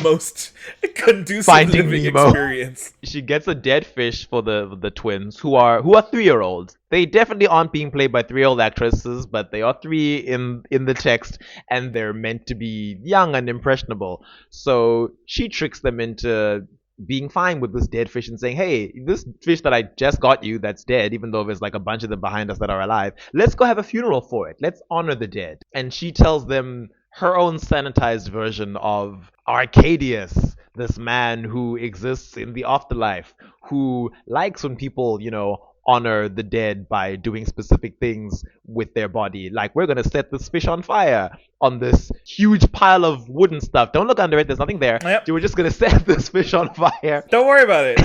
most conducive Finding living Nemo. experience. She gets a dead fish for the twins who are 3-year-olds. They definitely aren't being played by 3-year-old actresses, but they are 3 in the text, and they're meant to be young and impressionable. So she tricks them into being fine with this dead fish and saying, hey, this fish that I just got you that's dead, even though there's like a bunch of them behind us that are alive, let's go have a funeral for it. Let's honor the dead. And she tells them her own sanitized version of Arcadius, this man who exists in the afterlife, who likes when people, honor the dead by doing specific things with their body. Like, we're gonna set this fish on fire on this huge pile of wooden stuff. Don't look under it, there's nothing there. Yep. You were just gonna set this fish on fire. Don't worry about it.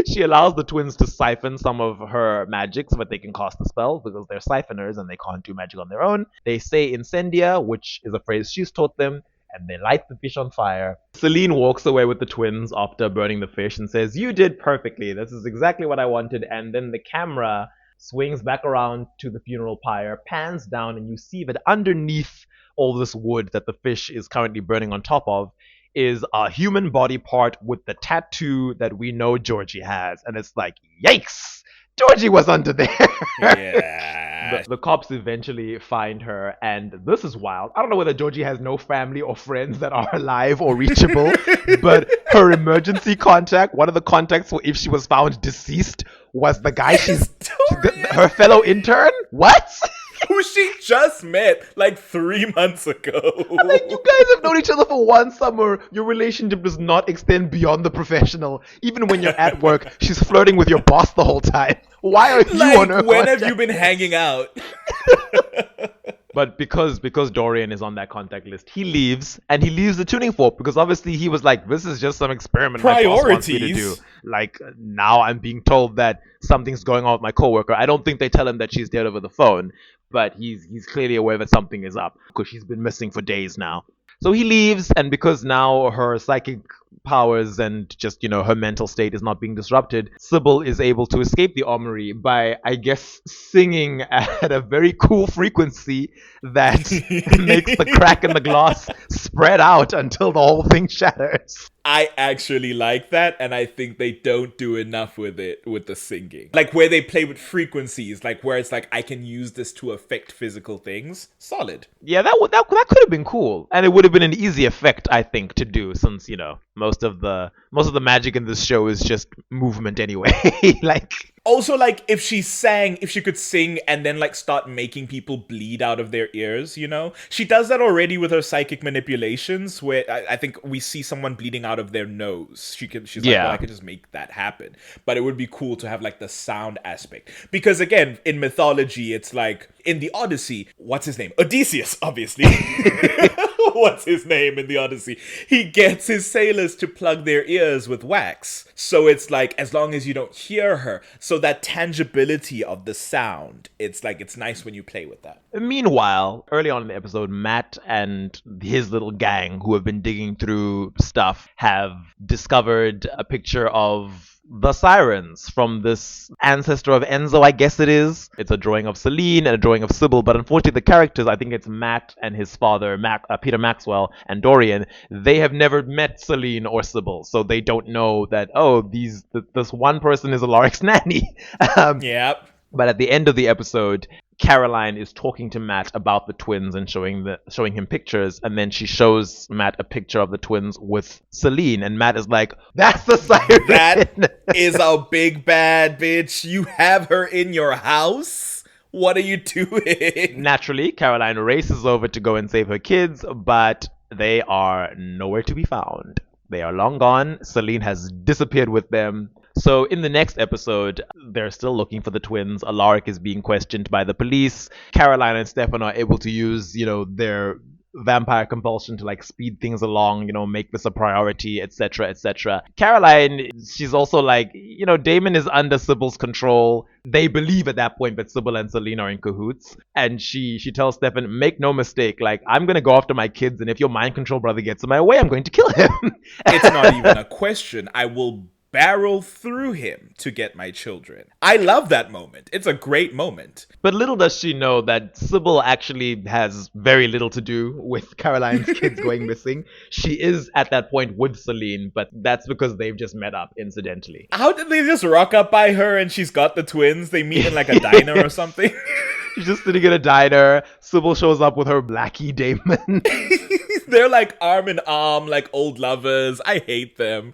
She allows the twins to siphon some of her magic so that they can cast the spell because they're siphoners and they can't do magic on their own. They say incendia, which is a phrase she's taught them, and they light the fish on fire. Seline walks away with the twins after burning the fish and says, you did perfectly. This is exactly what I wanted. And then the camera swings back around to the funeral pyre, pans down, and you see that underneath all this wood that the fish is currently burning on top of is a human body part with the tattoo that we know Georgie has. And it's like, yikes! Georgie was under there. Yeah. The cops eventually find her, and this is wild. I don't know whether Georgie has no family or friends that are alive or reachable, but her emergency contact, one of the contacts for if she was found deceased, was the guy her fellow intern? What? Who she just met like 3 months ago. Like, you guys have known each other for one summer. Your relationship does not extend beyond the professional. Even when you're at work, she's flirting with your boss the whole time. Why are you on her when contact? have you been hanging out? But because Dorian is on that contact list, he leaves, and he leaves the tuning fork because obviously he was like, this is just some experiment my boss wants me to do. Like, now I'm being told that something's going on with my coworker. I don't think they tell him that she's dead over the phone, but he's clearly aware that something is up because she's been missing for days now. So he leaves, and because now her psychic powers and just, her mental state is not being disrupted, Sybil is able to escape the armory by, I guess, singing at a very cool frequency that makes the crack in the glass spread out until the whole thing shatters. I actually like that, and I think they don't do enough with it, with the singing. Like, where they play with frequencies, like, where it's like, I can use this to affect physical things. Solid. Yeah, that could have been cool. And it would have been an easy effect, I think, to do, since, most of the magic in this show is just movement anyway. Like... Also, like, if she could sing and then, like, start making people bleed out of their ears, She does that already with her psychic manipulations, where I think we see someone bleeding out of their nose. She's like, well, I could just make that happen. But it would be cool to have, like, the sound aspect. Because, again, in mythology, it's like, in the Odyssey, what's his name? Odysseus, obviously. What's his name in the Odyssey? He gets his sailors to plug their ears with wax. So it's like, as long as you don't hear her. So that tangibility of the sound, it's like, it's nice when you play with that. Meanwhile, early on in the episode, Matt and his little gang who have been digging through stuff have discovered a picture of the sirens from this ancestor of Enzo, I guess it is. It's a drawing of Seline and a drawing of Sybil, but unfortunately the characters, I think it's Matt and his father, Peter Maxwell and Dorian, they have never met Seline or Sybil, so they don't know that, this one person is Alaric's nanny. Yep. But at the end of the episode, Caroline is talking to Matt about the twins and showing him pictures, and then she shows Matt a picture of the twins with Seline, and Matt is like, that's the siren! That is a big bad bitch. You have her in your house? What are you doing? Naturally, Caroline races over to go and save her kids, but they are nowhere to be found. They are long gone. Seline has disappeared with them. So in the next episode, they're still looking for the twins. Alaric is being questioned by the police. Caroline and Stefan are able to use, their vampire compulsion to like speed things along, make this a priority, etc., etc. Caroline, she's also like, Damon is under Sybil's control. They believe at that point that Sybil and Seline are in cahoots, and she tells Stefan, make no mistake, like, I'm gonna go after my kids, and if your mind control brother gets in my way, I'm going to kill him. It's not even a question. I will barrel through him to get my children. I love that moment. It's a great moment. But little does she know that Sybil actually has very little to do with Caroline's kids going missing. She is at that point with Seline, but that's because they've just met up incidentally. How did they just rock up by her and she's got the twins? They meet in like a diner or something? She's just sitting in a diner. Sybil shows up with her lackey Damon. They're like arm in arm, like old lovers. I hate them.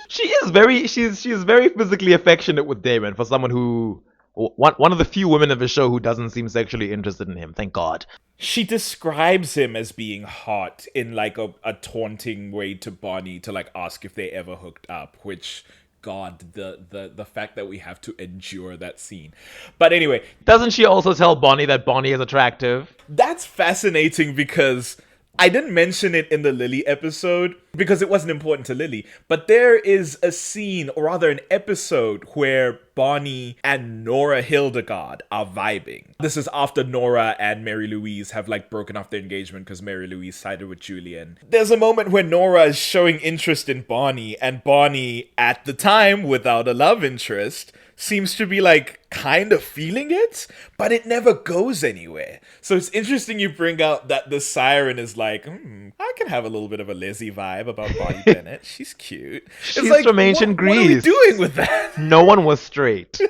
She's very physically affectionate with Damon for someone who one of the few women of the show who doesn't seem sexually interested in him. Thank God. She describes him as being hot in like a taunting way to Bonnie to like ask if they ever hooked up, which God, the fact that we have to endure that scene. But anyway, doesn't she also tell Bonnie that Bonnie is attractive? That's fascinating because I didn't mention it in the Lily episode because it wasn't important to Lily, but there is a scene, or rather an episode, where Bonnie and Nora Hildegard are vibing. This is after Nora and Mary Louise have like broken off their engagement because Mary Louise sided with Julian. There's a moment where Nora is showing interest in Bonnie, and Bonnie, at the time, without a love interest, seems to be like kind of feeling it, but it never goes anywhere. So it's interesting you bring up that the siren is like, I can have a little bit of a Lizzie vibe about Bonnie Bennett. She's cute. She's it's like, from ancient Greece. What are we doing with that? No one was straight.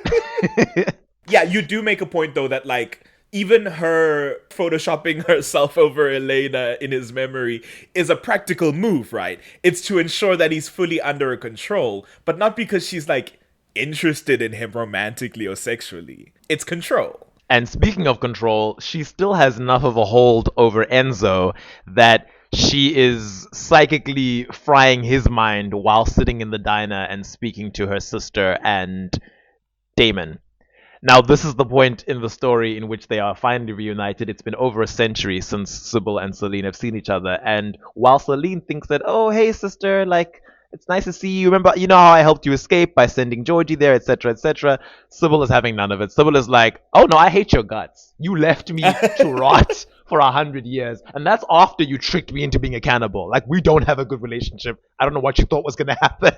Yeah, you do make a point though that like even her photoshopping herself over Elena in his memory is a practical move, right? It's to ensure that he's fully under her control, but not because she's like interested in him romantically or sexually. It's control. And speaking of control, she still has enough of a hold over Enzo that she is psychically frying his mind while sitting in the diner and speaking to her sister and Damon. Now, this is the point in the story in which they are finally reunited. It's been over a century since Sybil and Seline have seen each other, and while Seline thinks that, oh, hey, sister, like, it's nice to see you. Remember, you know how I helped you escape by sending Georgie there, etc., etc. Sybil is having none of it. Sybil is like, oh no, I hate your guts. You left me to rot for 100 years. And that's after you tricked me into being a cannibal. Like, we don't have a good relationship. I don't know what you thought was going to happen.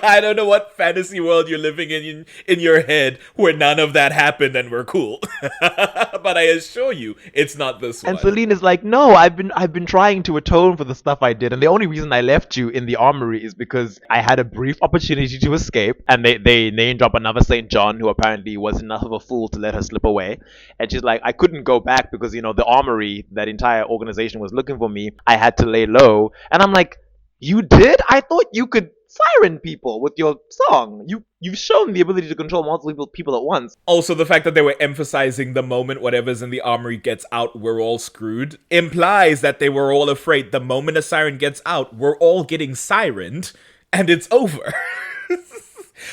I don't know what fantasy world you're living in your head where none of that happened and we're cool. But I assure you, it's not this one. And Seline is like, no, I've been trying to atone for the stuff I did. And the only reason I left you in the Armory is because I had a brief opportunity to escape. And they name drop another St. John who apparently was enough of a fool to let her slip away. And she's like, I couldn't go back because, the Armory, that entire organization, was looking for me. I had to lay low. And I'm like, you did? I thought you could siren people with your song. You've shown the ability to control multiple people at once. Also, the fact that they were emphasizing the moment whatever's in the Armory gets out, we're all screwed, implies that they were all afraid the moment a siren gets out, we're all getting sirened, and it's over.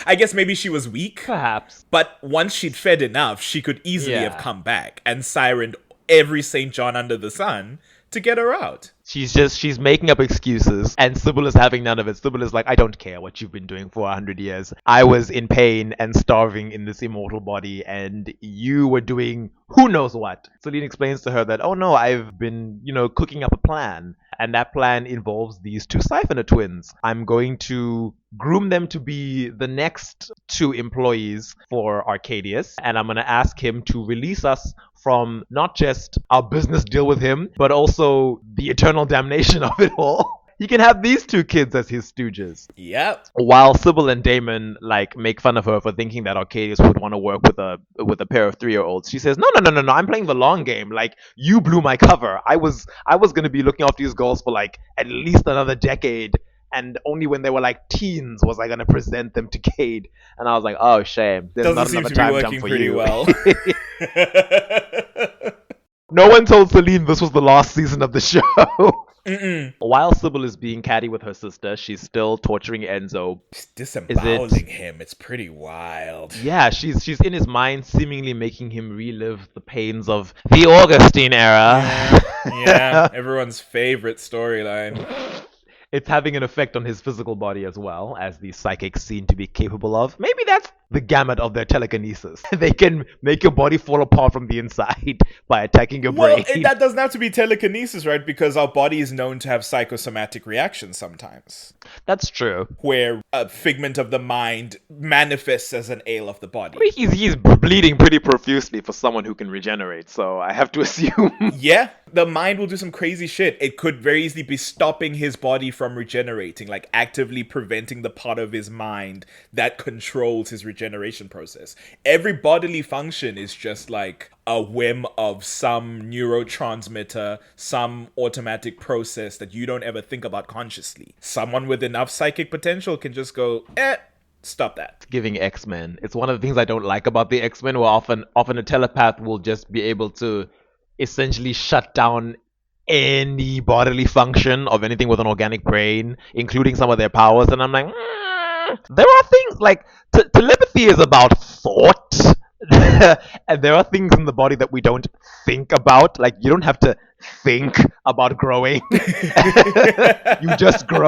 I guess maybe she was weak. Perhaps. But once she'd fed enough, she could easily have come back and sirened every St. John under the sun to get her out. She's making up excuses, and Sybil is having none of it. Sybil is like, I don't care what you've been doing for 100 years. I was in pain and starving in this immortal body, and you were doing who knows what. Seline explains to her that, oh no, I've been, cooking up a plan, and that plan involves these two siphoner twins. I'm going to groom them to be the next two employees for Arcadius, and I'm going to ask him to release us from not just our business deal with him, but also the eternal damnation of it all. He can have these two kids as his stooges. Yep. While Sybil and Damon make fun of her for thinking that Arcadius would want to work with a pair of 3-year-olds, she says, No, I'm playing the long game. Like, you blew my cover. I was going to be looking after these girls for at least another decade. And only when they were teens was I going to present them to Cade. And I was like, oh, shame. There's Doesn't not seem another to time be jump working for pretty you. well. No one told Seline this was the last season of the show. While Sybil is being catty with her sister, she's still torturing Enzo. Disemboweling him. It's pretty wild. Yeah, she's in his mind, seemingly making him relive the pains of the Augustine era. Yeah, everyone's favorite storyline. It's having an effect on his physical body as well, as the psychics seem to be capable of. Maybe that's the gamut of their telekinesis. They can make your body fall apart from the inside by attacking your brain. Well, that doesn't have to be telekinesis, right? Because our body is known to have psychosomatic reactions sometimes. That's true. Where a figment of the mind manifests as an ail of the body. I mean, he's bleeding pretty profusely for someone who can regenerate, so I have to assume. Yeah, the mind will do some crazy shit. It could very easily be stopping his body from regenerating, like actively preventing the part of his mind that controls his regeneration process. Every bodily function is just like a whim of some neurotransmitter, some automatic process that you don't ever think about consciously. Someone with enough psychic potential can just go, stop that. Giving X-Men. It's one of the things I don't like about the X-Men, where often a telepath will just be able to essentially shut down any bodily function of anything with an organic brain, including some of their powers. And I'm like, there are things like telepathy is about thought. And there are things in the body that we don't think about. Like, you don't have to think about growing. You just grow.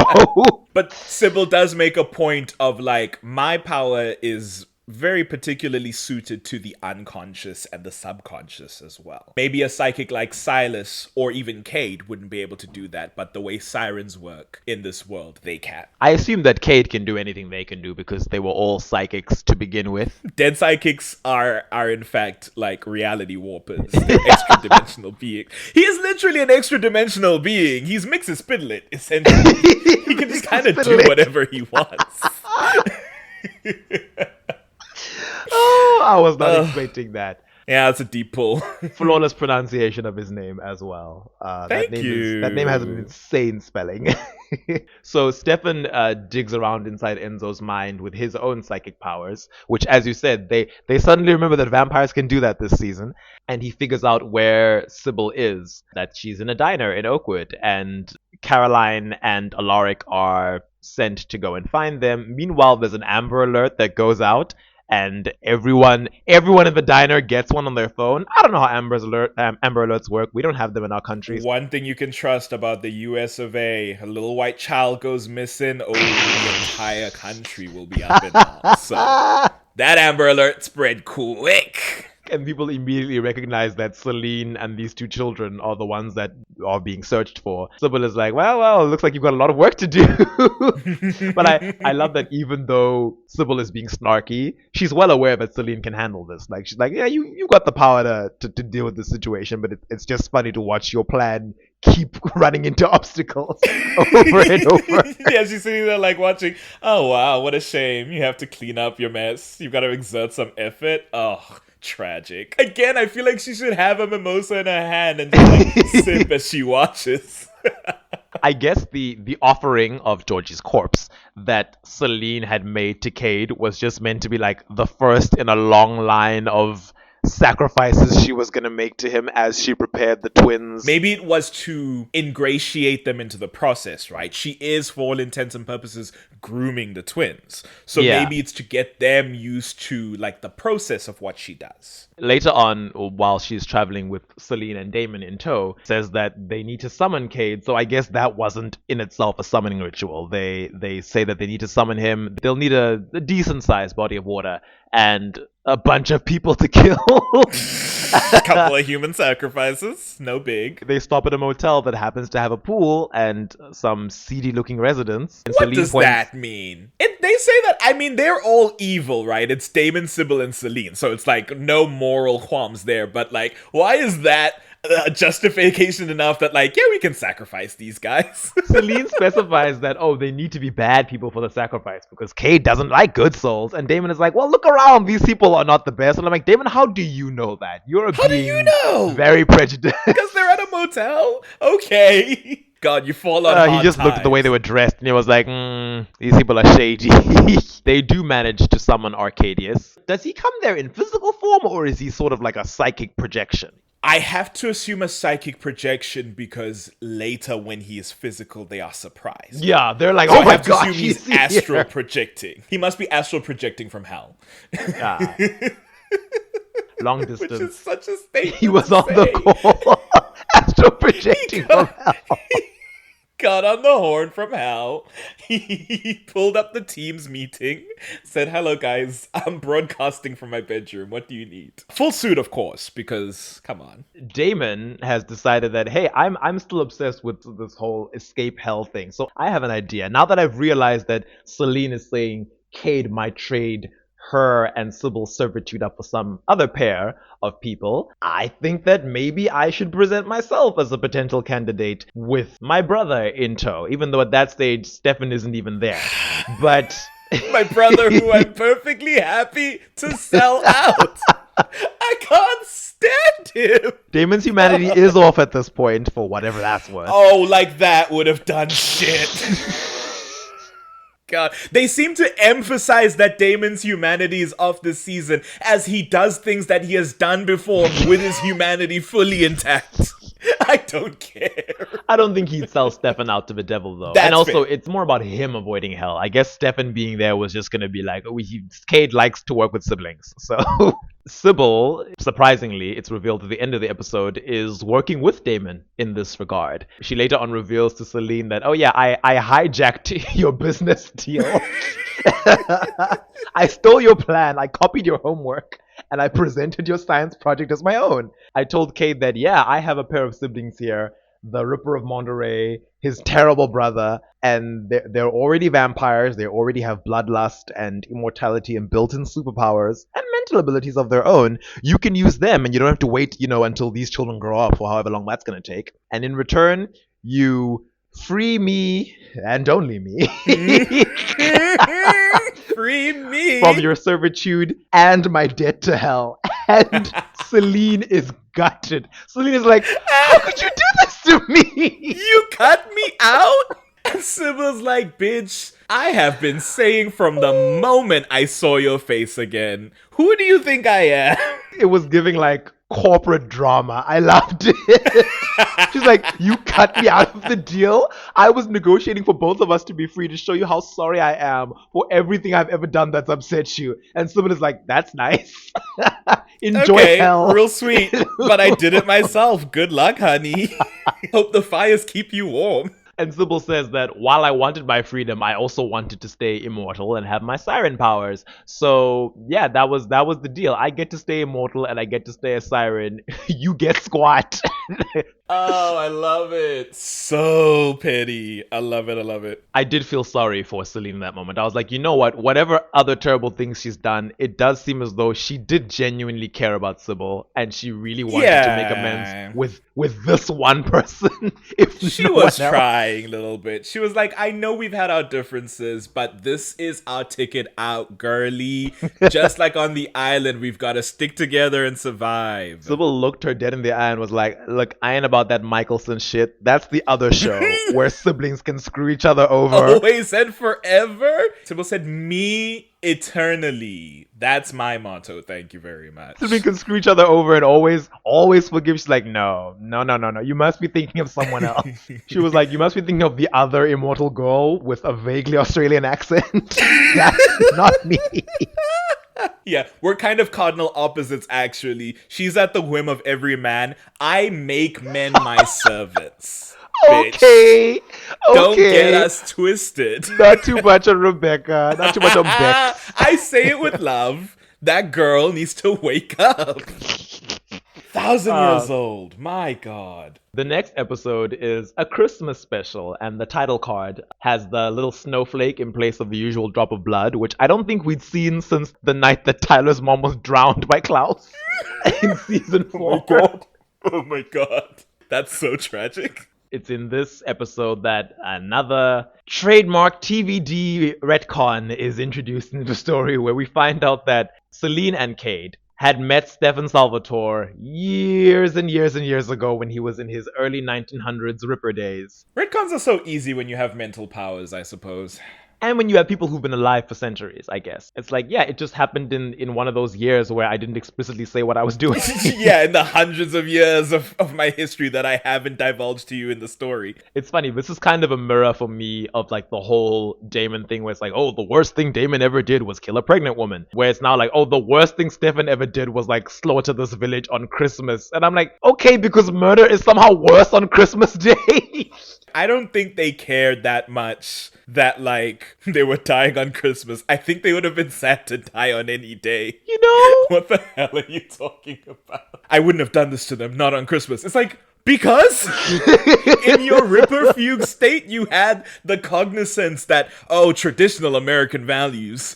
But Sybil does make a point of like, my power is very particularly suited to the unconscious and the subconscious as well. Maybe a psychic like Silas or even Cade wouldn't be able to do that, but the way sirens work in this world, they can. I assume that Cade can do anything they can do because they were all psychics to begin with. Dead psychics are in fact like reality warpers. They're extra dimensional beings. He is literally an extra dimensional being. He's Mixes-Spidlet, essentially. He can just kind of do whatever he wants. Oh, I was not expecting that. Yeah, it's a deep pull. Flawless pronunciation of his name as well. Thank you. That name has an insane spelling. So Stefan digs around inside Enzo's mind with his own psychic powers, which, as you said, they suddenly remember that vampires can do that this season. And he figures out where Sybil is, that she's in a diner in Oakwood, and Caroline and Alaric are sent to go and find them. Meanwhile, there's an Amber Alert that goes out, and everyone in the diner gets one on their phone. I don't know how Amber Alerts work. We don't have them in our countries. One thing you can trust about the US of A, a little white child goes missing, the entire country will be up in arms. So that Amber Alert spread quick. And people immediately recognize that Seline and these two children are the ones that are being searched for. Sybil is like, well, it looks like you've got a lot of work to do. But I love that even though Sybil is being snarky, she's well aware that Seline can handle this. Like, she's like, yeah, you've got the power to deal with this situation, but it's just funny to watch your plan keep running into obstacles over and over. Yeah, she's sitting there like watching, oh wow, what a shame. You have to clean up your mess. You've got to exert some effort. Oh, tragic. Again, I feel like she should have a mimosa in her hand and just like sip as she watches. I guess the offering of Georgie's corpse that Seline had made to Cade was just meant to be like the first in a long line of sacrifices she was going to make to him as she prepared the twins. Maybe it was to ingratiate them into the process, right? She is, for all intents and purposes, grooming the twins. So maybe it's to get them used to like the process of what she does. Later on, while she's traveling with Seline and Damon in tow, says that they need to summon Cade. So I guess that wasn't in itself a summoning ritual. They say that they need to summon him. They'll need a decent-sized body of water and a bunch of people to kill. A couple of human sacrifices, no big. They stop at a motel that happens to have a pool and some seedy-looking residents. And what does that mean? They say that, I mean, they're all evil, right? It's Damon, Sybil, and Seline, so it's like no moral qualms there, but like, why is that justification enough that like, yeah, we can sacrifice these guys? Seline specifies that, they need to be bad people for the sacrifice because Cade doesn't like good souls. And Damon is like, well, look around. These people are not the best. And I'm like, Damon, how do you know that? How do you know? Very prejudiced. Because they're at a motel? Okay. God, you fall on hard He just times. looked at the way they were dressed and he was like, these people are shady. They do manage to summon Arcadius. Does he come there in physical form or is he sort of like a psychic projection? I have to assume a psychic projection because later when he is physical, they are surprised. Yeah, they're like, So oh I my have to gosh, assume he's here. astral projecting. He must be astral projecting from hell. Ah. Long distance. Which is such a statement. He was to on the say. call. Astral projecting from hell. Got on the horn from hell. He pulled up the Teams meeting, said, hello guys, I'm broadcasting from my bedroom. What do you need? Full suit, of course, because, come on. Damon has decided that, hey, I'm still obsessed with this whole escape hell thing. So I have an idea. Now that I've realized that Seline is saying Cade might trade her and Sybil's servitude up for some other pair of people, I think that maybe I should present myself as a potential candidate with my brother in tow, even though at that stage Stefan isn't even there. But My brother, who I'm perfectly happy to sell out. I can't stand him. Damon's humanity is off at this point, for whatever that's worth. Oh, like that would have done shit. God. They seem to emphasize that Damon's humanity is off this season as he does things that he has done before with his humanity fully intact. I don't care. I don't think he'd sell Stefan out to the devil, though. That's and also, fair. it's more about him avoiding hell. I guess Stefan being there was just going to be like, oh, Cade likes to work with siblings. So Sybil, surprisingly, it's revealed at the end of the episode, is working with Damon in this regard. She later on reveals to Seline that, oh yeah, I hijacked your business deal. I stole your plan. I copied your homework. And I presented your science project as my own. I told Cade that, yeah, I have a pair of siblings here, the Ripper of Monterey, his terrible brother, and they're already vampires. They already have bloodlust and immortality and built-in superpowers and mental abilities of their own. You can use them, and you don't have to wait, until these children grow up or however long that's going to take. And in return, you free me and only me. Free me from your servitude and my debt to hell. And Seline is gutted. Seline is like, how could you do this to me? You cut me out? And Sybil's like, bitch, I have been saying from the moment I saw your face again, who do you think I am? It was giving like corporate drama. I loved it. She's like, you cut me out of the deal. I was negotiating for both of us to be free to show you how sorry I am for everything I've ever done that's upset you. And Sybil is like, that's nice. Enjoy okay, hell. Real sweet. But I did it myself. Good luck, honey. Hope the fires keep you warm. And Sybil says that while I wanted my freedom, I also wanted to stay immortal and have my siren powers. So yeah, that was the deal. I get to stay immortal and I get to stay a siren. You get squat. Oh, I love it. So petty. I love it. I love it. I did feel sorry for Seline in that moment. I was like, you know what? Whatever other terrible things she's done, it does seem as though she did genuinely care about Sybil and she really wanted to make amends with this one person. If she no was one else. trying a little bit. She was like, I know we've had our differences, but this is our ticket out, girly. Just like on the island, we've got to stick together and survive. Sybil looked her dead in the eye and was like, look, I ain't about that Michelson shit. That's the other show where siblings can screw each other over. Always and forever? Sybil said, me eternally. That's my motto. Thank you very much. Siblings can screw each other over and always forgive. She's like, no. You must be thinking of someone else. She was like, you must be thinking of the other immortal girl with a vaguely Australian accent. That's not me. Yeah, we're kind of cardinal opposites, actually. She's at the whim of every man. I make men my servants. Bitch. Okay. Don't get us twisted. Not too much on Rebecca. Not too much on Bex. I say it with love. That girl needs to wake up. 1,000 years old. My God. The next episode is a Christmas special, and the title card has the little snowflake in place of the usual drop of blood, which I don't think we'd seen since the night that Tyler's mom was drowned by Klaus in season 4. Oh my God. That's so tragic. It's in this episode that another trademark TVD retcon is introduced into the story, where we find out that Seline and Cade had met Stefan Salvatore years and years and years ago when he was in his early 1900s Ripper days. Retcons are so easy when you have mental powers, I suppose. And when you have people who've been alive for centuries, I guess. It's like, yeah, it just happened in one of those years where I didn't explicitly say what I was doing. Yeah, in the hundreds of years of my history that I haven't divulged to you in the story. It's funny, this is kind of a mirror for me of like the whole Damon thing where it's like, oh, the worst thing Damon ever did was kill a pregnant woman. Where it's now like, oh, the worst thing Stefan ever did was like slaughter this village on Christmas. And I'm like, okay, because murder is somehow worse on Christmas Day. I don't think they cared that much that, like, they were dying on Christmas. I think they would have been sad to die on any day. You know? What the hell are you talking about? I wouldn't have done this to them, not on Christmas. It's like, because in your Ripper Fugue state, you had the cognizance that, oh, traditional American values.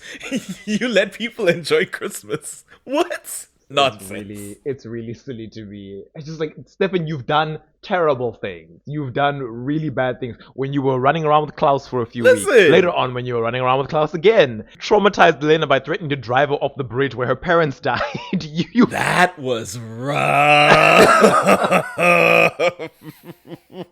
You let people enjoy Christmas. What? Nonsense. It's really silly to me. It's just like, Stefan, you've done terrible things. You've done really bad things. When you were running around with Klaus for a few weeks. Later on, when you were running around with Klaus again. Traumatized Elena by threatening to drive her off the bridge where her parents died. That was rough.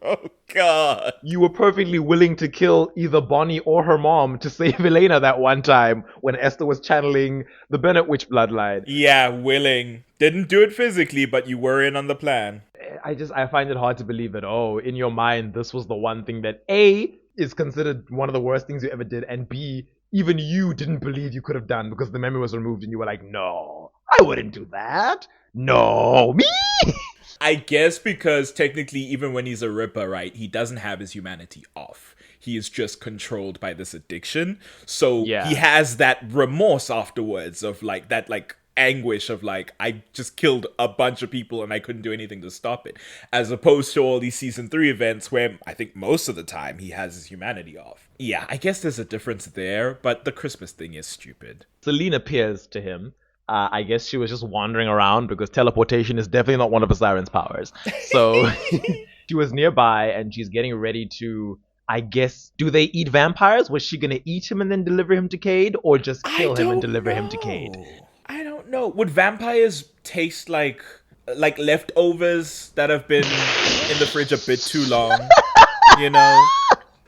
Oh, God. You were perfectly willing to kill either Bonnie or her mom to save Elena that one time when Esther was channeling the Bennett witch bloodline. Yeah, willing. Didn't do it physically, but you were in on the plan. I find it hard to believe that, oh, in your mind, this was the one thing that A, is considered one of the worst things you ever did, and B, even you didn't believe you could have done because the memory was removed and you were like, no, I wouldn't do that. No, me? I guess because technically, even when he's a Ripper, right, he doesn't have his humanity off. He is just controlled by this addiction. So yeah. He has that remorse afterwards of like that, like, anguish of like, I just killed a bunch of people and I couldn't do anything to stop it, as opposed to all these season 3 events where I think most of the time he has his humanity off. Yeah, I guess there's a difference there, but the Christmas thing is stupid. Seline appears to him. I guess she was just wandering around because teleportation is definitely not one of a siren's powers. So she was nearby and she's getting ready to, I guess, do they eat vampires? Was she gonna eat him and then deliver him to Cade, or just kill him and deliver him to Cade? I don't know. Would vampires taste like leftovers that have been in the fridge a bit too long? You know?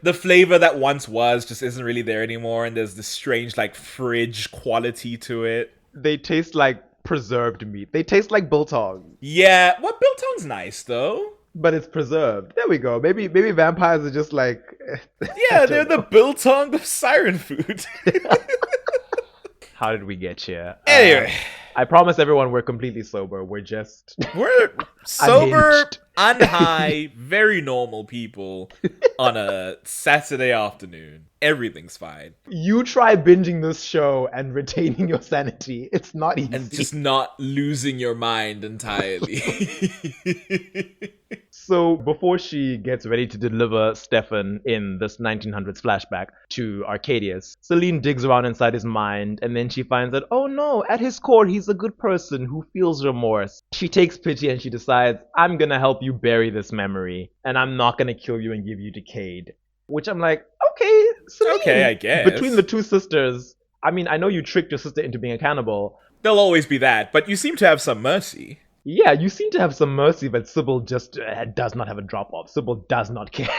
The flavor that once was just isn't really there anymore, and there's this strange, like, fridge quality to it. They taste like preserved meat. They taste like biltong. Yeah, well, biltong's nice, though. But it's preserved. There we go. Maybe vampires are just like... Yeah, they're the biltong of siren food. How did we get here? Anyway. I promise everyone we're completely sober. We're sober, unhigh, very normal people on a Saturday afternoon. Everything's fine. You try binging this show and retaining your sanity. It's not easy. And just not losing your mind entirely. So before she gets ready to deliver Stefan in this 1900s flashback to Arcadius, Seline digs around inside his mind, and then she finds that, oh no, at his core he's a good person who feels remorse. She takes pity and she decides, I'm gonna help you bury this memory, and I'm not gonna kill you and give you to Cade. Which I'm like, okay, Seline. Okay, I guess. Between the two sisters, I mean, I know you tricked your sister into being a cannibal. There'll always be that, but you seem to have some mercy. Yeah, you seem to have some mercy, but Sybil just does not have a drop-off. Sybil does not care.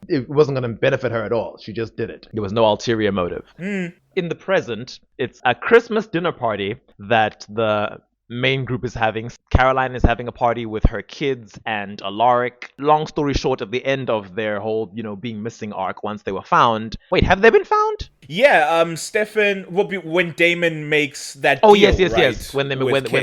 It wasn't going to benefit her at all. She just did it. There was no ulterior motive. In the present, it's a Christmas dinner party that the main group is having. Caroline is having a party with her kids and Alaric. Long story short, at the end of their whole, being missing arc, once they were found. Wait, have they been found? Yeah, Stefan, when Damon makes that deal, yes. When they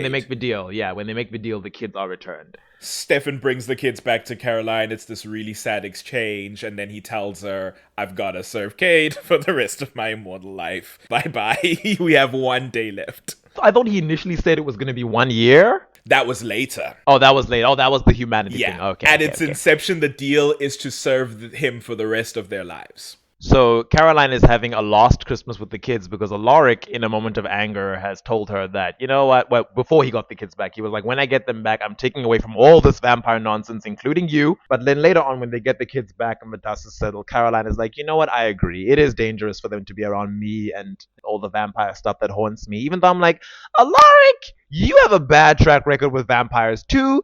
make the deal. Yeah, when they make the deal, the kids are returned. Stefan brings the kids back to Caroline. It's this really sad exchange, and then he tells her, I've got to serve Cade for the rest of my immortal life. Bye-bye. We have 1 day left. I thought he initially said it was going to be 1 year. That was later. Oh, that was late. Oh, that was the humanity thing. Okay. At its inception, the deal is to serve him for the rest of their lives. So Caroline is having a lost Christmas with the kids because Alaric, in a moment of anger, has told her that, you know what, well, before he got the kids back, he was like, when I get them back, I'm taking away from all this vampire nonsense, including you. But then later on, when they get the kids back and the dust is settled, Caroline is like, you know what, I agree. It is dangerous for them to be around me and all the vampire stuff that haunts me. Even though I'm like, Alaric, you have a bad track record with vampires too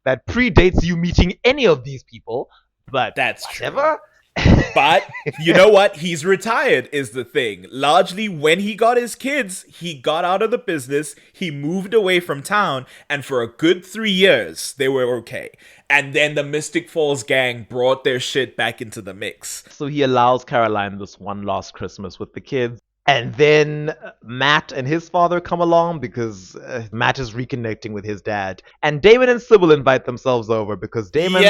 that predates you meeting any of these people. But that's whatever. True. But you know what? He's retired is the thing. Largely when he got his kids, he got out of the business, he moved away from town, and for a good 3 years, they were okay. And then the Mystic Falls gang brought their shit back into the mix. So he allows Caroline this one last Christmas with the kids. And then Matt and his father come along because Matt is reconnecting with his dad. And Damon and Sybil invite themselves over because Damon,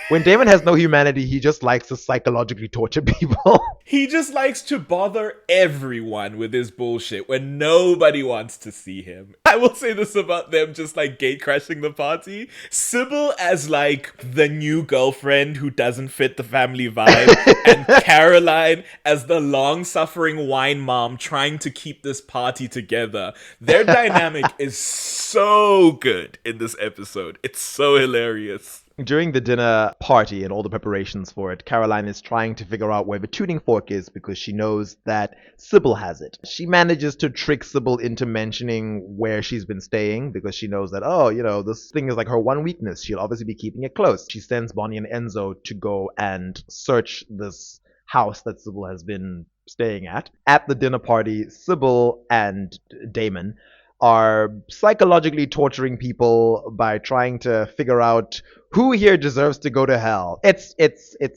when Damon has no humanity, he just likes to psychologically torture people. He just likes to bother everyone with his bullshit when nobody wants to see him. I will say this about them just like gate crashing the party. Sybil as like the new girlfriend who doesn't fit the family vibe, and Caroline as the long-suffering wine mom trying to keep this party together. Their dynamic is so good in this episode. It's so hilarious. During the dinner party and all the preparations for it, Caroline is trying to figure out where the tuning fork is because she knows that Sybil has it. She manages to trick Sybil into mentioning where she's been staying because she knows that, oh, you know, this thing is like her one weakness. She'll obviously be keeping it close. She sends Bonnie and Enzo to go and search this house that Sybil has been staying at. At the dinner party, Sybil and Damon are psychologically torturing people by trying to figure out who here deserves to go to hell. It's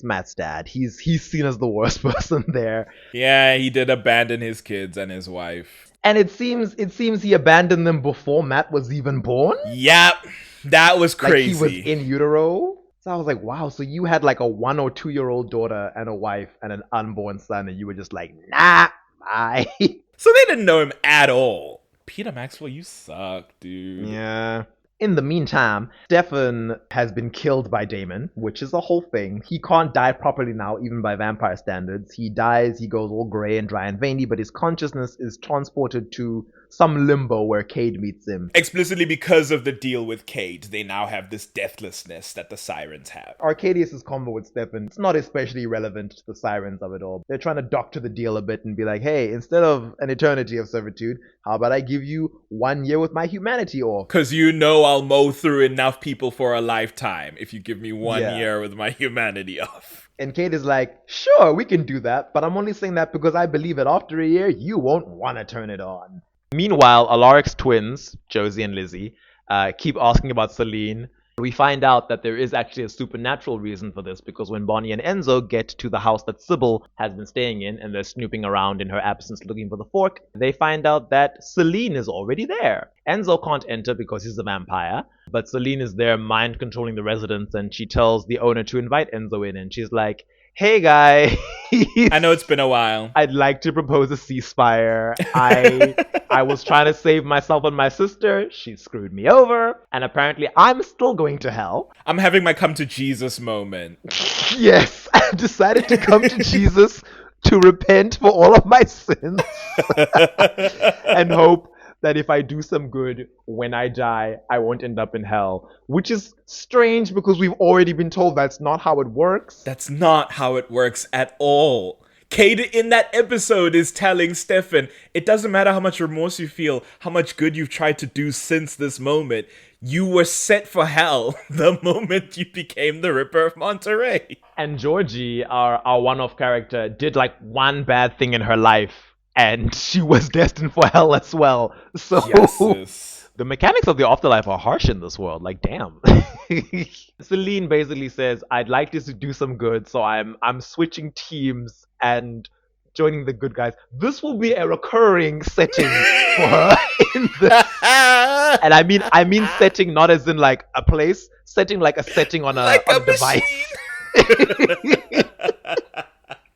Matt's dad. He's seen as the worst person there. Yeah, he did abandon his kids and his wife. And it seems he abandoned them before Matt was even born. Yep, that was crazy. Like he was in utero. So I was like, wow, so you had like a 1 or 2 year old daughter and a wife and an unborn son, and you were just like, nah, bye. So they didn't know him at all. Peter Maxwell, you suck, dude. Yeah. In the meantime, Stefan has been killed by Damon, which is a whole thing. He can't die properly now, even by vampire standards. He dies, he goes all grey and dry and veiny, but his consciousness is transported to some limbo where Cade meets him. Explicitly because of the deal with Cade, they now have this deathlessness that the sirens have. Arcadius' combo with Stefan, it's not especially relevant to the sirens of it all. They're trying to doctor the deal a bit and be like, hey, instead of an eternity of servitude, how about I give you 1 year with my humanity off? Because you know I'll mow through enough people for a lifetime if you give me 1 year with my humanity off. And Cade is like, sure, we can do that, but I'm only saying that because I believe that after a year, you won't want to turn it on. Meanwhile, Alaric's twins, Josie and Lizzie, keep asking about Seline. We find out that there is actually a supernatural reason for this because when Bonnie and Enzo get to the house that Sybil has been staying in and they're snooping around in her absence looking for the fork, they find out that Seline is already there. Enzo can't enter because he's a vampire, but Seline is there mind controlling the residents, and she tells the owner to invite Enzo in, and she's like, hey guy, I know it's been a while. I'd like to propose a ceasefire. I was trying to save myself and my sister. She screwed me over. And apparently I'm still going to hell. I'm having my come to Jesus moment. Yes, I've decided to come to Jesus to repent for all of my sins. And hope that if I do some good when I die, I won't end up in hell. Which is strange because we've already been told that's not how it works. That's not how it works at all. Cade in that episode is telling Stefan, it doesn't matter how much remorse you feel, how much good you've tried to do since this moment. You were set for hell the moment you became the Ripper of Monterey. And Georgie, our one-off character, did like one bad thing in her life, and she was destined for hell as well. So Yes. the mechanics of the afterlife are harsh in this world. Like, damn. Seline basically says, I'd like to do some good, so I'm switching teams and joining the good guys. This will be a recurring setting for her in this. And I mean setting not as in like a place, setting like a setting on a device.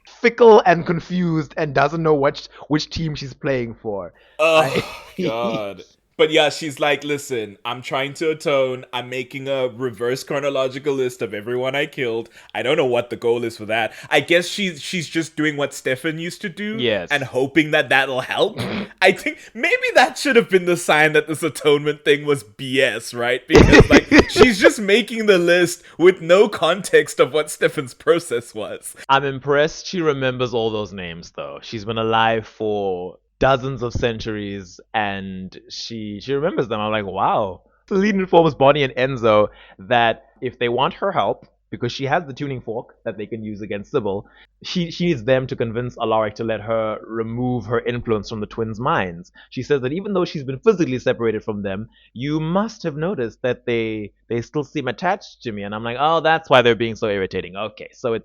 Fickle and confused and doesn't know which team she's playing for. Oh, God. But yeah, she's like, listen, I'm trying to atone. I'm making a reverse chronological list of everyone I killed. I don't know what the goal is for that. I guess she's just doing what Stefan used to do. Yes. And hoping that that'll help. I think maybe that should have been the sign that this atonement thing was BS, right? Because like she's just making the list with no context of what Stefan's process was. I'm impressed she remembers all those names though. She's been alive for dozens of centuries and she remembers them. I'm like, wow. Seline informs Bonnie and Enzo that if they want her help, because she has the tuning fork that they can use against Sybil. She needs them to convince Alaric to let her remove her influence from the twins' minds. She says that even though she's been physically separated from them, you must have noticed that they still seem attached to me. And I'm like, oh, that's why they're being so irritating. Okay, so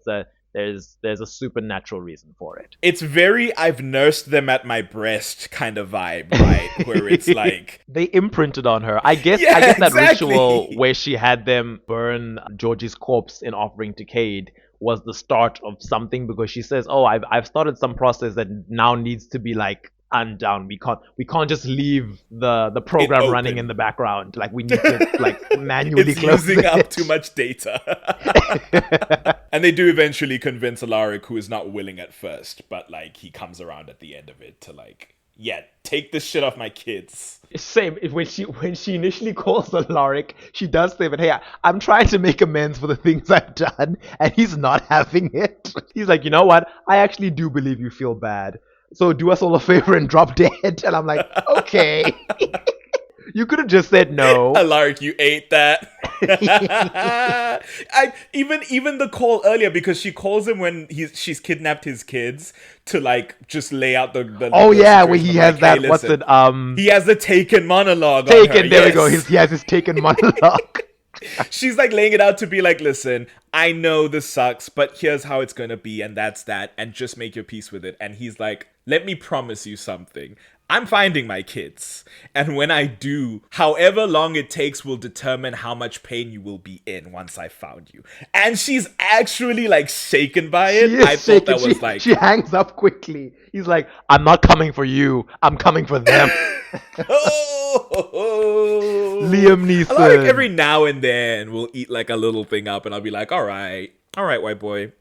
there's a supernatural reason for it. It's very I've nursed them at my breast kind of vibe, right? Where it's like they imprinted on her. I guess Yeah, that exactly. ritual where she had them burn Georgie's corpse in offering to Cade was the start of something, because she says, "Oh, I've started some process that now needs to be like undone. We can't just leave the program open. running in the background. Like we need to like manually it's close using it." up too much data. And they do eventually convince Alaric, who is not willing at first, but like he comes around at the end of it to like, yeah, take this shit off my kids. Same. When she initially calls Alaric, she does say that, hey, I'm trying to make amends for the things I've done, and he's not having it. He's like, you know what? I actually do believe you feel bad. So do us all a favor and drop dead. And I'm like, okay. You could have just said no. Alaric, you ate that. Even the call earlier, because she calls him when she's kidnapped his kids to like just lay out the Oh the yeah, where he situation. has Like, that. hey, What's listen, it? He has the taken monologue. Taken. On her. There we Yes. go. He has his taken monologue. She's like laying it out to be like, listen, I know this sucks, but here's how it's gonna be, and that's that, and just make your peace with it. And he's like, let me promise you something. I'm finding my kids. And when I do, however long it takes will determine how much pain you will be in once I found you. And she's actually like shaken by it. She is I shaken. thought that was like She hangs up quickly. He's like, I'm not coming for you. I'm coming for them. oh, Liam Neeson. I like every now and then we'll eat like a little thing up and I'll be like, all right, white boy.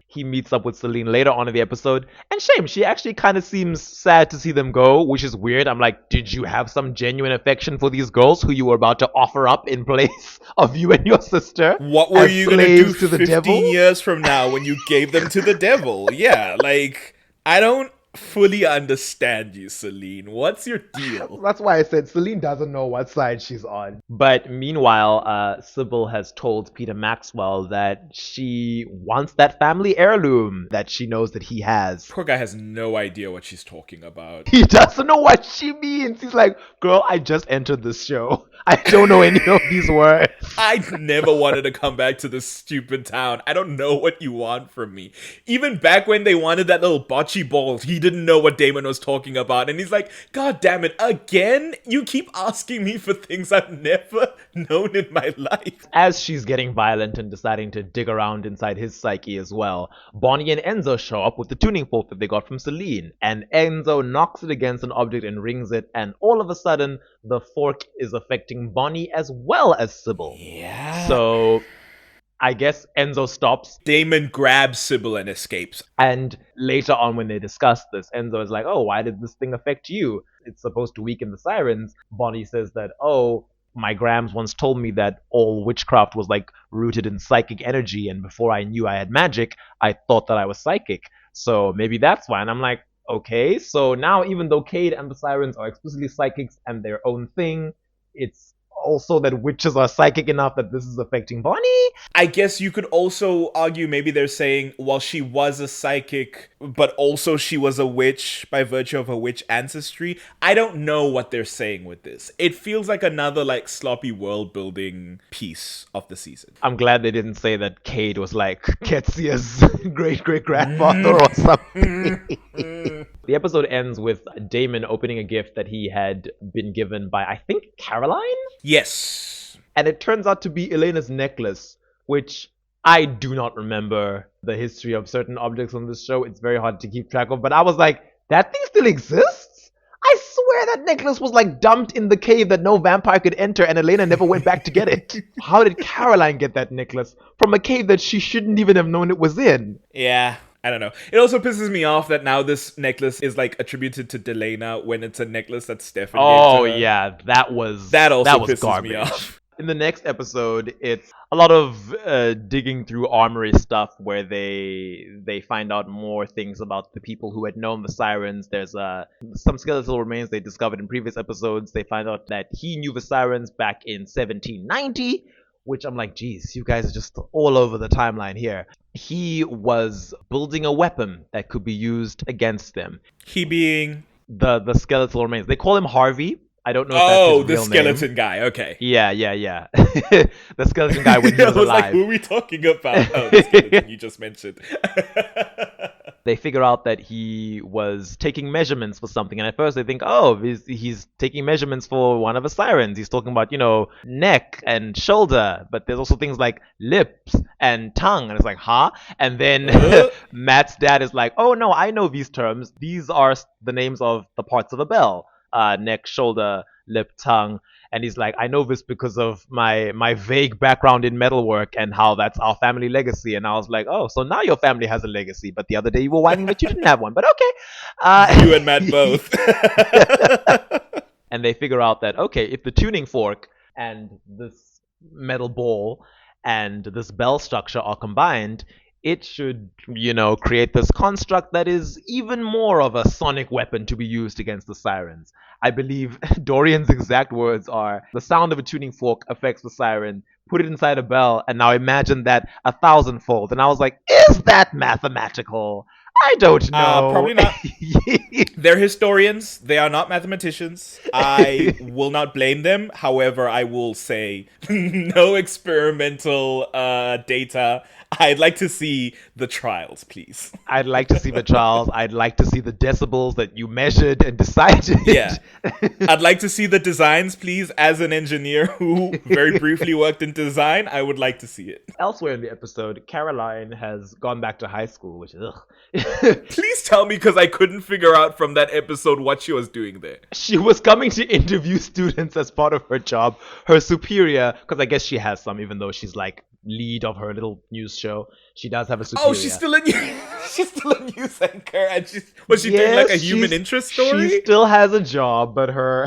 He meets up with Seline later on in the episode, and shame, she actually kind of seems sad to see them go, which is weird. I'm like, did you have some genuine affection for these girls who you were about to offer up in place of you and your sister? What were as you gonna do slaves to the 15 devil? years from now when you gave them to the devil? Yeah, like, I don't fully understand you, Seline. What's your deal? That's why I said Seline doesn't know what side she's on. But meanwhile, Sybil has told Peter Maxwell that she wants that family heirloom that she knows that he has. Poor guy has no idea what she's talking about. He doesn't know what she means. He's like, girl, I just entered this show. I don't know any of these words. I never wanted to come back to this stupid town. I don't know what you want from me. Even back when they wanted that little bocce ball, he didn't know what Damon was talking about. And he's like, God damn it, again? You keep asking me for things I've never known in my life. As she's getting violent and deciding to dig around inside his psyche as well, Bonnie and Enzo show up with the tuning fork that they got from Seline. And Enzo knocks it against an object and rings it. And all of a sudden, the fork is affecting Bonnie as well as Sybil. Yeah. So I guess Enzo stops. Damon grabs Sybil and escapes. And later on when they discuss this, Enzo is like, oh, why did this thing affect you? It's supposed to weaken the sirens. Bonnie says that, oh, my Grams once told me that all witchcraft was like rooted in psychic energy, and before I knew I had magic, I thought that I was psychic. So maybe that's why. And I'm like, okay, so now even though Cade and the sirens are explicitly psychics and their own thing, it's also that witches are psychic enough that this is affecting Bonnie? I guess you could also argue maybe they're saying, well, she was a psychic, but also she was a witch by virtue of her witch ancestry. I don't know what they're saying with this. It feels like another like sloppy world building piece of the season. I'm glad they didn't say that Cade was like Ketsia's great-great-grandfather or something. The episode ends with Damon opening a gift that he had been given by, I think, Caroline? Yes. And it turns out to be Elena's necklace, which I do not remember the history of certain objects on this show. It's very hard to keep track of, but I was like, that thing still exists? I swear that necklace was like dumped in the cave that no vampire could enter, and Elena never went back to get it. How did Caroline get that necklace from a cave that she shouldn't even have known it was in? Yeah. I don't know. It also pisses me off that now this necklace is like attributed to Delena when it's a necklace that Stefan gave to her. Yeah, that also pisses garbage. me off. In the next episode, it's a lot of digging through Armory stuff where they find out more things about the people who had known the sirens. There's some skeletal remains they discovered in previous episodes. They find out that he knew the sirens back in 1790, which I'm like, geez, you guys are just all over the timeline here. He was building a weapon that could be used against them. He being the skeletal remains. They call him Harvey. I don't know if oh, that's his the real skeleton name. guy. Okay. Yeah. The skeleton guy when he I was was like, alive. who are we talking about? Oh, the skeleton you just mentioned. They figure out that he was taking measurements for something, and at first they think, oh, he's taking measurements for one of the sirens. He's talking about, neck and shoulder, but there's also things like lips and tongue, and it's like, huh? And then Matt's dad is like, oh no, I know these terms. These are the names of the parts of a bell: neck, shoulder, lip, tongue. And he's like, I know this because of my vague background in metalwork and how that's our family legacy. And I was like, oh, so now your family has a legacy. But the other day you were whining that you didn't have one. But okay. You and Matt both. And they figure out that, okay, if the tuning fork and this metal ball and this bell structure are combined, it should, create this construct that is even more of a sonic weapon to be used against the sirens. I believe Dorian's exact words are, the sound of a tuning fork affects the siren, put it inside a bell, and now imagine that 1,000-fold. And I was like, is that mathematical? I don't know. Probably not. They're historians. They are not mathematicians. I will not blame them. However, I will say no experimental data. I'd like to see the trials, please. I'd like to see the trials. I'd like to see the decibels that you measured and decided. Yeah. I'd like to see the designs, please. As an engineer who very briefly worked in design, I would like to see it. Elsewhere in the episode, Caroline has gone back to high school, which is Please tell me, because I couldn't figure out from that episode what she was doing there. She was coming to interview students as part of her job. Her superior, because I guess she has some, even though she's like lead of her little news show, she does have a superior. Oh, she's still a news anchor, and she doing like a human interest story? She still has a job, but her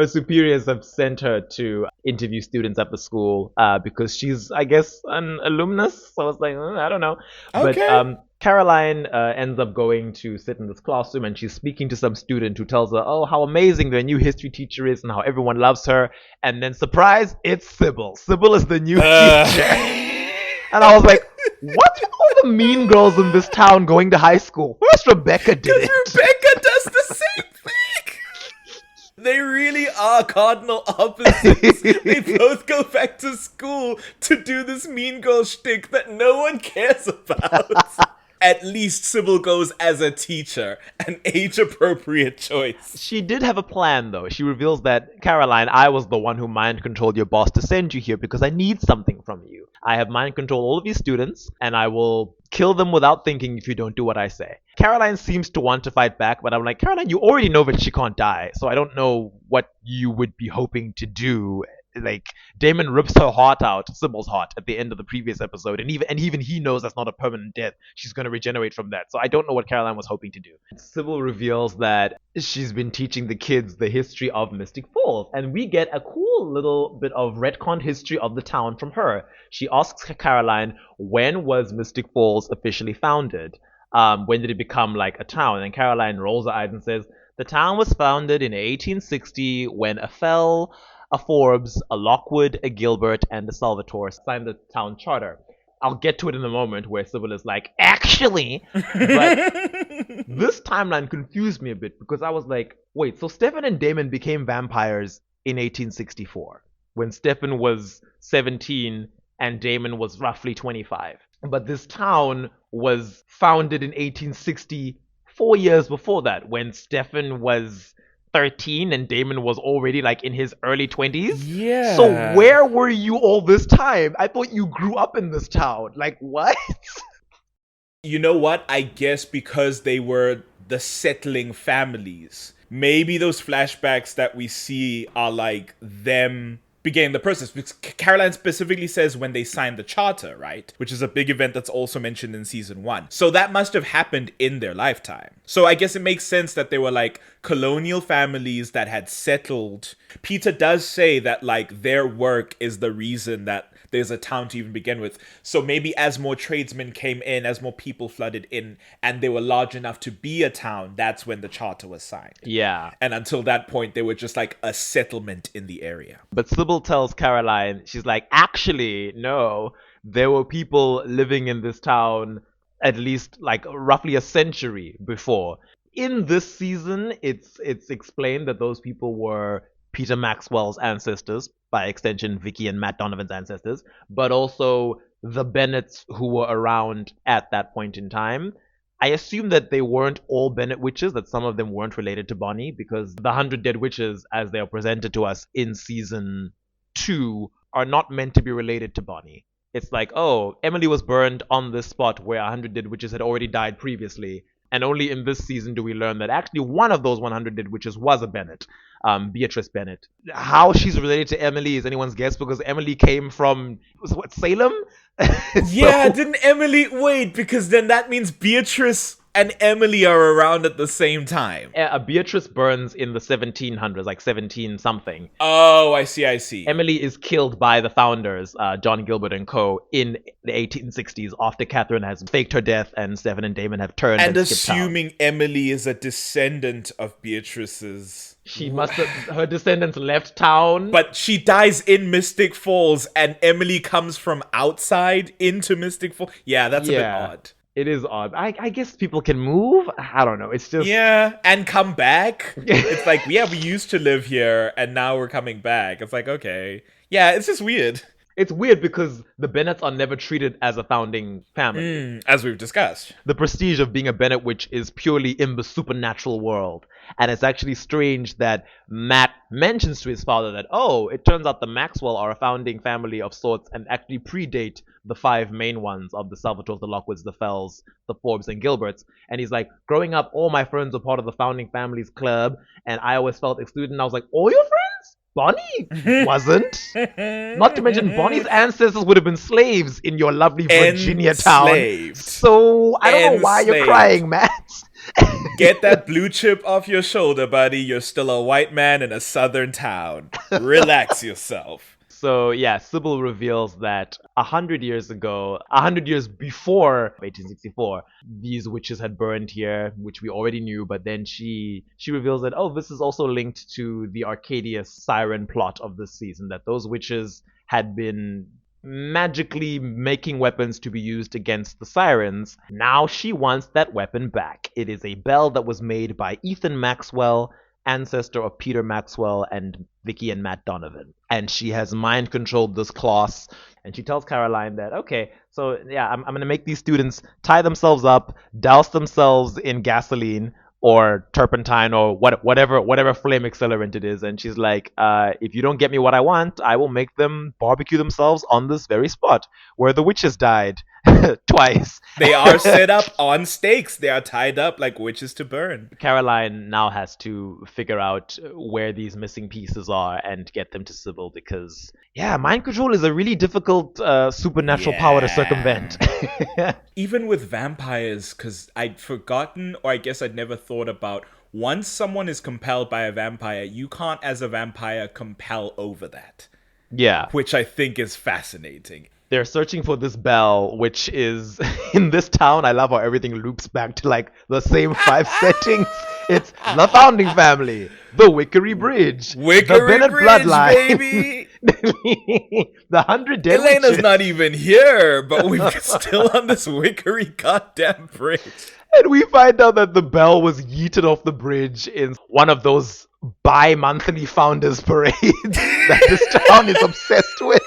superiors have sent her to interview students at the school because she's, I guess, an alumnus. So I was like, I don't know. Okay. But Caroline ends up going to sit in this classroom, and she's speaking to some student who tells her, oh, how amazing their new history teacher is and how everyone loves her. And then, surprise, it's Sybil. Sybil is the new teacher. And I was like, what are all the mean girls in this town going to high school? Where's Rebecca did it? Because Rebecca does the same thing. They really are cardinal opposites. They both go back to school to do this mean girl shtick that no one cares about. At least Sybil goes as a teacher, an age-appropriate choice. She did have a plan, though. She reveals that, Caroline, I was the one who mind-controlled your boss to send you here because I need something from you. I have mind-controlled all of these students, and I will kill them without thinking if you don't do what I say. Caroline seems to want to fight back, but I'm like, Caroline, you already know that she can't die, so I don't know what you would be hoping to do. Like, Damon rips her heart out, Sybil's heart, at the end of the previous episode, and even he knows that's not a permanent death. She's going to regenerate from that. So I don't know what Caroline was hoping to do. Sybil reveals that she's been teaching the kids the history of Mystic Falls, and we get a cool little bit of retconned history of the town from her. She asks Caroline, when was Mystic Falls officially founded? When did it become like a town? And Caroline rolls her eyes and says, the town was founded in 1860 when a Fell, a Forbes, a Lockwood, a Gilbert, and a Salvatore signed the town charter. I'll get to it in a moment where Sybil is like, actually, but this timeline confused me a bit because I was like, wait, so Stefan and Damon became vampires in 1864 when Stefan was 17 and Damon was roughly 25. But this town was founded in 1860, 4 years before that, when Stefan was 13 and Damon was already like in his early 20s. Yeah. So where were you all this time? I thought you grew up in this town. Like, what? You know what? I guess because they were the settling families. Maybe those flashbacks that we see are like them began the process, because Caroline specifically says when they signed the charter, right? Which is a big event that's also mentioned in season 1. So that must have happened in their lifetime. So I guess it makes sense that they were like colonial families that had settled. Peter does say that like their work is the reason that there's a town to even begin with. So maybe as more tradesmen came in, as more people flooded in, and they were large enough to be a town, that's when the charter was signed. Yeah. And until that point, they were just like a settlement in the area. But Sybil tells Caroline, she's like, actually, no, there were people living in this town at least like roughly a century before. In this season, it's explained that those people were Peter Maxwell's ancestors, by extension, Vicky and Matt Donovan's ancestors, but also the Bennets who were around at that point in time. I assume that they weren't all Bennett witches, that some of them weren't related to Bonnie, because the 100 Dead Witches, as they are presented to us in season 2, are not meant to be related to Bonnie. It's like, oh, Emily was burned on this spot where 100 Dead Witches had already died previously, and only in this season do we learn that actually one of those 100 Dead Witches was a Bennett, Beatrice Bennett. How she's related to Emily is anyone's guess, because Emily came from, Salem? Yeah, didn't Emily... Wait, because then that means Beatrice and Emily are around at the same time. Beatrice burns in the 1700s, like 17 something. Oh, I see. Emily is killed by the founders, John Gilbert and co., in the 1860s after Catherine has faked her death and Stephen and Damon have turned and assuming Emily is a descendant of Beatrice's... She must have... Her descendants left town. But she dies in Mystic Falls and Emily comes from outside into Mystic Falls. Yeah, that's a bit odd. It is odd. I guess people can move. I don't know. It's just... Yeah, and come back. It's like, yeah, we used to live here, and now we're coming back. It's like, okay. Yeah, it's just weird. It's weird because the Bennets are never treated as a founding family. As we've discussed. The prestige of being a Bennett witch is purely in the supernatural world. And it's actually strange that Matt mentions to his father that, oh, it turns out the Maxwell are a founding family of sorts and actually predate the 5 main ones of the Salvatores, the Lockwoods, the Fells, the Forbes, and Gilberts. And he's like, growing up, all my friends were part of the founding families club, and I always felt excluded. And I was like, all your friends? Bonnie wasn't. Not to mention, Bonnie's ancestors would have been slaves in your lovely Virginia town. So I don't know why you're crying, Matt. Get that blue chip off your shoulder, buddy. You're still a white man in a southern town. Relax yourself. So yeah, Sybil reveals that 100 years ago, 100 years before 1864, these witches had burned here, which we already knew, but then she reveals that, oh, this is also linked to the Arcadius siren plot of this season, that those witches had been magically making weapons to be used against the sirens. Now she wants that weapon back. It is a bell that was made by Ethan Maxwell, ancestor of Peter Maxwell and Vicky and Matt Donovan. And she has mind controlled this class. And she tells Caroline that, okay, so yeah, I'm going to make these students tie themselves up, douse themselves in gasoline or turpentine or whatever flame accelerant it is. And she's like, if you don't get me what I want, I will make them barbecue themselves on this very spot where the witches died twice. They are set up on stakes. They are tied up like witches to burn. Caroline now has to figure out where these missing pieces are and get them to Sybil because, yeah, mind control is a really difficult supernatural power to circumvent. Even with vampires, because I'd forgotten, or I guess I'd never thought about, once someone is compelled by a vampire, you can't as a vampire compel over that. Yeah. Which I think is fascinating. They're searching for this bell, which is in this town. I love how everything loops back to like the same 5 settings. It's the founding family, the Wickery Bridge, the Bennett Bridge, bloodline, baby. the 100 Dead Elena's Witches. not even here, but we're still on this Wickery goddamn bridge. And we find out that the bell was yeeted off the bridge in one of those bi-monthly founders parades that this town is obsessed with.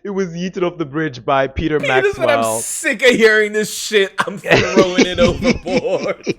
It was yeeted off the bridge by Peter Maxwell. I'm sick of hearing this shit. I'm throwing it overboard.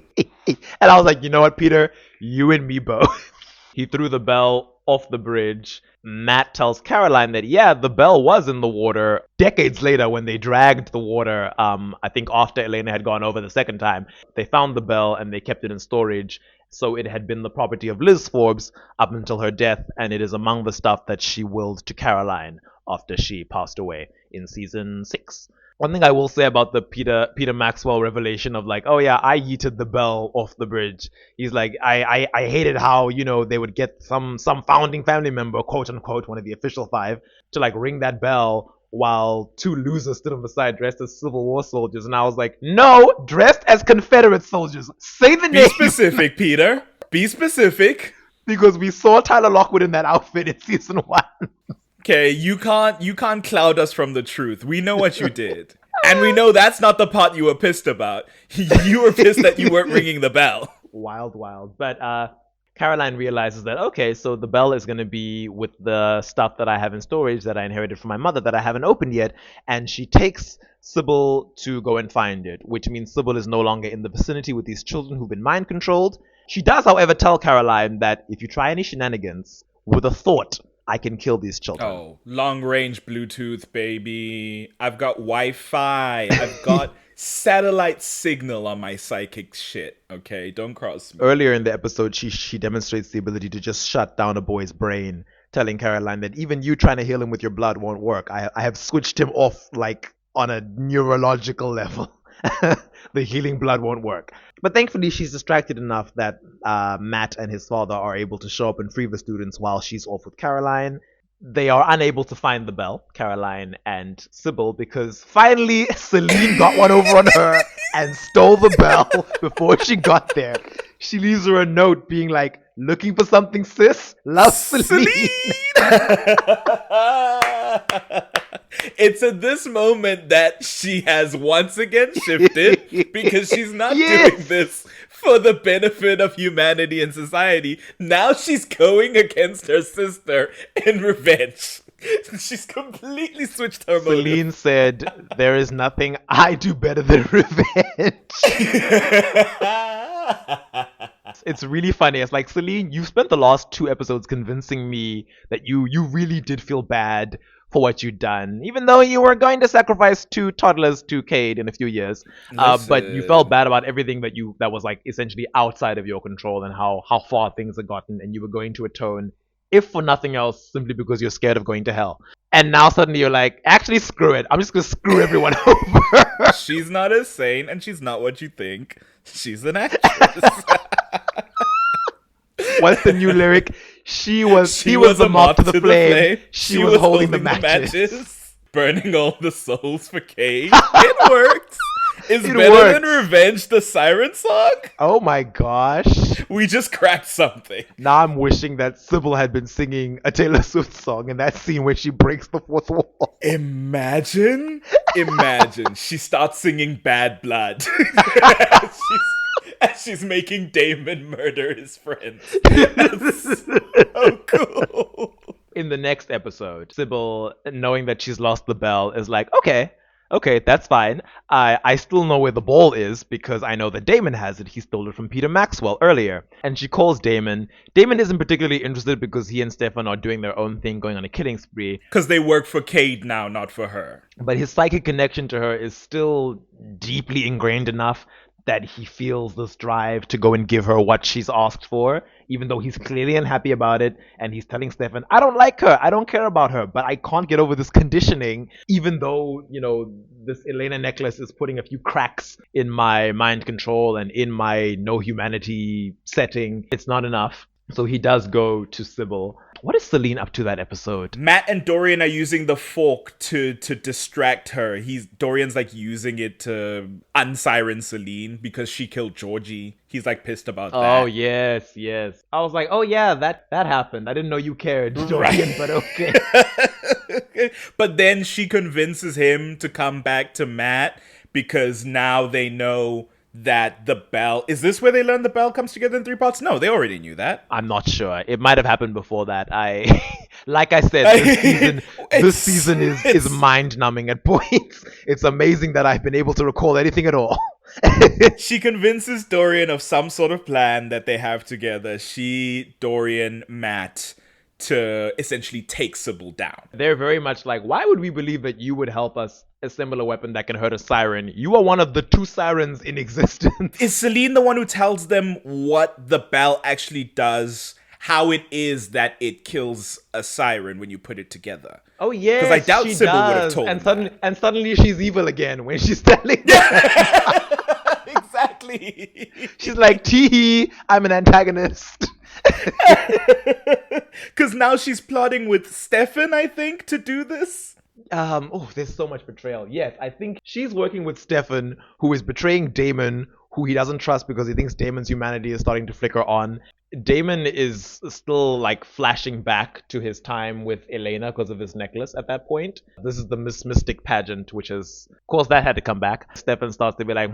And I was like, you know what, Peter? You and me both. He threw the bell off the bridge. Matt tells Caroline that, yeah, the bell was in the water decades later when they dragged the water. I think after Elena had gone over the second time. They found the bell and they kept it in storage. So it had been the property of Liz Forbes up until her death. And it is among the stuff that she willed to Caroline after she passed away in season 6. One thing I will say about the Peter Maxwell revelation of like, oh yeah, I yeeted the bell off the bridge. He's like, I hated how, you know, they would get some founding family member, quote unquote, one of the official 5, to like ring that bell while two losers stood on the side dressed as Civil War soldiers. And I was like, no, dressed as Confederate soldiers. Say the Be name. specific, Peter. Be specific. Because we saw Tyler Lockwood in that outfit in season 1. Okay, you can't cloud us from the truth. We know what you did. And we know that's not the part you were pissed about. You were pissed that you weren't ringing the bell. Wild. But Caroline realizes that, okay, so the bell is going to be with the stuff that I have in storage that I inherited from my mother that I haven't opened yet. And she takes Sybil to go and find it, which means Sybil is no longer in the vicinity with these children who've been mind controlled. She does, however, tell Caroline that if you try any shenanigans with a thought, I can kill these children. Oh, long range Bluetooth, baby. I've got Wi-Fi. I've got satellite signal on my psychic shit. Okay, don't cross me. Earlier in the episode, she demonstrates the ability to just shut down a boy's brain, telling Caroline that even you trying to heal him with your blood won't work. I have switched him off like on a neurological level. The healing blood won't work. But thankfully, she's distracted enough that Matt and his father are able to show up and free the students while she's off with Caroline. They are unable to find the bell, Caroline and Sybil, because finally Seline got one over on her and stole the bell before she got there. She leaves her a note being like, looking for something, sis? Love, Seline. It's at this moment that she has once again shifted because she's not doing this for the benefit of humanity and society. Now she's going against her sister in revenge. She's completely switched her motive. Seline said, there is nothing I do better than revenge. It's really funny. It's like, Seline, you've spent the last 2 episodes convincing me that you really did feel bad for what you'd done, even though you were going to sacrifice 2 toddlers to Cade in a few years. But you felt bad about everything that was like essentially outside of your control and how far things had gotten, and you were going to atone, if for nothing else, simply because you're scared of going to hell. And now suddenly you're like, actually, screw it. I'm just going to screw everyone over. She's not as sane, and she's not what you think. She's an actress. What's the new lyric? He was the moth to the flame. She was holding the matches. Burning all the souls for Cade. It worked. Is It better works. than Revenge the Siren song? Oh my gosh. We just cracked something. Now I'm wishing that Sybil had been singing a Taylor Swift song in that scene where she breaks the 4th wall. Imagine she starts singing Bad Blood as she's making Damon murder his friends. That's so cool. In the next episode, Sybil, knowing that she's lost the bell, is like, okay, that's fine. I still know where the ball is because I know that Damon has it. He stole it from Peter Maxwell earlier. And she calls Damon. Damon isn't particularly interested because he and Stefan are doing their own thing, going on a killing spree. Because they work for Cade now, not for her. But his psychic connection to her is still deeply ingrained enough that he feels this drive to go and give her what she's asked for, even though he's clearly unhappy about it. And he's telling Stefan, I don't like her, I don't care about her, but I can't get over this conditioning, even though, this Elena necklace is putting a few cracks in my mind control and in my no humanity setting. It's not enough. So he does go to Sybil. What is Seline up to that episode? Matt and Dorian are using the fork to distract her. Dorian's like using it to unsiren Seline because she killed Georgie. He's like pissed about that. Oh, yes. I was like, oh yeah, that happened. I didn't know you cared, Dorian, but okay. But then she convinces him to come back to Matt because now they know that the bell... Is this where they learn the bell comes together in 3 parts? No, they already knew that. I'm not sure. It might have happened before that. Like I said, this season is mind-numbing at points. It's amazing that I've been able to recall anything at all. She convinces Dorian of some sort of plan that they have together. Dorian, Matt, to essentially take Sybil down. They're very much like, why would we believe that you would help us assemble a weapon that can hurt a siren? You are one of the 2 sirens in existence. Is Seline the one who tells them what the bell actually does? How it is that it kills a siren when you put it together? Oh yeah, because I doubt Sybil would have told them. And suddenly she's evil again when she's telling Exactly. She's like, tee, I'm an antagonist. Because now she's plotting with Stefan, I think, to do this. There's so much betrayal. Yes, I think she's working with Stefan, who is betraying Damon, who he doesn't trust because he thinks Damon's humanity is starting to flicker on. Damon is still like flashing back to his time with Elena because of his necklace at that point. This is the Miss Mystic pageant, which is, of course, that had to come back. Stefan starts to be like,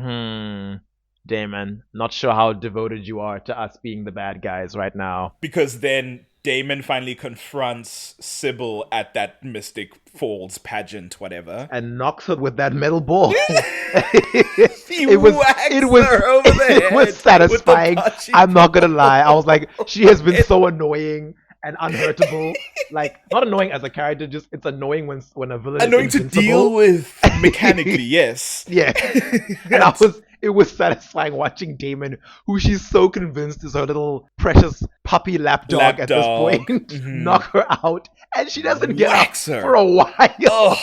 Damon, not sure how devoted you are to us being the bad guys right now. Because then Damon finally confronts Sybil at that Mystic Falls pageant, whatever. And knocks her with that metal ball. He whacks her over the head. It was satisfying. With the I'm not gonna lie. I was like, she has been so annoying and unhurtable. Like, not annoying as a character, just it's annoying when a villain annoying is to invincible. deal with mechanically, yes. Yeah. And it was satisfying watching Damon, who she's so convinced is her little precious puppy lapdog at this point, knock her out, and she doesn't get up for a while. Oh.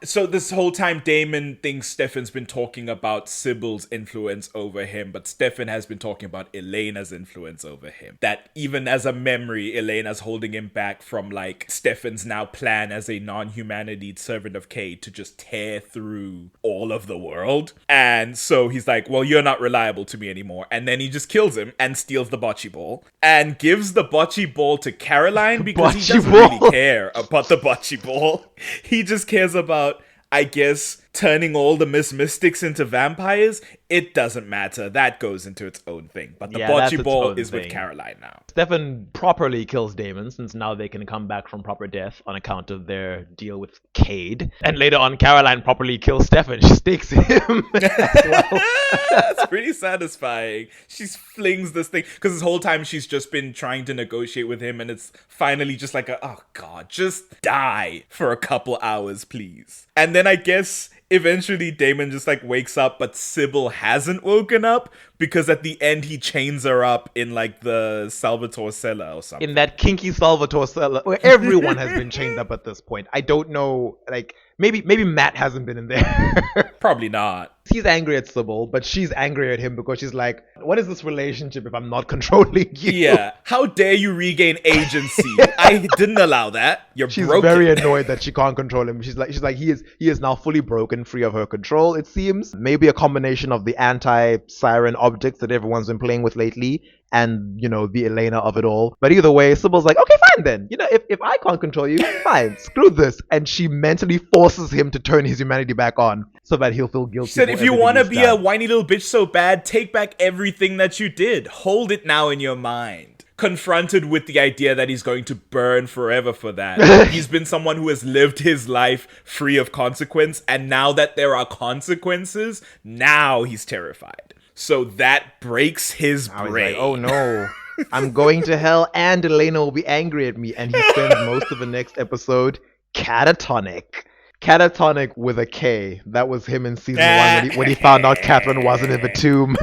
So this whole time, Damon thinks Stefan's been talking about Sybil's influence over him, but Stefan has been talking about Elena's influence over him. That even as a memory, Elena's holding him back from like Stefan's now plan as a non-humanity servant of Cade to just tear through all of the world. And so he's like, well, you're not reliable to me anymore. And then he just kills him and steals the bocce ball and gives the bocce ball to Caroline because he doesn't really care about the bocce ball. He just cares about, I guess, turning all the Miss Mystics into vampires. It doesn't matter. That goes into its own thing. But the bocce ball is with Caroline now. Stefan properly kills Damon, since now they can come back from proper death on account of their deal with Cade. And later on, Caroline properly kills Stefan. She stakes him as well. That's pretty satisfying. She flings this thing, because this whole time she's just been trying to negotiate with him, and it's finally just like, oh god, just die for a couple hours, please. And then I guess eventually Damon just like wakes up, but Sybil hasn't woken up, because at the end he chains her up in like the Salvatore cellar or something. In that kinky Salvatore cellar where everyone has been chained up at this point. I don't know, like, maybe Matt hasn't been in there. Probably not. He's angry at Sybil, but she's angry at him because she's like, what is this relationship if I'm not controlling you? Yeah. How dare you regain agency? I didn't allow that. She's broken. Very annoyed that she can't control him. She's like he is now fully broken, free of her control, it seems. Maybe a combination of the anti-siren objects that everyone's been playing with lately and, you know, the Elena of it all. But either way, Sybil's like, okay, fine then. You know, if I can't control you, fine, screw this. And she mentally forces him to turn his humanity back on so that he'll feel guilty. She said, if you want to be a whiny little bitch so bad, take back everything that you did. Hold it now in your mind. Confronted with the idea that he's going to burn forever for that. He's been someone who has lived his life free of consequence, and now that there are consequences, now he's terrified. So that breaks his brain. Like, oh no, I'm going to hell and Elena will be angry at me. And he spends most of the next episode catatonic. Catatonic with a K. That was him in season 1 when he found out Catherine wasn't in the tomb.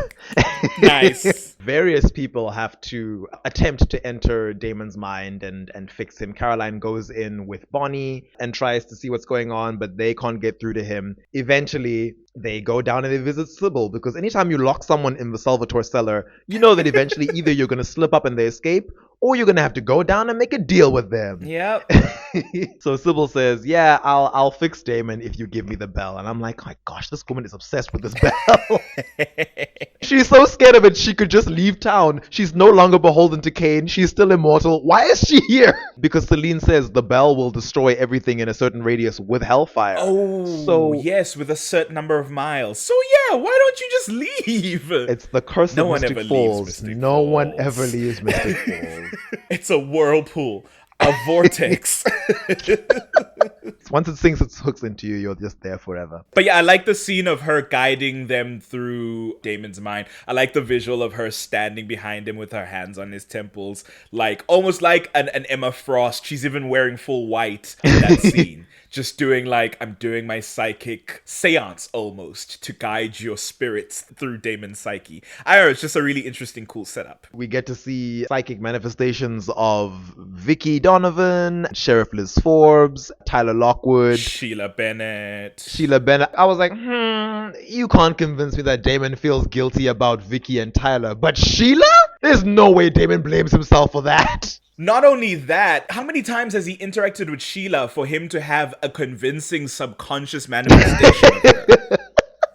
Nice. Various people have to attempt to enter Damon's mind and fix him. Caroline goes in with Bonnie and tries to see what's going on, but they can't get through to him. Eventually, they go down and they visit Sybil, because anytime you lock someone in the Salvatore cellar, you know that eventually either you're going to slip up and they escape, or you're going to have to go down and make a deal with them. Yep. So Sybil says, yeah, I'll fix Damon if you give me the bell. And I'm like, oh my gosh, this woman is obsessed with this bell. She's so scared of it, she could just leave town. She's no longer beholden to Cain. She's still immortal. Why is she here? Because Seline says the bell will destroy everything in a certain radius with hellfire. Oh, so yes, with a certain number of miles. So yeah, why don't you just leave? It's the curse of Mystic Falls. No one ever leaves Mystic Falls. It's a whirlpool. A vortex. Once it sinks its hooks into you, you're just there forever. But yeah, I like the scene of her guiding them through Damon's mind. I like the visual of her standing behind him with her hands on his temples, like almost like an Emma Frost. She's even wearing full white in that scene. Just doing like, I'm doing my psychic seance almost to guide your spirits through Damon's psyche. I don't know, it's just a really interesting, cool setup. We get to see psychic manifestations of Vicky Donovan, Sheriff Liz Forbes, Tyler Lockwood, Sheila Bennett. I was like, you can't convince me that Damon feels guilty about Vicky and Tyler. But Sheila? There's no way Damon blames himself for that. Not only that, how many times has he interacted with Sheila for him to have a convincing subconscious manifestation of her?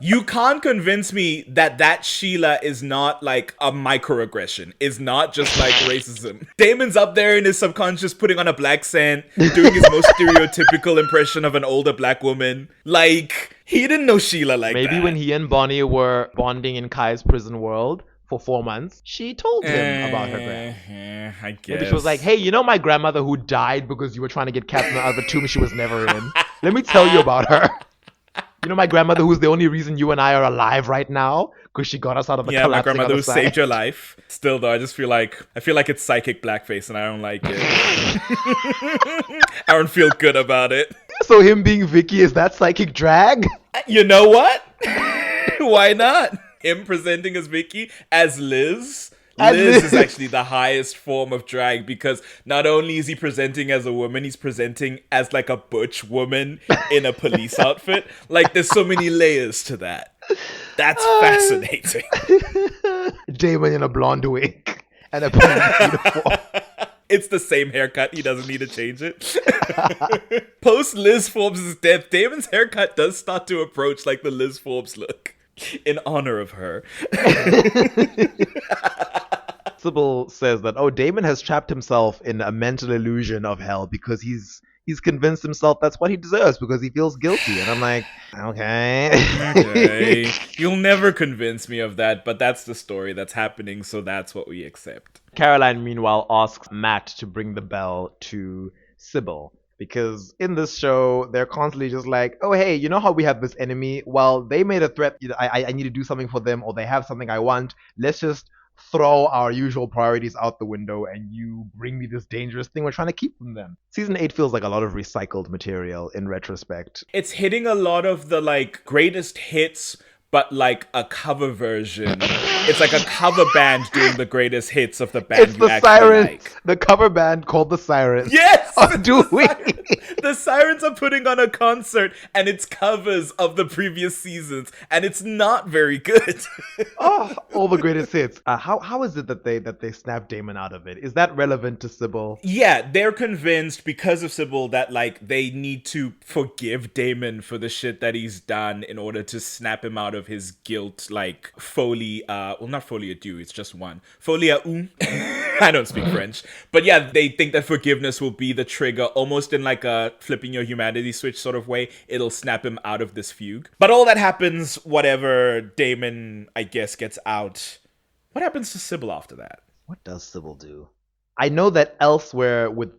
You can't convince me that Sheila is not like a microaggression, is not just like racism. Damon's up there in his subconscious putting on a black scent, doing his most stereotypical impression of an older black woman. Like, he didn't know Sheila like that. Maybe when he and Bonnie were bonding in Kai's prison world for 4 months, she told him about her grandma. I guess. Maybe she was like, hey, you know my grandmother who died because you were trying to get Catherine out of a tomb she was never in? Let me tell you about her. You know my grandmother who's the only reason you and I are alive right now? Because she got us out of the collapsing my grandmother who side. saved your life. Still though, I feel like it's psychic blackface and I don't like it. I don't feel good about it. So him being Vicky, is that psychic drag? You know what? Why not? Him presenting as Vicky, as Liz. Liz is actually the highest form of drag because not only is he presenting as a woman, he's presenting as like a butch woman in a police outfit. Like, there's so many layers to that. That's fascinating. Damon in a blonde wig and a police uniform. It's the same haircut. He doesn't need to change it. Post Liz Forbes' death, Damon's haircut does start to approach like the Liz Forbes look. In honor of her. Sybil says that, Damon has trapped himself in a mental illusion of hell because he's convinced himself that's what he deserves because he feels guilty. And I'm like, okay. You'll never convince me of that, but that's the story that's happening, so that's what we accept. Caroline, meanwhile, asks Matt to bring the bell to Sybil. Because in this show, they're constantly just like, oh, hey, you know how we have this enemy? Well, they made a threat. I need to do something for them, or they have something I want. Let's just throw our usual priorities out the window and you bring me this dangerous thing we're trying to keep from them. Season 8 feels like a lot of recycled material in retrospect. It's hitting a lot of the like greatest hits, but like a cover version. It's like a cover band doing the greatest hits of the band it's you the actually Sirens, like. The cover band called the Sirens. Yes! The Sirens are putting on a concert and it's covers of the previous seasons and it's not very good. All the greatest hits. How is it that they snapped Damon out of it? Is that relevant to Sybil? Yeah, they're convinced because of Sybil that like they need to forgive Damon for the shit that he's done in order to snap him out of his guilt, like folie, not folie à deux, it's just one. Folie à un. I don't speak French. But yeah, they think that forgiveness will be the trigger, almost in like a flipping your humanity switch sort of way. It'll snap him out of this fugue. But all that happens, whatever Damon, I guess, gets out. What happens to Sybil after that? What does Sybil do? I know that elsewhere with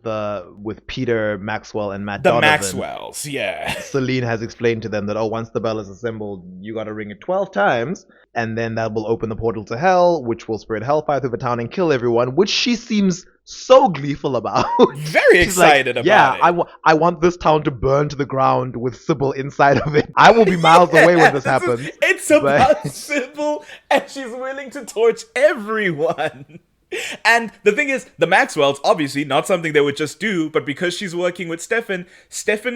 Peter, Maxwell, and Matt Donovan, Maxwells, yeah. Seline has explained to them that, once the bell is assembled, you gotta ring it 12 times, and then that will open the portal to hell, which will spread hellfire through the town and kill everyone, which she seems so gleeful about. Very excited about it. I want this town to burn to the ground with Sybil inside of it. I will be miles away when this happens. It's about Sybil, and she's willing to torch everyone. And the thing is, the Maxwells, obviously not something they would just do, but because she's working with Stefan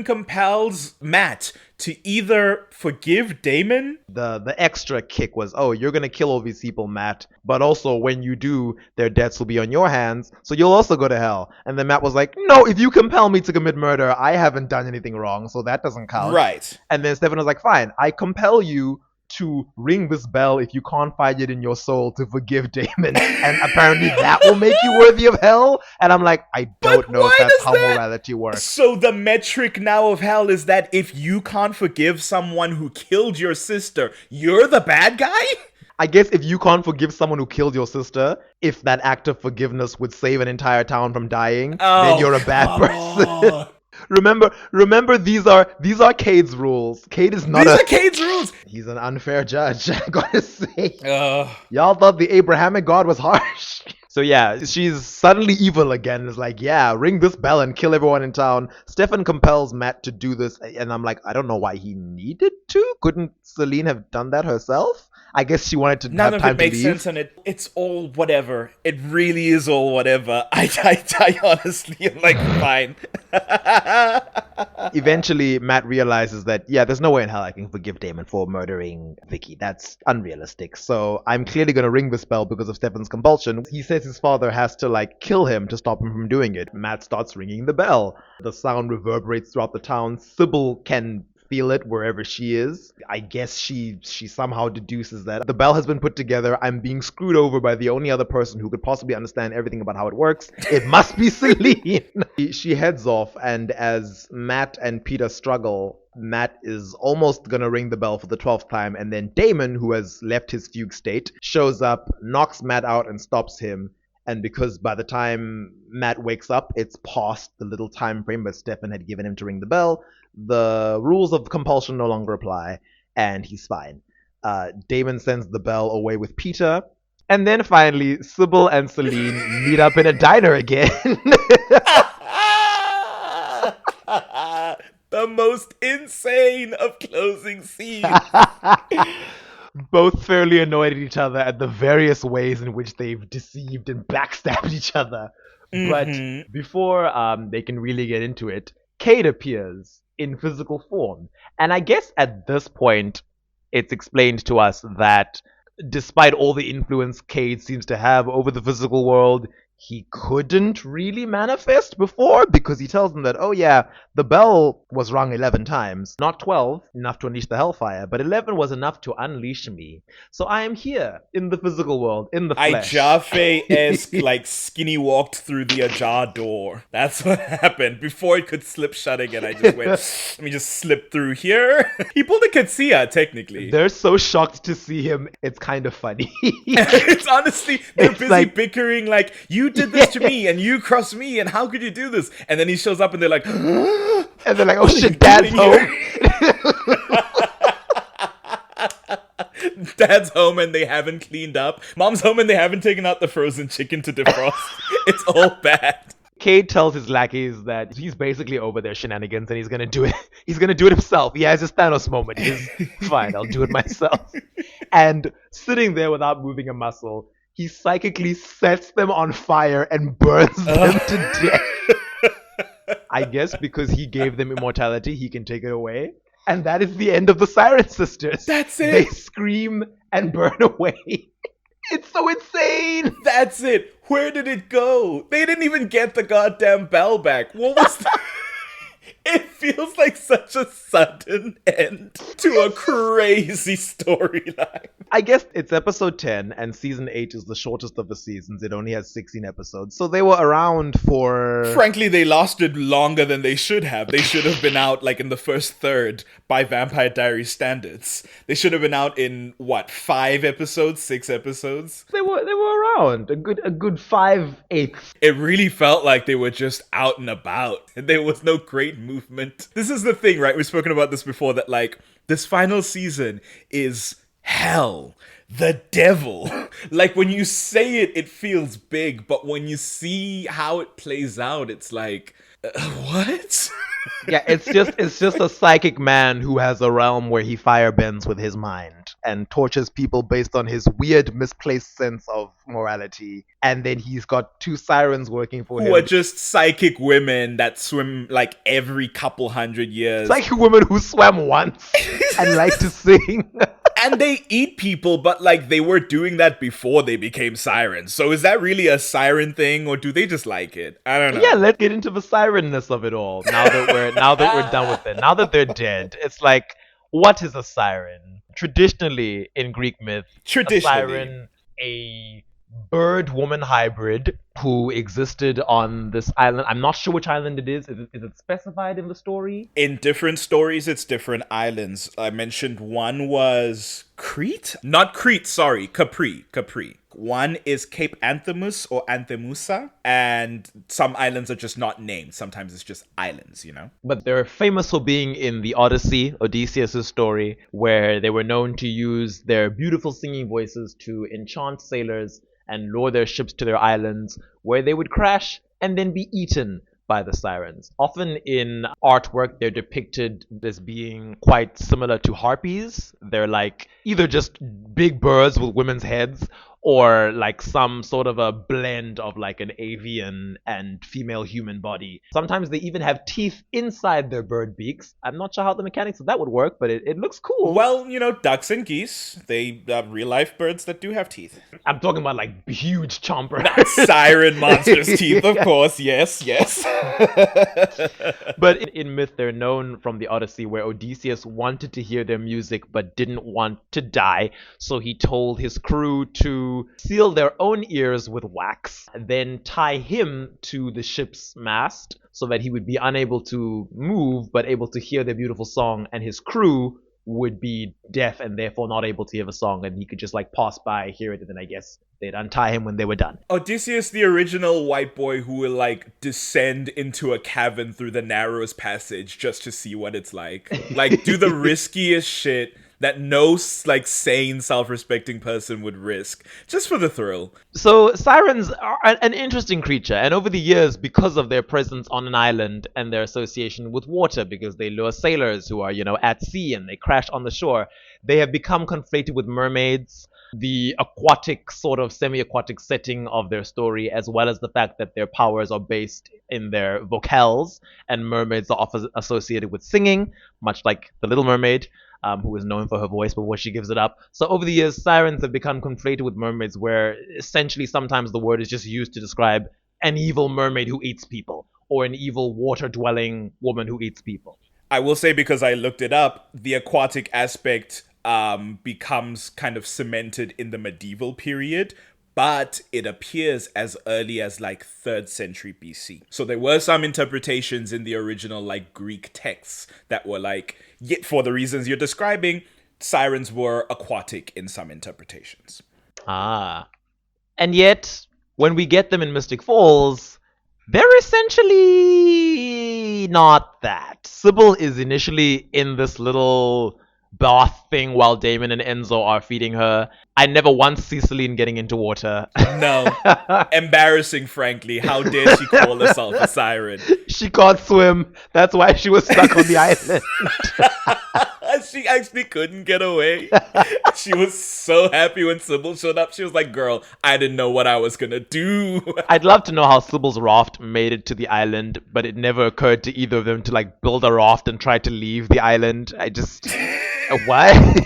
compels Matt to either forgive Damon. The extra kick was, you're gonna kill all these people, Matt, but also when you do, their deaths will be on your hands, so you'll also go to hell. And then Matt was like, no, if you compel me to commit murder, I haven't done anything wrong, so that doesn't count. Right. And then Stefan was like, fine, I compel you to ring this bell if you can't find it in your soul to forgive Damon. And apparently that will make you worthy of hell. And I'm like, I don't know if that's how morality works. So the metric now of hell is that if you can't forgive someone who killed your sister, you're the bad guy? I guess if you can't forgive someone who killed your sister, if that act of forgiveness would save an entire town from dying, then you're a bad person. Remember, these are Cade's rules. Cade is not. These are Cade's rules. He's an unfair judge, I gotta say. Y'all thought the Abrahamic God was harsh. So yeah, she's suddenly evil again. It's like, yeah, ring this bell and kill everyone in town. Stefan compels Matt to do this, and I'm like, I don't know why he needed to. Couldn't Seline have done that herself? I guess she wanted to have time to leave. None of it makes sense, and it's all whatever. It really is all whatever. I honestly am like, fine. Eventually, Matt realizes that, yeah, there's no way in hell I can forgive Damon for murdering Vicky. That's unrealistic. So I'm clearly going to ring this bell because of Stefan's compulsion. He says his father has to, kill him to stop him from doing it. Matt starts ringing the bell. The sound reverberates throughout the town. Sybil can feel it wherever she is. I guess she somehow deduces that the bell has been put together. I'm being screwed over by the only other person who could possibly understand everything about how it works. It must be Seline. She heads off, and as Matt and Peter struggle, Matt is almost gonna ring the bell for the 12th time, and then Damon, who has left his fugue state, shows up, knocks Matt out and stops him. And because by the time Matt wakes up, it's past the little time frame that Stefan had given him to ring the bell, the rules of compulsion no longer apply, and he's fine. Damon sends the bell away with Peter, and then finally, Sybil and Seline meet up in a diner again. The most insane of closing scenes. Both fairly annoyed at each other at the various ways in which they've deceived and backstabbed each other. But before they can really get into it, Kate appears in physical form. And I guess at this point, it's explained to us that despite all the influence Cade seems to have over the physical world, he couldn't really manifest before, because he tells them that, oh yeah, the bell was rung 11 times. Not 12, enough to unleash the hellfire, but 11 was enough to unleash me. So I am here, in the physical world, in the flesh. Jaffe-esque, skinny walked through the ajar door. That's what happened. Before it could slip shut again, I just went, let me just slip through here. He pulled a Katsuya, technically. They're so shocked to see him, it's kind of funny. It's honestly, they're busy bickering, you did this to me, and you crossed me, and how could you do this? And then he shows up, and they're like, and they're like, oh shit, Dad's home. Dad's home and they haven't cleaned up. Mom's home and they haven't taken out the frozen chicken to defrost. It's all bad. Cade tells his lackeys that he's basically over their shenanigans and he's gonna do it. He's gonna do it himself. He has his Thanos moment. He's fine, I'll do it myself. And sitting there without moving a muscle, he psychically sets them on fire and burns them to death. I guess because he gave them immortality, he can take it away. And that is the end of the Siren Sisters. That's it. They scream and burn away. It's so insane. That's it. Where did it go? They didn't even get the goddamn bell back. What was that? It feels like such a sudden end to a crazy storyline. I guess it's episode 10, and season 8 is the shortest of the seasons. It only has 16 episodes, so they were around for... Frankly, they lasted longer than they should have. They should have been out, in the first third by Vampire Diaries standards. They should have been out in, 5 episodes, 6 episodes? They were around, a good 5/8. It really felt like they were just out and about, and there was no great movement. This is the thing, right? We've spoken about this before, that this final season is hell, the devil. When you say it, it feels big, but when you see how it plays out, it's what? Yeah, it's just a psychic man who has a realm where he firebends with his mind and tortures people based on his weird misplaced sense of morality. And then he's got 2 sirens working for him. Who are just psychic women that swim every couple hundred years. Psychic women who swam once and like to sing. And they eat people, but they were doing that before they became sirens. So is that really a siren thing, or do they just like it? I don't know. Yeah, let's get into the sirenness of it all. Now that we're done with it. Now that they're dead, it's what is a siren? Traditionally in Greek myth, a siren, a bird-woman hybrid who existed on this island. I'm not sure which island it is. Is it specified in the story? In different stories, it's different islands. I mentioned one was Crete? Not Crete, sorry. Capri. One is Cape Anthemus or Anthemusa, and some islands are just not named. Sometimes it's just islands, But they're famous for being in the Odyssey, Odysseus' story, where they were known to use their beautiful singing voices to enchant sailors and lure their ships to their islands, where they would crash and then be eaten by the sirens. Often in artwork, they're depicted as being quite similar to harpies. They're either just big birds with women's heads, or like some sort of a blend of like an avian and female human body. Sometimes they even have teeth inside their bird beaks. I'm not sure how the mechanics of that would work, but it looks cool. Well, ducks and geese, they real life birds that do have teeth. I'm talking about like huge chompers. Siren monsters' teeth, of course. Yes. But in myth, they're known from the Odyssey, where Odysseus wanted to hear their music but didn't want to die. So he told his crew to seal their own ears with wax, then tie him to the ship's mast so that he would be unable to move but able to hear their beautiful song, and his crew would be deaf and therefore not able to hear the song, and he could just like pass by, hear it, and then I guess they'd untie him when they were done. Odysseus, the original white boy who will like descend into a cavern through the narrowest passage just to see what it's like do the riskiest shit that no like sane, self-respecting person would risk just for the thrill. So sirens are an interesting creature, and over the years, because of their presence on an island and their association with water, because they lure sailors who are, at sea and they crash on the shore, they have become conflated with mermaids, the aquatic sort of semi-aquatic setting of their story, as well as the fact that their powers are based in their vocals, and mermaids are often associated with singing, much like the Little Mermaid, who is known for her voice before she gives it up. So over the years, sirens have become conflated with mermaids, where essentially sometimes the word is just used to describe an evil mermaid who eats people, or an evil water-dwelling woman who eats people. I will say, because I looked it up, the aquatic aspect becomes kind of cemented in the medieval period, but it appears as early as like 3rd century BC. So there were some interpretations in the original like Greek texts that were like, for the reasons you're describing, sirens were aquatic in some interpretations. And yet, when we get them in Mystic Falls, they're essentially not that. Sybil is initially in this little bath thing while Damon and Enzo are feeding her. I never once see Seline getting into water. No. Embarrassing, frankly. How dare she call herself a siren? She can't swim. That's why she was stuck on the island. She actually couldn't get away. She was so happy when Sybil showed up. She was like, girl, I didn't know what I was gonna do. I'd love to know how Sybil's raft made it to the island, but it never occurred to either of them to like build a raft and try to leave the island. What?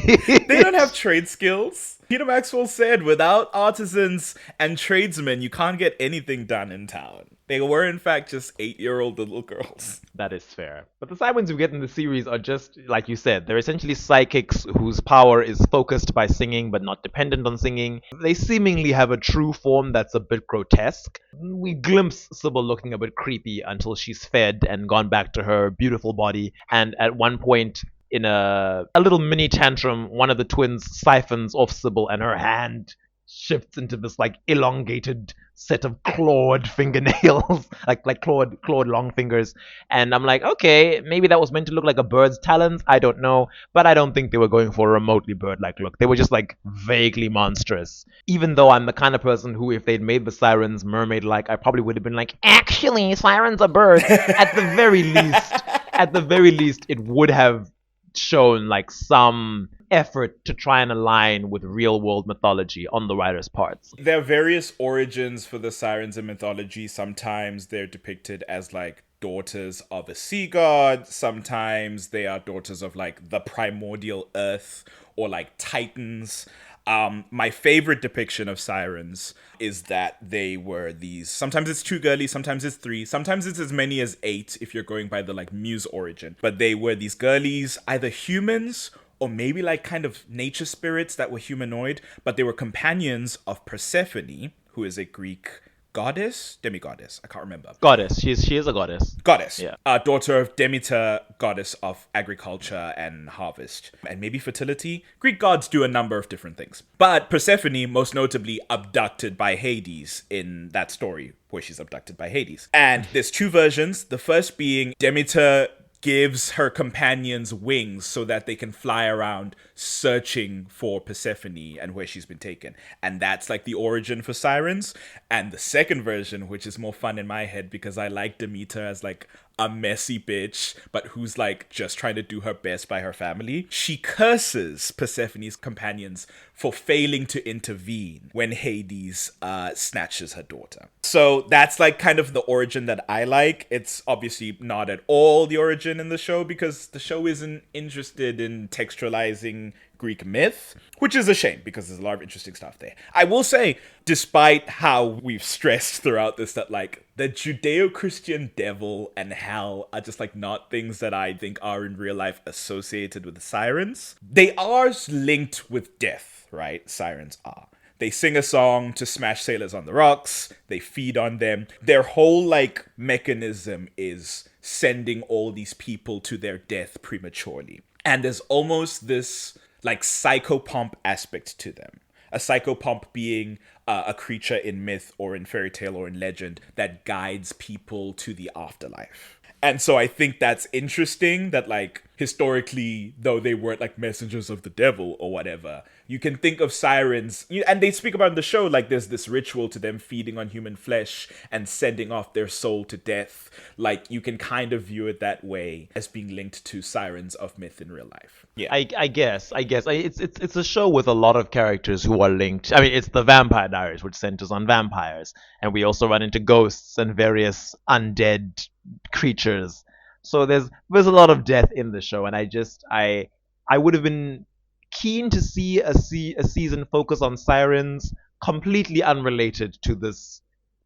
They don't have trade skills. Peter Maxwell said, without artisans and tradesmen, you can't get anything done in town. They were, in fact, just 8-year-old little girls. That is fair. But the sirens we get in the series are just, like you said, they're essentially psychics whose power is focused by singing but not dependent on singing. They seemingly have a true form that's a bit grotesque. We glimpse Sybil looking a bit creepy until she's fed and gone back to her beautiful body. And at one point, in a little mini tantrum, one of the twins siphons off Sybil and her hand shifts into this like elongated set of clawed fingernails, like clawed long fingers. And I'm like, okay, maybe that was meant to look like a bird's talons. I don't know, but I don't think they were going for a remotely bird-like look. They were just like vaguely monstrous. Even though I'm the kind of person who, if they'd made the sirens mermaid-like, I probably would have been like, actually, sirens are birds. At the very least, it would have shown like some effort to try and align with real world mythology on the writer's parts. There are various origins for the sirens in mythology. Sometimes they're depicted as like daughters of a sea god. Sometimes they are daughters of like the primordial earth or like titans. My favorite depiction of sirens is that they were these, sometimes it's 2 girlies, sometimes it's 3, sometimes it's as many as 8 if you're going by the like muse origin. But they were these girlies, either humans or maybe like kind of nature spirits that were humanoid, but they were companions of Persephone, who is a Greek goddess, demigoddess, I can't remember. Goddess, she is a goddess. Goddess, yeah. Daughter of Demeter, goddess of agriculture and harvest, and maybe fertility. Greek gods do a number of different things. But Persephone, most notably, abducted by Hades in that story, where she's abducted by Hades. And there's 2 versions, the first being Demeter gives her companions wings so that they can fly around searching for Persephone and where she's been taken. And that's like the origin for sirens. And the second version, which is more fun in my head because I like Demeter as like a messy bitch, but who's like just trying to do her best by her family. She curses Persephone's companions for failing to intervene when Hades snatches her daughter. So that's like kind of the origin that I like. It's obviously not at all the origin in the show because the show isn't interested in textualizing Greek myth, which is a shame because there's a lot of interesting stuff there. I will say, despite how we've stressed throughout this that like the Judeo-Christian devil and hell are just like not things that I think are in real life associated with the sirens, they are linked with death, right? Sirens are. They sing a song to smash sailors on the rocks. They feed on them. Their whole like mechanism is sending all these people to their death prematurely. And there's almost this like psychopomp aspect to them. A psychopomp being a creature in myth or in fairy tale or in legend that guides people to the afterlife. And so I think that's interesting that like historically, though they weren't like messengers of the devil or whatever, you can think of sirens, and they speak about in the show, like there's this ritual to them feeding on human flesh and sending off their soul to death. Like you can kind of view it that way as being linked to sirens of myth in real life. Yeah, I guess it's a show with a lot of characters who are linked. I mean, it's the Vampire Diaries, which centers on vampires, and we also run into ghosts and various undead creatures. So there's a lot of death in the show, and I would have been keen to see a season focus on sirens completely unrelated to this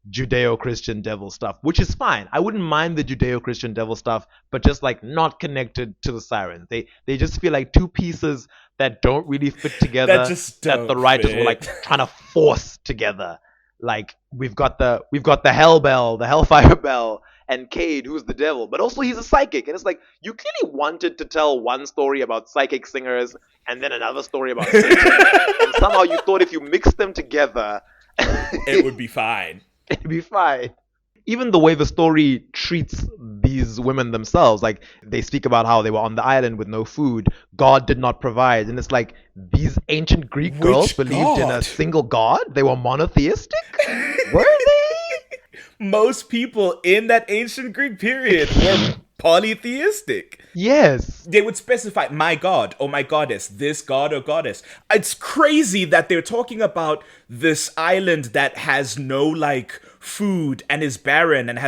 Judeo-Christian devil stuff, which is fine. I wouldn't mind the Judeo-Christian devil stuff, but just like not connected to the sirens. They just feel like two pieces that don't really fit together, that the writers were like trying to force together. Like we've got the hell bell, the hellfire bell, and Cade, who's the devil, but also he's a psychic. And it's like, you clearly wanted to tell one story about psychic singers and then another story about Satan. And somehow you thought if you mixed them together, it would be fine. It'd be fine. Even the way the story treats these women themselves, like they speak about how they were on the island with no food, God did not provide, and it's like these ancient Greek girls believed in a single god. They were monotheistic. Were they? Most people in that ancient Greek period were polytheistic. Yes. They would specify my god or my goddess, this god or goddess. It's crazy that they're talking about this island that has no like food and is barren and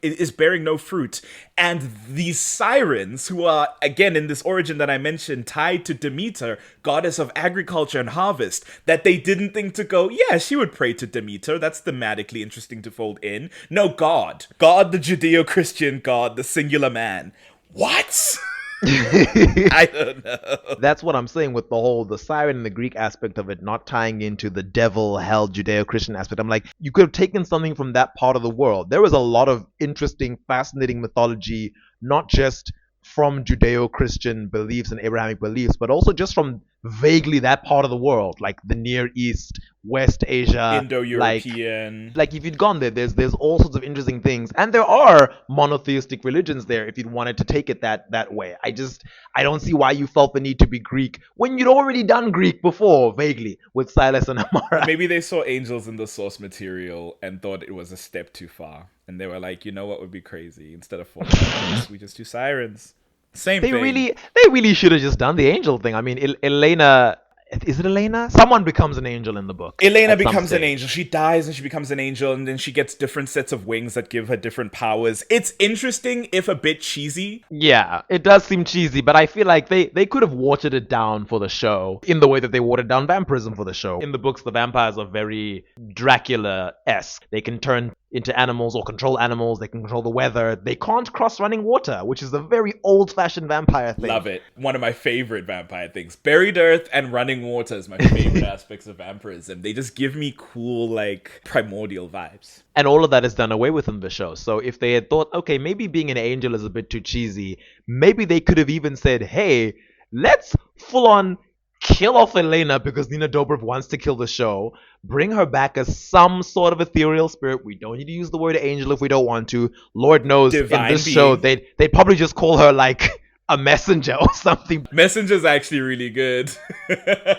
is bearing no fruit. And these sirens, who are, again, in this origin that I mentioned, tied to Demeter, goddess of agriculture and harvest, that they didn't think to go, yeah, she would pray to Demeter. That's thematically interesting to fold in. No, God, the Judeo-Christian God, the singular man. What? I don't know. That's what I'm saying with the siren and the Greek aspect of it not tying into the devil, hell, Judeo-Christian aspect. I'm like, you could have taken something from that part of the world. There was a lot of interesting, fascinating mythology, not just from Judeo-Christian beliefs and Abrahamic beliefs, but also just from vaguely that part of the world, like the Near East, West Asia, Indo-European. Like if you'd gone there's all sorts of interesting things, and there are monotheistic religions there if you'd wanted to take it that way. I don't see why you felt the need to be Greek when you'd already done Greek before, vaguely, with Silas and Amara. Maybe they saw angels in the source material and thought it was a step too far. And they were like, you know what would be crazy? Instead of falling angels, we just do sirens. Same thing. They really should have just done the angel thing. I mean, Elena... Is it Elena? Someone becomes an angel in the book. Elena becomes an angel. She dies and she becomes an angel, and then she gets different sets of wings that give her different powers. It's interesting, if a bit cheesy. Yeah, it does seem cheesy, but I feel like they could have watered it down for the show in the way that they watered down vampirism for the show. In the books, the vampires are very Dracula-esque. They can turn into animals or control animals. They can control the weather. They can't cross running water, which is a very old-fashioned vampire thing. Love it. One of my favorite vampire things. Buried earth and running water is my favorite aspects of vampirism. They just give me cool, like, primordial vibes. And all of that is done away with in the show. So if they had thought, okay, maybe being an angel is a bit too cheesy, maybe they could have even said, hey, let's full-on kill off Elena because Nina Dobrev wants to kill the show. Bring her back as some sort of ethereal spirit. We don't need to use the word angel if we don't want to. Lord knows Divine in this being. show they'd probably just call her like a messenger or something. Messenger's actually really good.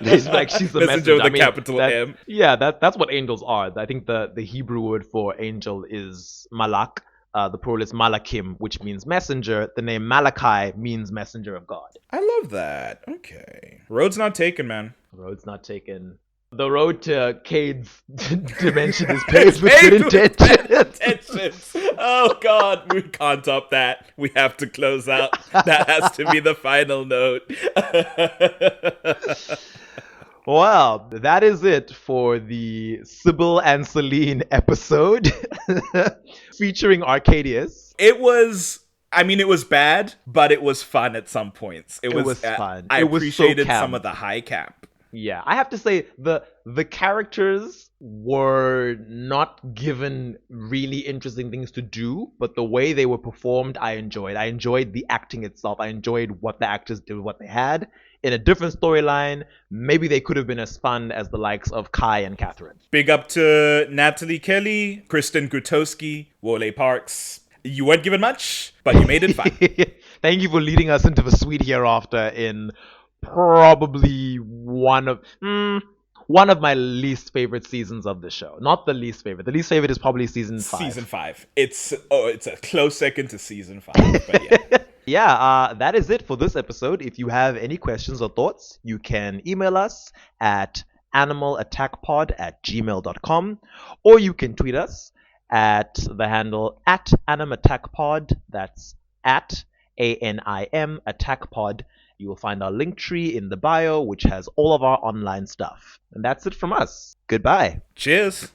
She's like, she's the messenger with a capital M. Yeah, that's what angels are. I think the Hebrew word for angel is malak, the plural is malakim, which means messenger. The name Malachi means messenger of God. I love that. Okay. Road's not taken, man. Road's not taken. The road to Cade's dimension is paved with good intentions. Oh God, we can't top that. We have to close out. That has to be the final note. Well, that is it for the Sybil and Seline episode featuring Arcadius. It was bad, but it was fun at some points. It was fun. I appreciated some of the high cap. Yeah, I have to say the characters were not given really interesting things to do, but the way they were performed, I enjoyed. I enjoyed the acting itself. I enjoyed what the actors did with what they had. In a different storyline, maybe they could have been as fun as the likes of Kai and Catherine. Big up to Natalie Kelly, Kristen Gutowski, Wole Parks. You weren't given much, but you made it fun. Thank you for leading us into the sweet hereafter in probably one of my least favorite seasons of the show. Not the least favorite. The least favorite is probably season 5. Season 5. It's a close second to season 5. But yeah. Yeah, that is it for this episode. If you have any questions or thoughts, you can email us at animalattackpod@gmail.com, or you can tweet us at the handle @animattackpod. That's at ANIM attackpod. You will find our link tree in the bio, which has all of our online stuff. And that's it from us. Goodbye. Cheers.